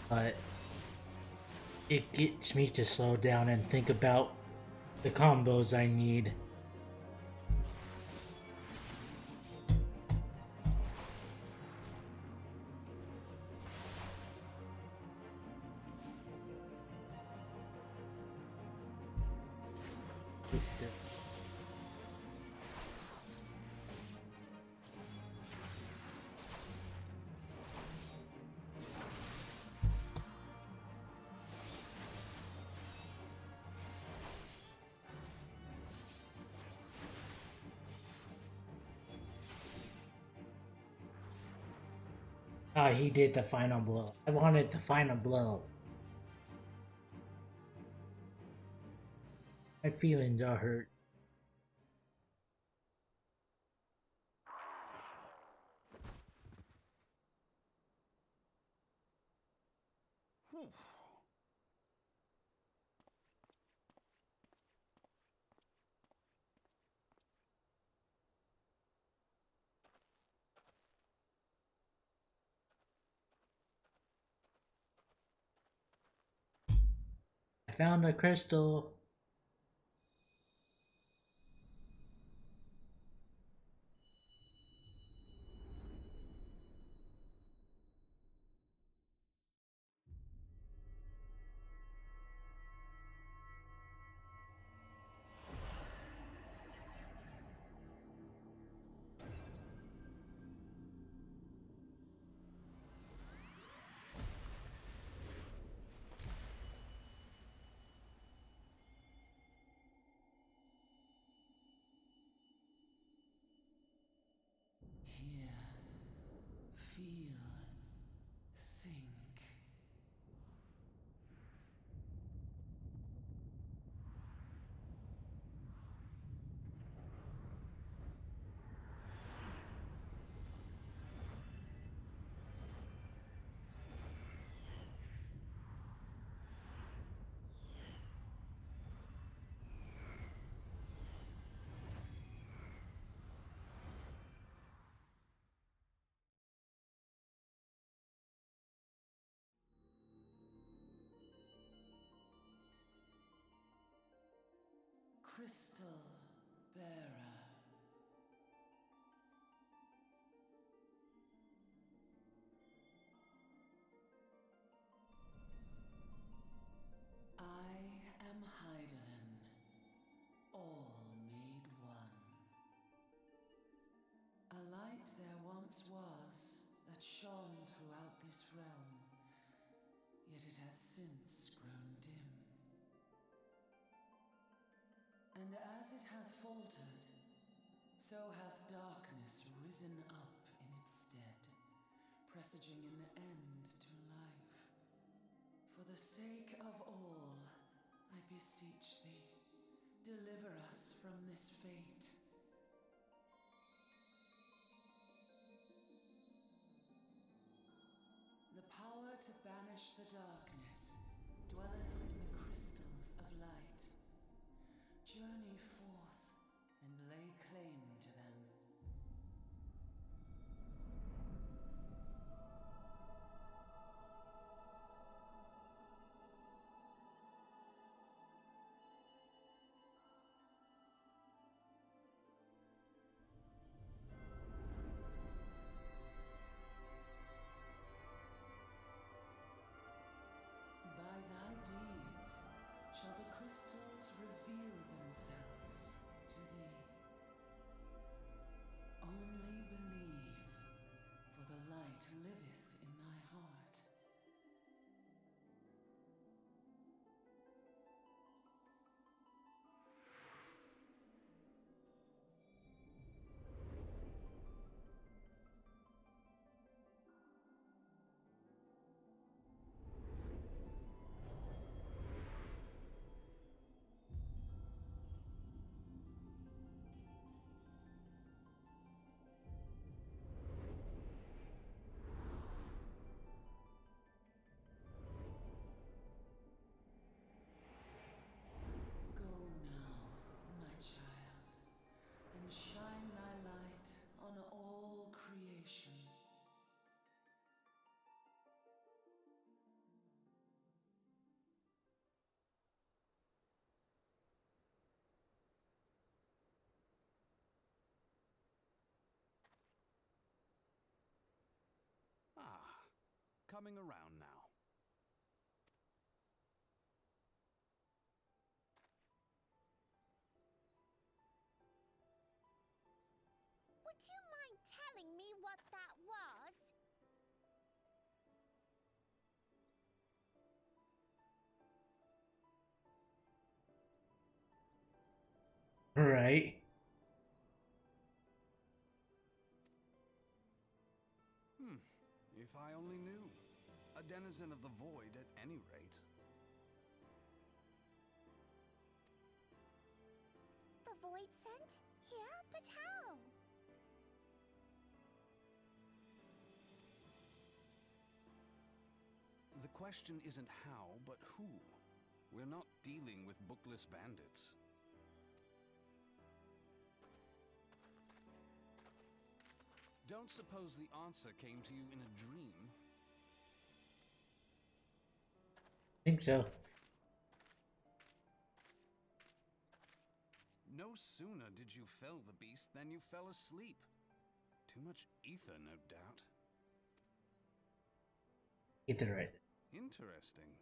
but it gets me to slow down and think about the combos I need. He did the final blow. I wanted the final blow. My feelings are hurt. Whew. I found a crystal. Hear, feel, think. Crystal Bearer. hath since grown dim. And as it hath faltered, so hath darkness risen up in its stead, presaging an end to life. For the sake of all, I beseech thee, deliver us from this fate. The power to banish the darkness dwelleth in the crystals of light. Journey forth and lay claim to them. By thy deeds shall the crystals reveal themselves to thee. Only believe, for the light liveth in thy heart. Go now, my child, and shine thy light on all creation. Ah, coming around now. Would you mind telling me what that was? Right. If I only knew. A denizen of the void at any rate. The void sent? Here? But how? The question isn't how, but who. We're not dealing with bookless bandits. Don't suppose the answer came to you in a dream? Think so. No sooner did you fell the beast than you fell asleep. Too much ether, no doubt. Either right. Interesting.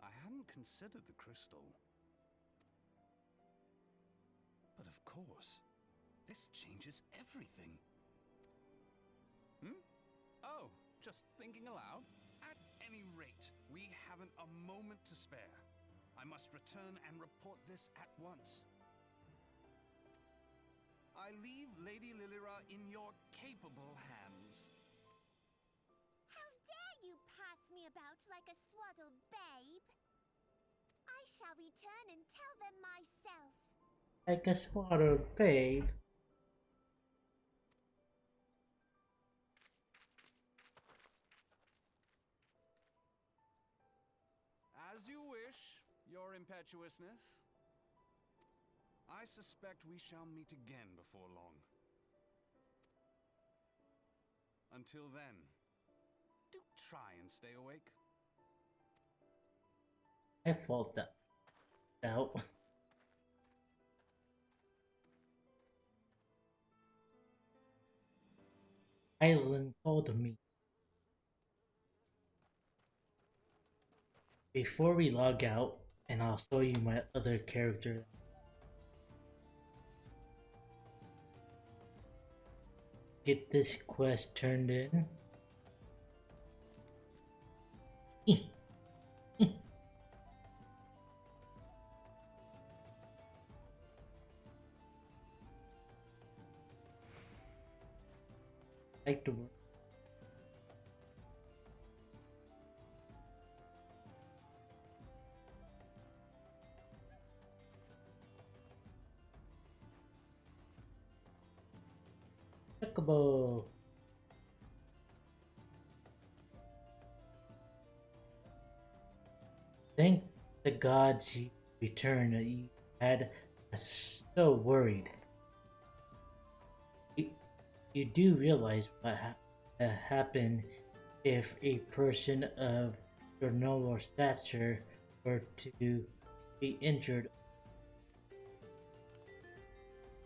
I hadn't considered the crystal. But of course, this changes everything. Oh, just thinking aloud? At any rate, we haven't a moment to spare. I must return and report this at once. I leave Lady Lilira in your capable hands. How dare you pass me about like a swaddled babe? I shall return and tell them myself. Like a swaddled babe. As you wish, your impetuousness. I suspect we shall meet again before long. Until then, do try and stay awake. I fault that out. Island told me. Before we log out, and I'll show you my other character. Get this quest turned in. like to work. Chocobo. Thank the gods you returned. You had us so worried. You, you do realize what happened if a person of your noble stature were to be injured.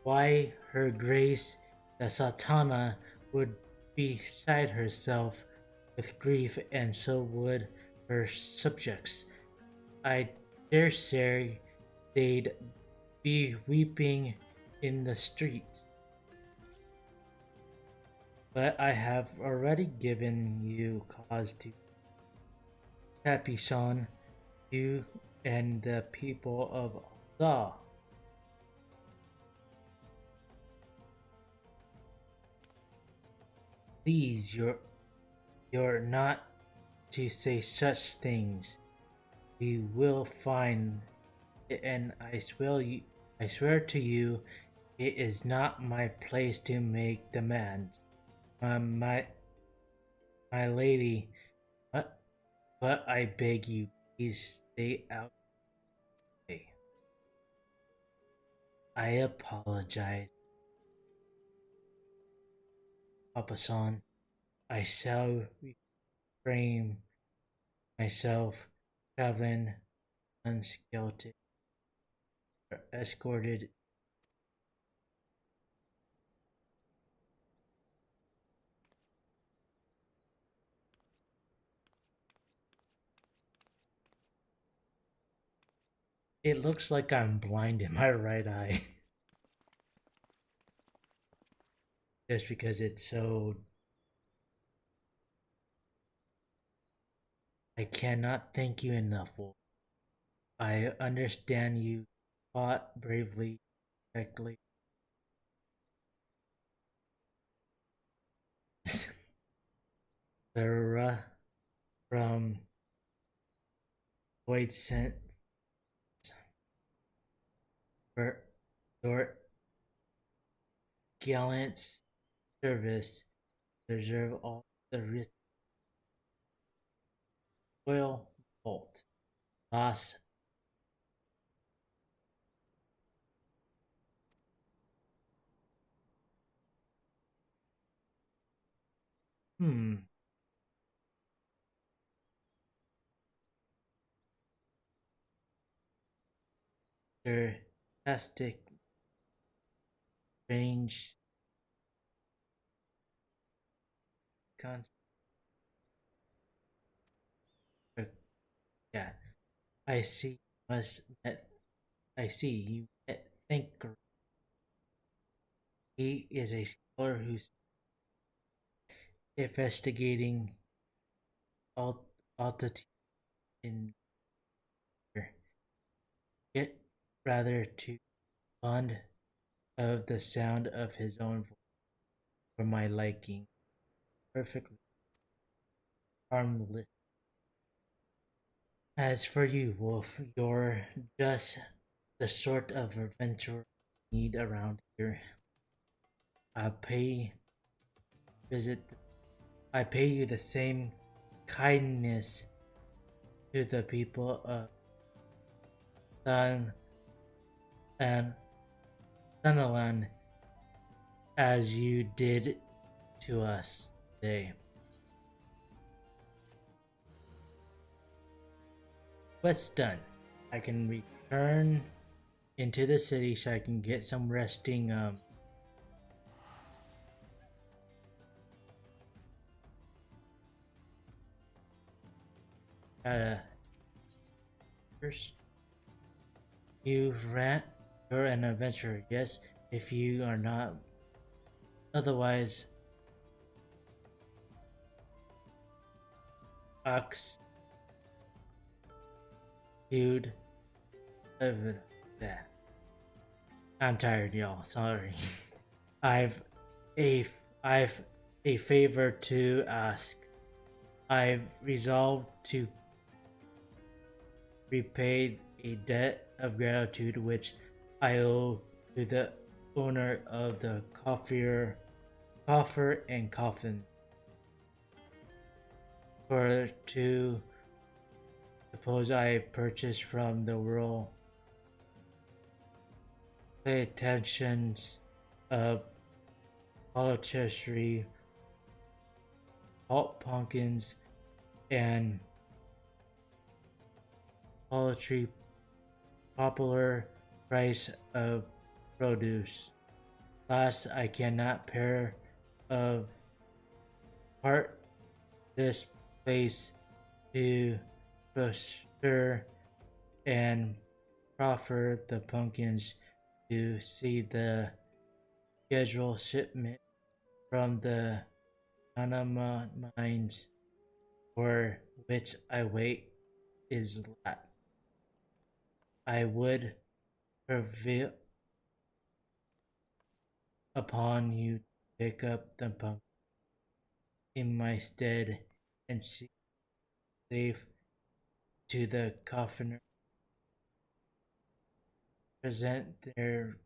Why her grace, the Sultana, would be beside herself with grief, and so would her subjects. I dare say they'd be weeping in the streets. But I have already given you cause to, Capuchon, you and the people of Allah. Please, you're not to say such things. We will find, and I swear to you, it is not my place to make demands. My my lady, but I beg you, please stay out. I apologize, Papa-san. I shall refrain myself traveling unscouted or escorted. It looks like I'm blind in my right eye. Just because it's so. I cannot thank you enough, Wolf. I understand you fought bravely, correctly. The from Void sent for your gallant service deserve all the rich royal bolt. Lost. Hmm. Sarcastic, strange, con- yeah. I see. Must met. I see you met Thinker. He is a scholar who's investigating altitude in yet rather too fond of the sound of his own voice for my liking. Perfectly harmless. As for you, Wolf, you're just the sort of adventurer we need around here. I pay visit. I pay you the same kindness to the people of Sun and Sunderland as you did to us today. What's done? I can return into the city so I can get some resting. First, you're an adventurer. Yes, if you are not, otherwise, ox, dude, that. I'm tired, y'all. Sorry. I've a I've a favor to ask. I've resolved to repay a debt of gratitude which I owe to the owner of the coffer and coffin. For to suppose I purchased from the world the attentions of politicians, alt pumpkins, and poultry popular price of produce. Last, I cannot pair of part this place to procure and proffer the pumpkins to see the schedule shipment from the Anima mines for which I wait is that I would prevail upon you to pick up the pumpkin in my stead and see safe to the coffiner. Present their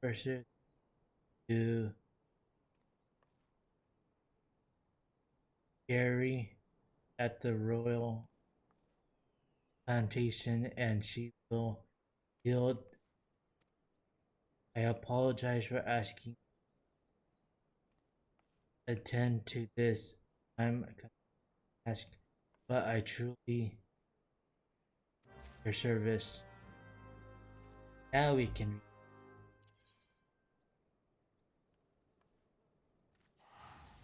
verses to Gary at the royal plantation and she will yield. I apologize for asking. Attend to this. I'm asked, but I truly your service. Now we can.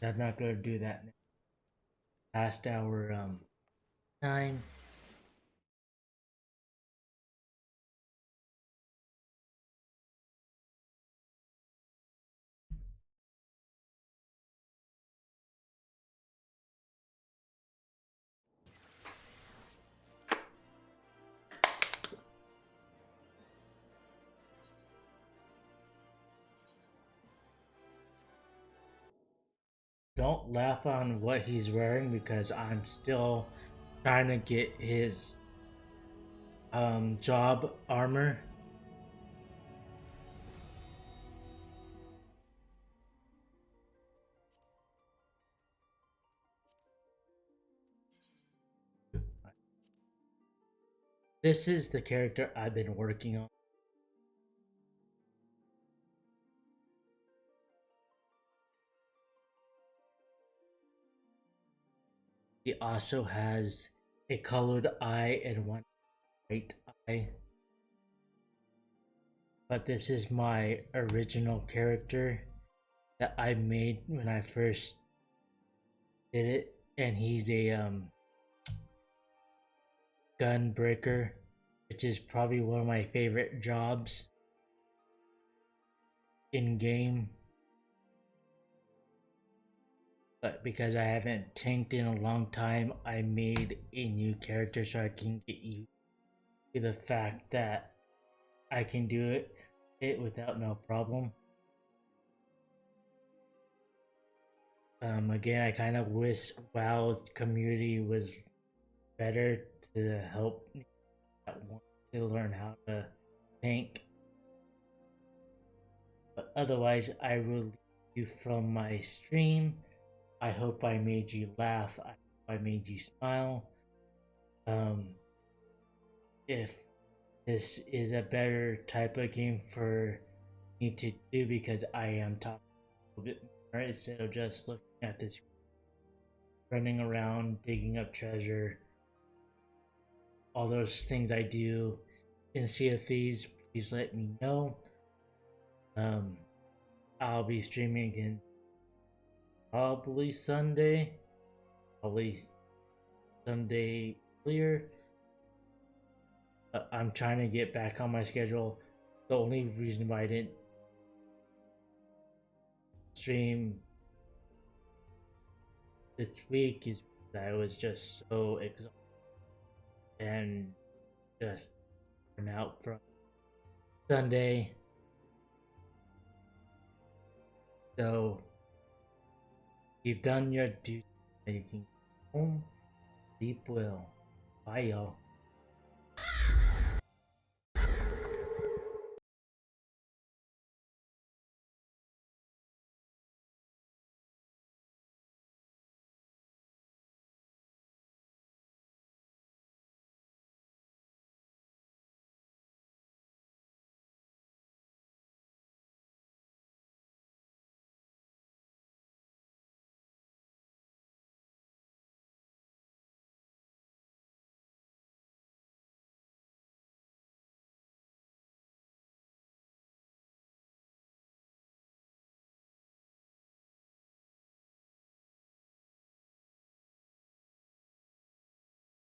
I'm not gonna do that now. Past our time. Don't laugh on what he's wearing because I'm still trying to get his job armor. This is the character I've been working on. He also has a colored eye and one white eye. But this is my original character that I made when I first did it, and he's a gun breaker, which is probably one of my favorite jobs in game. But because I haven't tanked in a long time, I made a new character so I can get used to the fact that I can do it without no problem. Again, I kind of wish WoW's community was better to help me that want to learn how to tank. But otherwise, I will leave you from my stream. I hope I made you laugh. I hope I made you smile. If this is a better type of game for me to do because I am talking a little bit more instead of just looking at this running around digging up treasure, all those things I do in Sea of Thieves, please let me know. I'll be streaming again probably Sunday clear. I'm trying to get back on my schedule. The only reason why I didn't stream this week is because I was just so exhausted and just burnt out from Sunday. So you've done your duty. You can go home, sleep well. Bye, y'all.